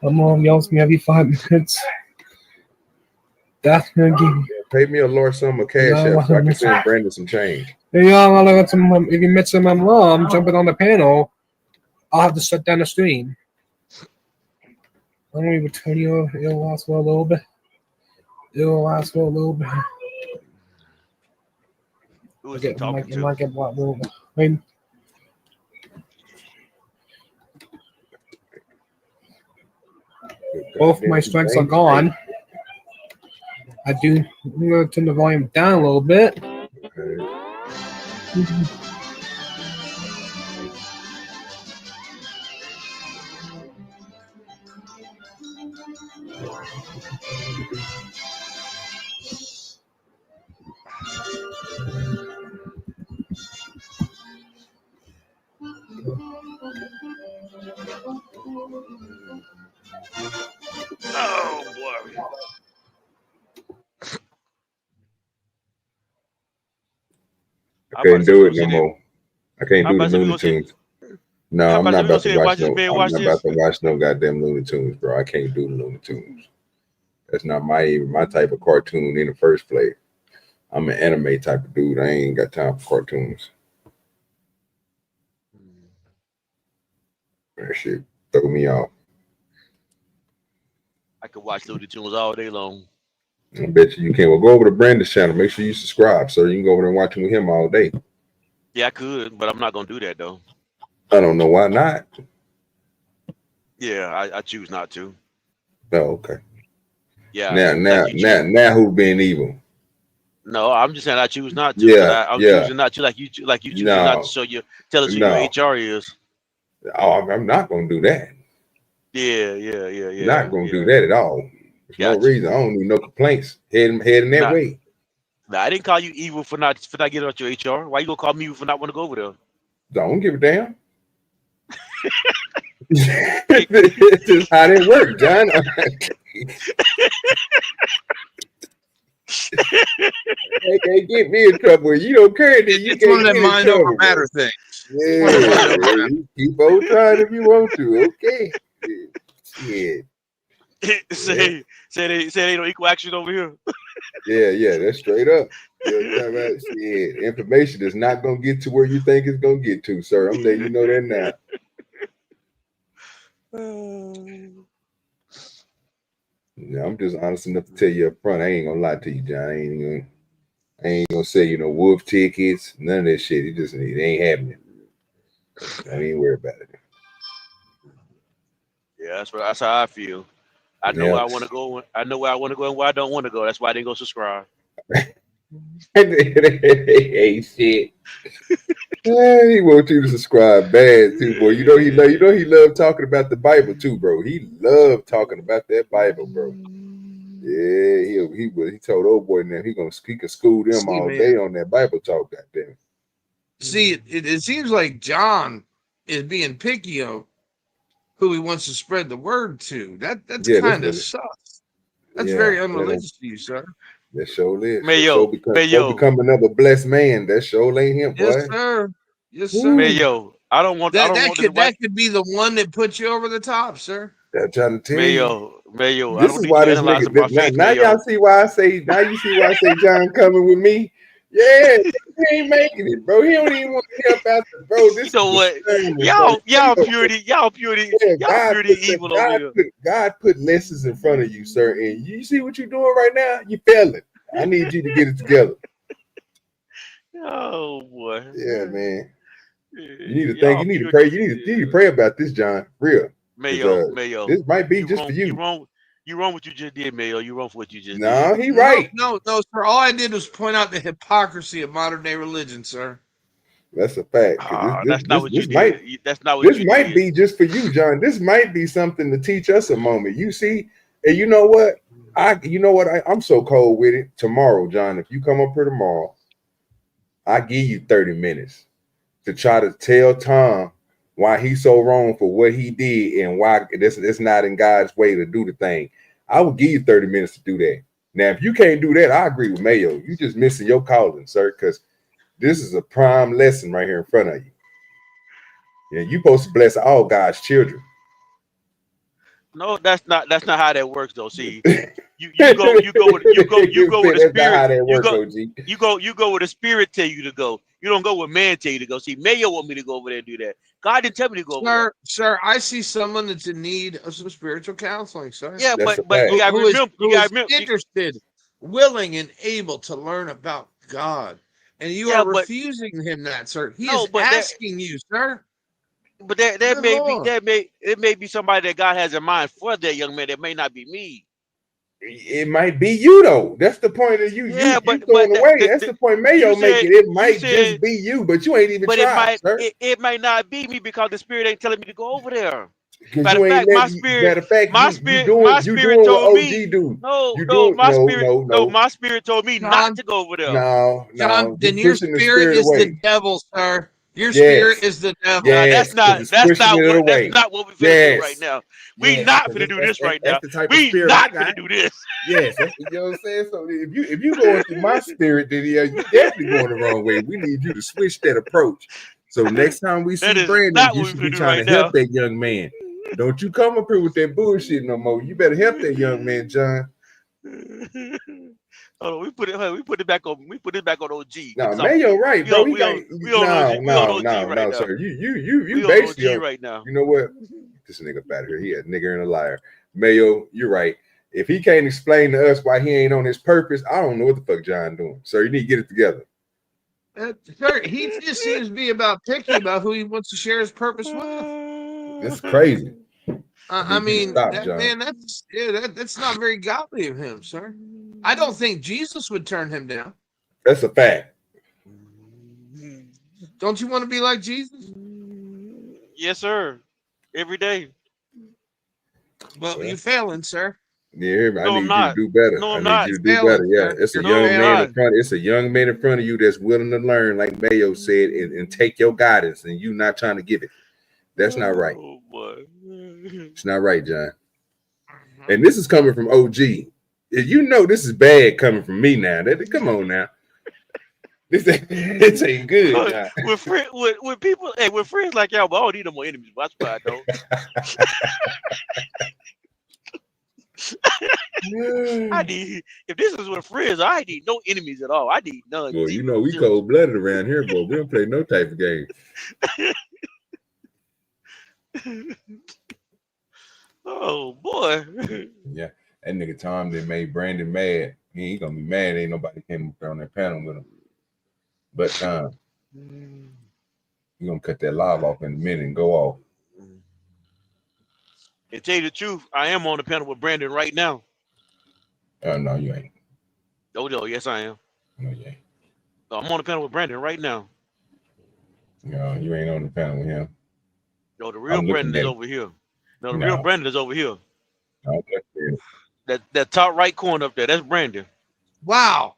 My mom yells me every 5 minutes. That's gonna give me. Pay me a large sum of cash No, so I can send Brandon some change. Hey, y'all, if you met my mom jumping on the panel, I'll have to shut down the stream. I'm gonna return you. It'll last for a little bit. Who is he talking to? Might get what little bit. Both my strengths are gone. I'm gonna turn the volume down a little bit. Oh boy. I can't do it no more. I can't do the Looney Tunes. No, I'm not about to watch no. I'm not about to watch no goddamn Looney Tunes, bro. I can't do the Looney Tunes. That's not my type of cartoon in the first place. I'm an anime type of dude. I ain't got time for cartoons. That shit throw me off. I could watch Looney Tunes all day long. I bet you can. Well, go over to Brandon's channel. Make sure you subscribe, so you can go over there and watch him with him all day. Yeah, I could, but I'm not gonna do that though. I don't know why not. Yeah, I choose not to. Oh, okay. Yeah. Now who's being evil? No, I'm just saying I choose not to. Yeah, I'm choosing not to, like you choosing not to tell us who your HR is. Oh, I'm not gonna do that. Yeah. Not gonna do that at all. There's no reason. I don't need no complaints. Heading that way. Nah, I didn't call you evil for not getting out your HR. Why you gonna call me evil for not want to go over there? Don't give a damn. It's just how they work, John. They can't get me in trouble. You don't care, then you it's one of them mind over matter things. Yeah, you keep on trying if you want to. Okay. Yeah. say they don't equal action over here. Yeah, that's straight up. Shit, information is not gonna get to where you think it's gonna get to, sir. I'm letting you know that now. Yeah, I'm just honest enough to tell you up front. I ain't gonna lie to you, John. I ain't gonna say wolf tickets, none of that shit. It ain't happening. I ain't worried about it. Yeah, that's how I feel. I know where I want to go. I know where I want to go and where I don't want to go. That's why I didn't go subscribe. Hey, shit. He wants you to subscribe bad too, boy. You know he loved talking about the Bible too, bro. He loved talking about that Bible, bro. Yeah, he told old boy now he can school them all day on that Bible talk. Goddamn. See, it seems like John is being picky on who he wants to spread the word to. That's kind of sus. That's very unreligious to you, sir. That sure is. Mayo, become another blessed man. That sure ain't him, boy. Yes, sir. Yes, sir. Mayo, I don't want that. That could be the one that puts you over the top, sir. I'm trying to tell you. Mayo. This is why this nigga. Now y'all see why I say. Now you see why I say John coming with me. Yeah, he ain't making it, bro. He don't even want to help out, bro. This you know what? Y'all purity evil over here. God put lessons in front of you, sir, and you see what you're doing right now. You failing. I need you to get it together. Oh boy. Yeah, man. You need to think. You need to pray. You need to pray about this, John. Real. Mayo. This might be just for you. You wrong what you just did, Mayo. You wrong for what you just did. No, he right. No, sir. All I did was point out the hypocrisy of modern day religion, sir. That's a fact. That's not what you Might, did. That's not what this you might did. be just for you, John. This might be something to teach us a moment. You see, and you know what? I'm so cold with it. Tomorrow, John, if you come up here tomorrow, I give you 30 minutes to try to tell Tom why he's so wrong for what he did and why it's not in God's way to do the thing. I will give you 30 minutes to do that. Now, if you can't do that, I agree with Mayo. You just missing your calling, sir, because this is a prime lesson right here in front of you. Yeah, you're supposed to bless all God's children. No, that's not how that works though. See, you go with the spirit. You go where the spirit tell you to go. You don't go where man tell you to go. See, Mayo want me to go over there and do that. God didn't tell me to go over there. Sir, I see someone that's in need of some spiritual counseling, sir. Yeah, but you gotta remember, who is interested, willing, and able to learn about God. And you are refusing him that, sir. He is asking you, sir. But it may be somebody that God has in mind for that young man. That may not be me. It might be you though. That's the point of you throwing away. That's the point Mayo making. It might just be you, but you ain't even tried, sir. It might not be me because the spirit ain't telling me to go over there. Matter of fact, my spirit told me. My spirit told me not to go over there. No, John, then your spirit is the devil, sir. Your spirit is the devil. That's not what we're finna do right now. We not finna do this right now. We not finna do this. Yes, you know what I'm saying. So if you going through my spirit, then you definitely going the wrong way. We need you to switch that approach. So next time we see Brandon, you should be trying to help that young man. Don't you come up here with that bullshit no more. You better help that young man, John. Oh, we put it back on OG. No, Mayo, right, bro. No, sir. You basically right now. You know what? This nigga out here. He a nigger and a liar. Mayo, you're right. If he can't explain to us why he ain't on his purpose, I don't know what the fuck John doing. Sir, you need to get it together. Sir, he just seems to be about picky about who he wants to share his purpose with. That's crazy. I mean, that's not very godly of him, sir. I don't think Jesus would turn him down. That's a fact. Don't you want to be like Jesus? Yes, sir. Every day. Well, you're failing, sir. Yeah, I need you to do better. No, I'm I need you to do better. Yeah, it's a young man in front. It's a young man in front of you that's willing to learn, like Mayo said, and take your guidance, and you not trying to give it. That's not right. Oh boy. It's not right, John. And this is coming from OG. You know this is bad coming from me now. Come on now. This ain't good. John. With people, with friends like y'all, but I don't need no more enemies. That's why I don't. If this is with friends, I need no enemies at all. I need none. Well, you know we cold blooded around here, boy. We don't play no type of game. Oh boy. Yeah, that nigga Tom that made Brandon mad. He ain't gonna be mad. Ain't nobody came up on that panel with him. But you gonna cut that live off in a minute and go off. And tell you the truth, I am on the panel with Brandon right now. No, you ain't. Oh, yes, I am. No, you ain't. I'm on the panel with Brandon right now. No, you ain't on the panel with him. No, the real Brandon is over here. No, the real Brandon is over here. No, that top right corner up there, that's Brandon. Wow.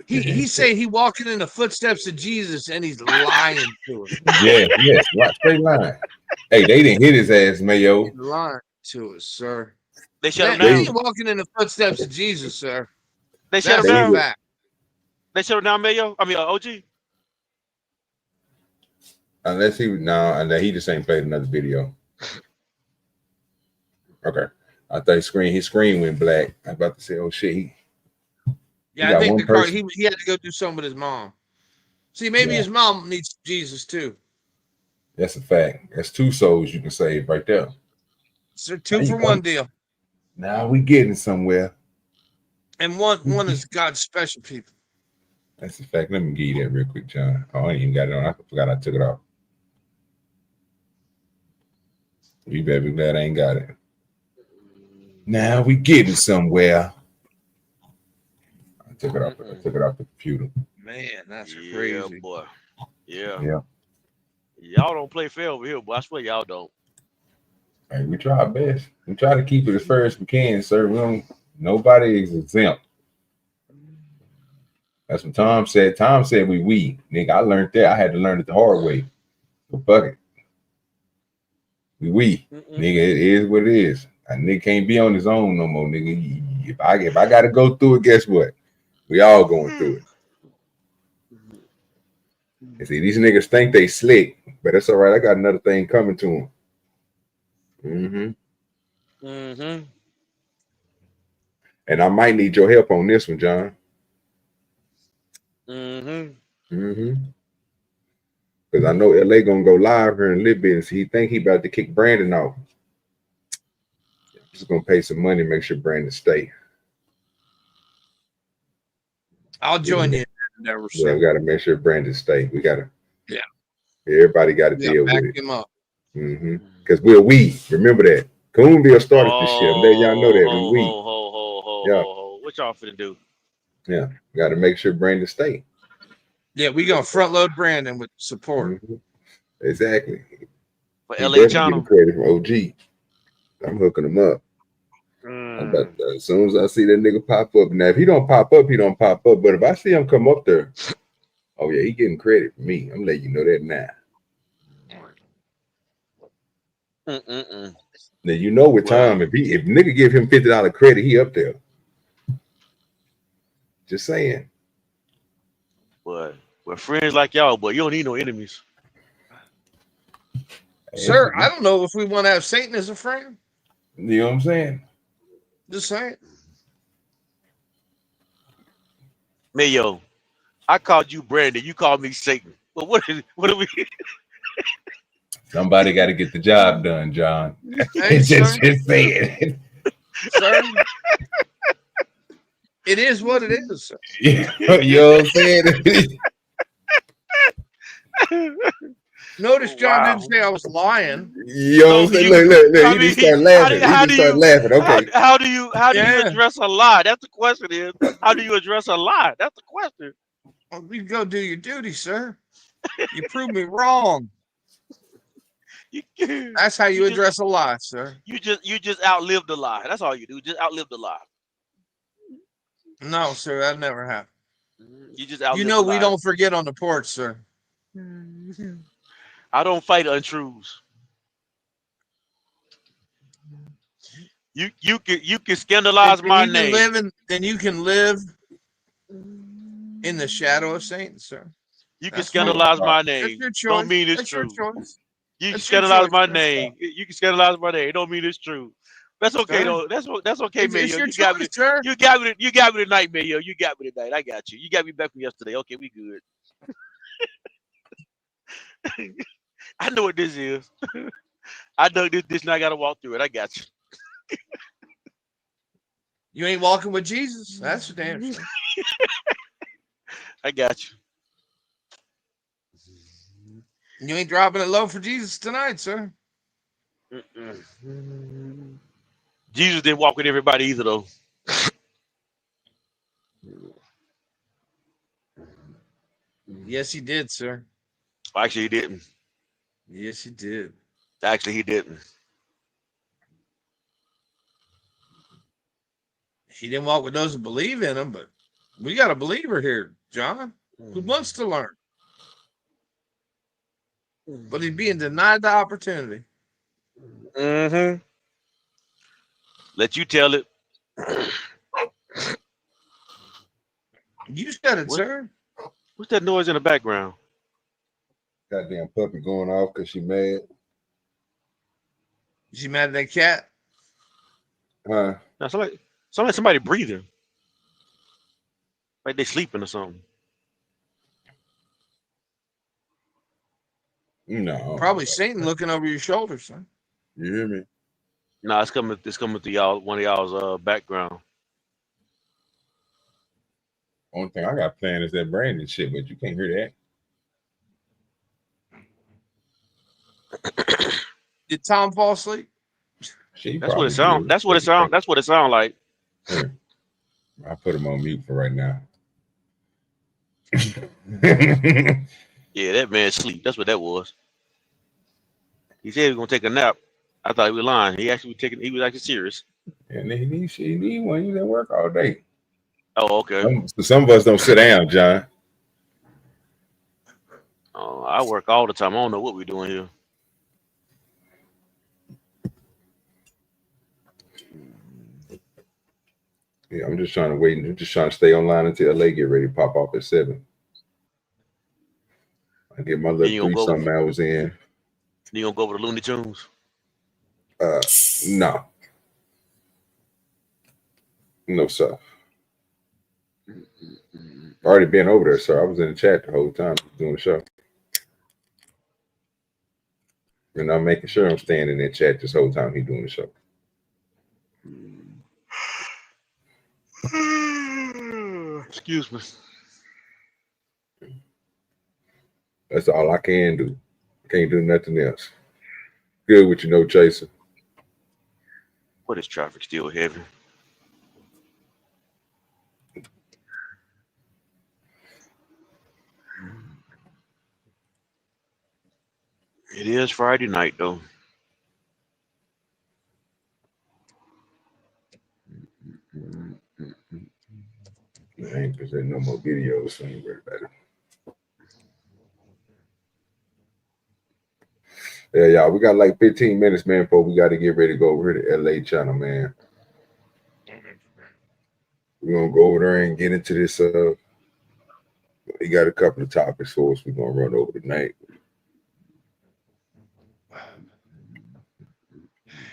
He say he walking in the footsteps of Jesus and he's lying to us. Yes, right, straight line. Hey, they didn't hit his ass, Mayo. He's lying to us, sir. They shut him down. He ain't walking in the footsteps of Jesus, sir. They shut him down. They shut him down, Mayo. I mean, OG. Unless he just ain't played another video. Okay. I thought his screen went black. I was about to say, oh shit. I think the car he had to go do something with his mom. See, maybe his mom needs Jesus too. That's a fact. That's two souls you can save right there. It's a 2-for-1 deal. Now we getting somewhere. And one is God's special people. That's a fact. Let me give you that real quick, John. Oh, I ain't even got it on. I forgot I took it off. You better be glad I ain't got it. Now we getting somewhere. I took it off the computer. Man, that's Yeah, crazy. boy. Yeah. Yeah. Y'all don't play fair over here, boy. I swear y'all don't. Hey, we try our best. We try to keep it as fair as we can, sir. We don't. Nobody is exempt. That's what Tom said. Tom said we. Nigga, I learned that. I had to learn it the hard way. So fuck it. We. Nigga, it is what it is. A nigga can't be on his own no more, nigga. If I gotta go through it, guess what? We all going through it. And see, these niggas think they slick, but it's all right. I got another thing coming to them. And I might need your help on this one, John. Because I know LA gonna go live here in a little bit, and he think he about to kick Brandon off. Just gonna pay some money, make sure Brandon stay. I'll join you. Yeah, we gotta make sure Brandon stay. We gotta. Yeah. Everybody got to deal back with it. him up. Because we remember that Coonville started this shit. I'm letting y'all know that What y'all finna do? Yeah, got to make sure Brandon stay. Yeah, we gonna front load Brandon with support. Exactly. For He LA definitely Channel. getting credit from OG. I'm hooking him up. As soon as I see that nigga pop up, now if he don't pop up, he don't pop up. But if I see him come up there, oh yeah, he getting credit for me. I'm letting you know that now. Now you know with time, if nigga give him $50 credit, he up there. Just saying. But we're friends like y'all, but you don't need no enemies. Sir, I don't know if we want to have Satan as a friend. You know what I'm saying? Just saying. Mayo, I called you Brandon. You called me Satan. But what are we? Somebody got to get the job done, John. Hey, just sir. saying. Sir, it is what it is, sir. You know what I'm saying? Notice John didn't say I was lying. You know what I'm saying? Look. He just started laughing. Okay. How do you address a lie? That's the question. Is how do you address a lie? That's the question. Well, you go do your duty, sir. You proved me wrong. That's how you address a lie, sir. You just outlived the lie. That's all you do. Just outlive the lie. No, sir, that never happened. You just outlived You know the we lie. don't forget on the porch, sir. I don't fight untruths. You can scandalize my name. Then you can live in the shadow of Satan, sir. You can scandalize my name. That's your choice. Don't mean it's That's true. your choice. You can That's your scandalize choice, my sir. name. You can scandalize my name. It don't mean it's true. That's okay Sir? though. That's okay, It's Mayo. your You got choice, me. sir. You got me tonight, Mayo. You got me tonight. I got you. You got me back from yesterday. Okay, we good. I know what this is. I know this and I gotta walk through it. I got you. You ain't walking with Jesus. That's for damn sure. I got you. You ain't dropping it low for Jesus tonight, sir. Jesus didn't walk with everybody either, though. Yes, he did, sir. Actually, he didn't. Yes, he did. Actually, he didn't. He didn't walk with those who believe in him, but we got a believer here, John, who wants to learn. But he's being denied the opportunity. Let you tell it. You said it, sir. What's that noise in the background? Goddamn puppy going off because she mad. She mad at that cat? Huh? No, somebody breathing. Like they sleeping or something. No. Probably Satan looking over your shoulder, son. You hear me? No, it's coming to y'all, one of y'all's background. Only thing I got playing is that Brandon shit, but you can't hear that. Did Tom fall asleep? That's what it sounds. That's what it sounds. That's what it sounds like. I put him on mute for right now. Yeah, that man sleep. That's what that was. He said he was gonna take a nap. I thought he was lying. He was actually serious. And he need one. He's at work all day. Oh, okay. Some of us don't sit down, John. I work all the time. I don't know what we're doing here. Yeah, I'm just trying to wait. I'm just trying to stay online until LA get ready to pop off at 7. I get my little 3-something hours in. You gonna go over to Looney Tunes? No. No, sir. Already been over there, sir. I was in the chat the whole time doing the show. And I'm making sure I'm staying in that chat this whole time he's doing the show. Excuse me. That's all I can do. Can't do nothing else. Good with you, no chaser. What is traffic still heavy? It is Friday night though. I ain't presenting no more videos, so I ain't worried about it. Yeah, y'all, we got like 15 minutes, man, before we got to get ready to go over here to LA channel, man. We're going to go over there and get into this. We got a couple of topics for us we're going to run over tonight.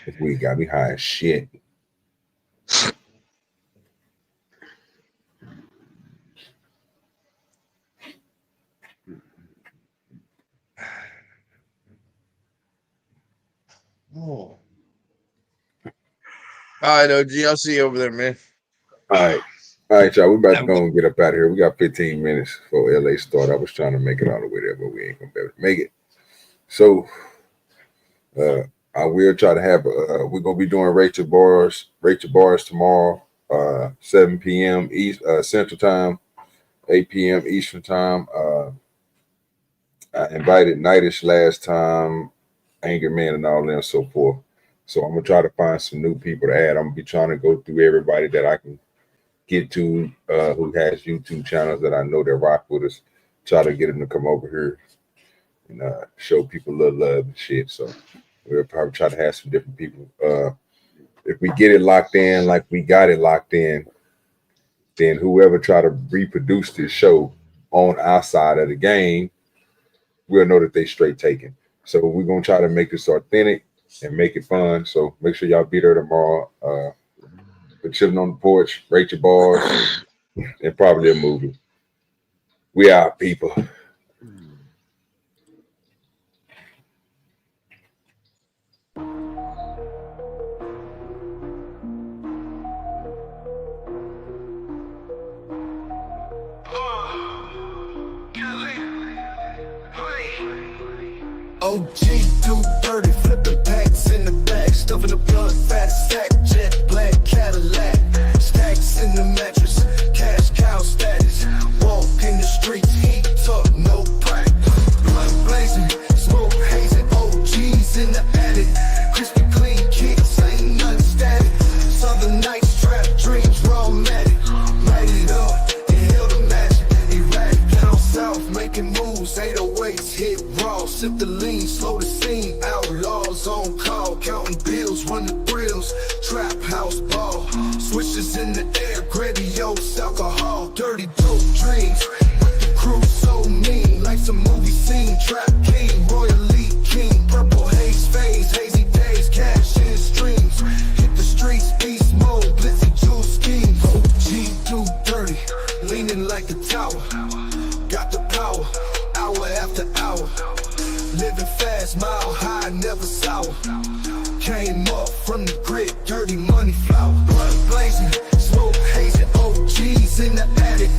This week got me high as shit. Oh. All right, OG. I'll see you over there, man. All right, y'all. We about to go and get up out of here. We got 15 minutes for LA start. I was trying to make it all the way there, but we ain't gonna be able to make it. So, I will try to have. We're gonna be doing Rachel Bars tomorrow, 7 p.m. East Central Time, 8 p.m. Eastern Time. I invited Nightish last time, Anger Man, and all that and so forth. So I'm gonna try to find some new people to add. I'm gonna be trying to go through everybody that I can get to who has YouTube channels that I know that rock with us. Try to get them to come over here and show people a little love and shit. So we'll probably try to have some different people. If we get it locked in, like we got it locked in, then whoever try to reproduce this show on our side of the game, we'll know that they straight taken. So we're gonna try to make this authentic and make it fun. So make sure y'all be there tomorrow. We're chilling on the porch, Rachel Bars, and probably a movie. We out, people. OGDoDirty, flipping packs in the back, stuffing the blood, fat stack, jet black Cadillac, stacks in the mattress, cash cow status, walk in the streets, heat up, no crack, blood blazing, smoke hazing, OGs in the attic, crispy clean kicks, ain't nothing static, southern nights, trap dreams, raw matic, light it up, inhale the magic, erratic, down south, making moves, 808s, hit raw, sip the lean, slow the scene, outlaws on call, counting bills, run the grills, trap house ball, switches in the air, grandiose alcohol, dirty dope dreams, with the crew so mean, like some movie scene, trap king, royally king, purple haze phase, hazy days, cash in streams, hit the streets, beast mode, blitzy jewel schemes, OGDoDirty, leaning like a tower, got the power, hour after hour, living fast, mile high, never sour. Came up from the grid, dirty money flower. Blood blazing, smoke hazing, OGs in the attic.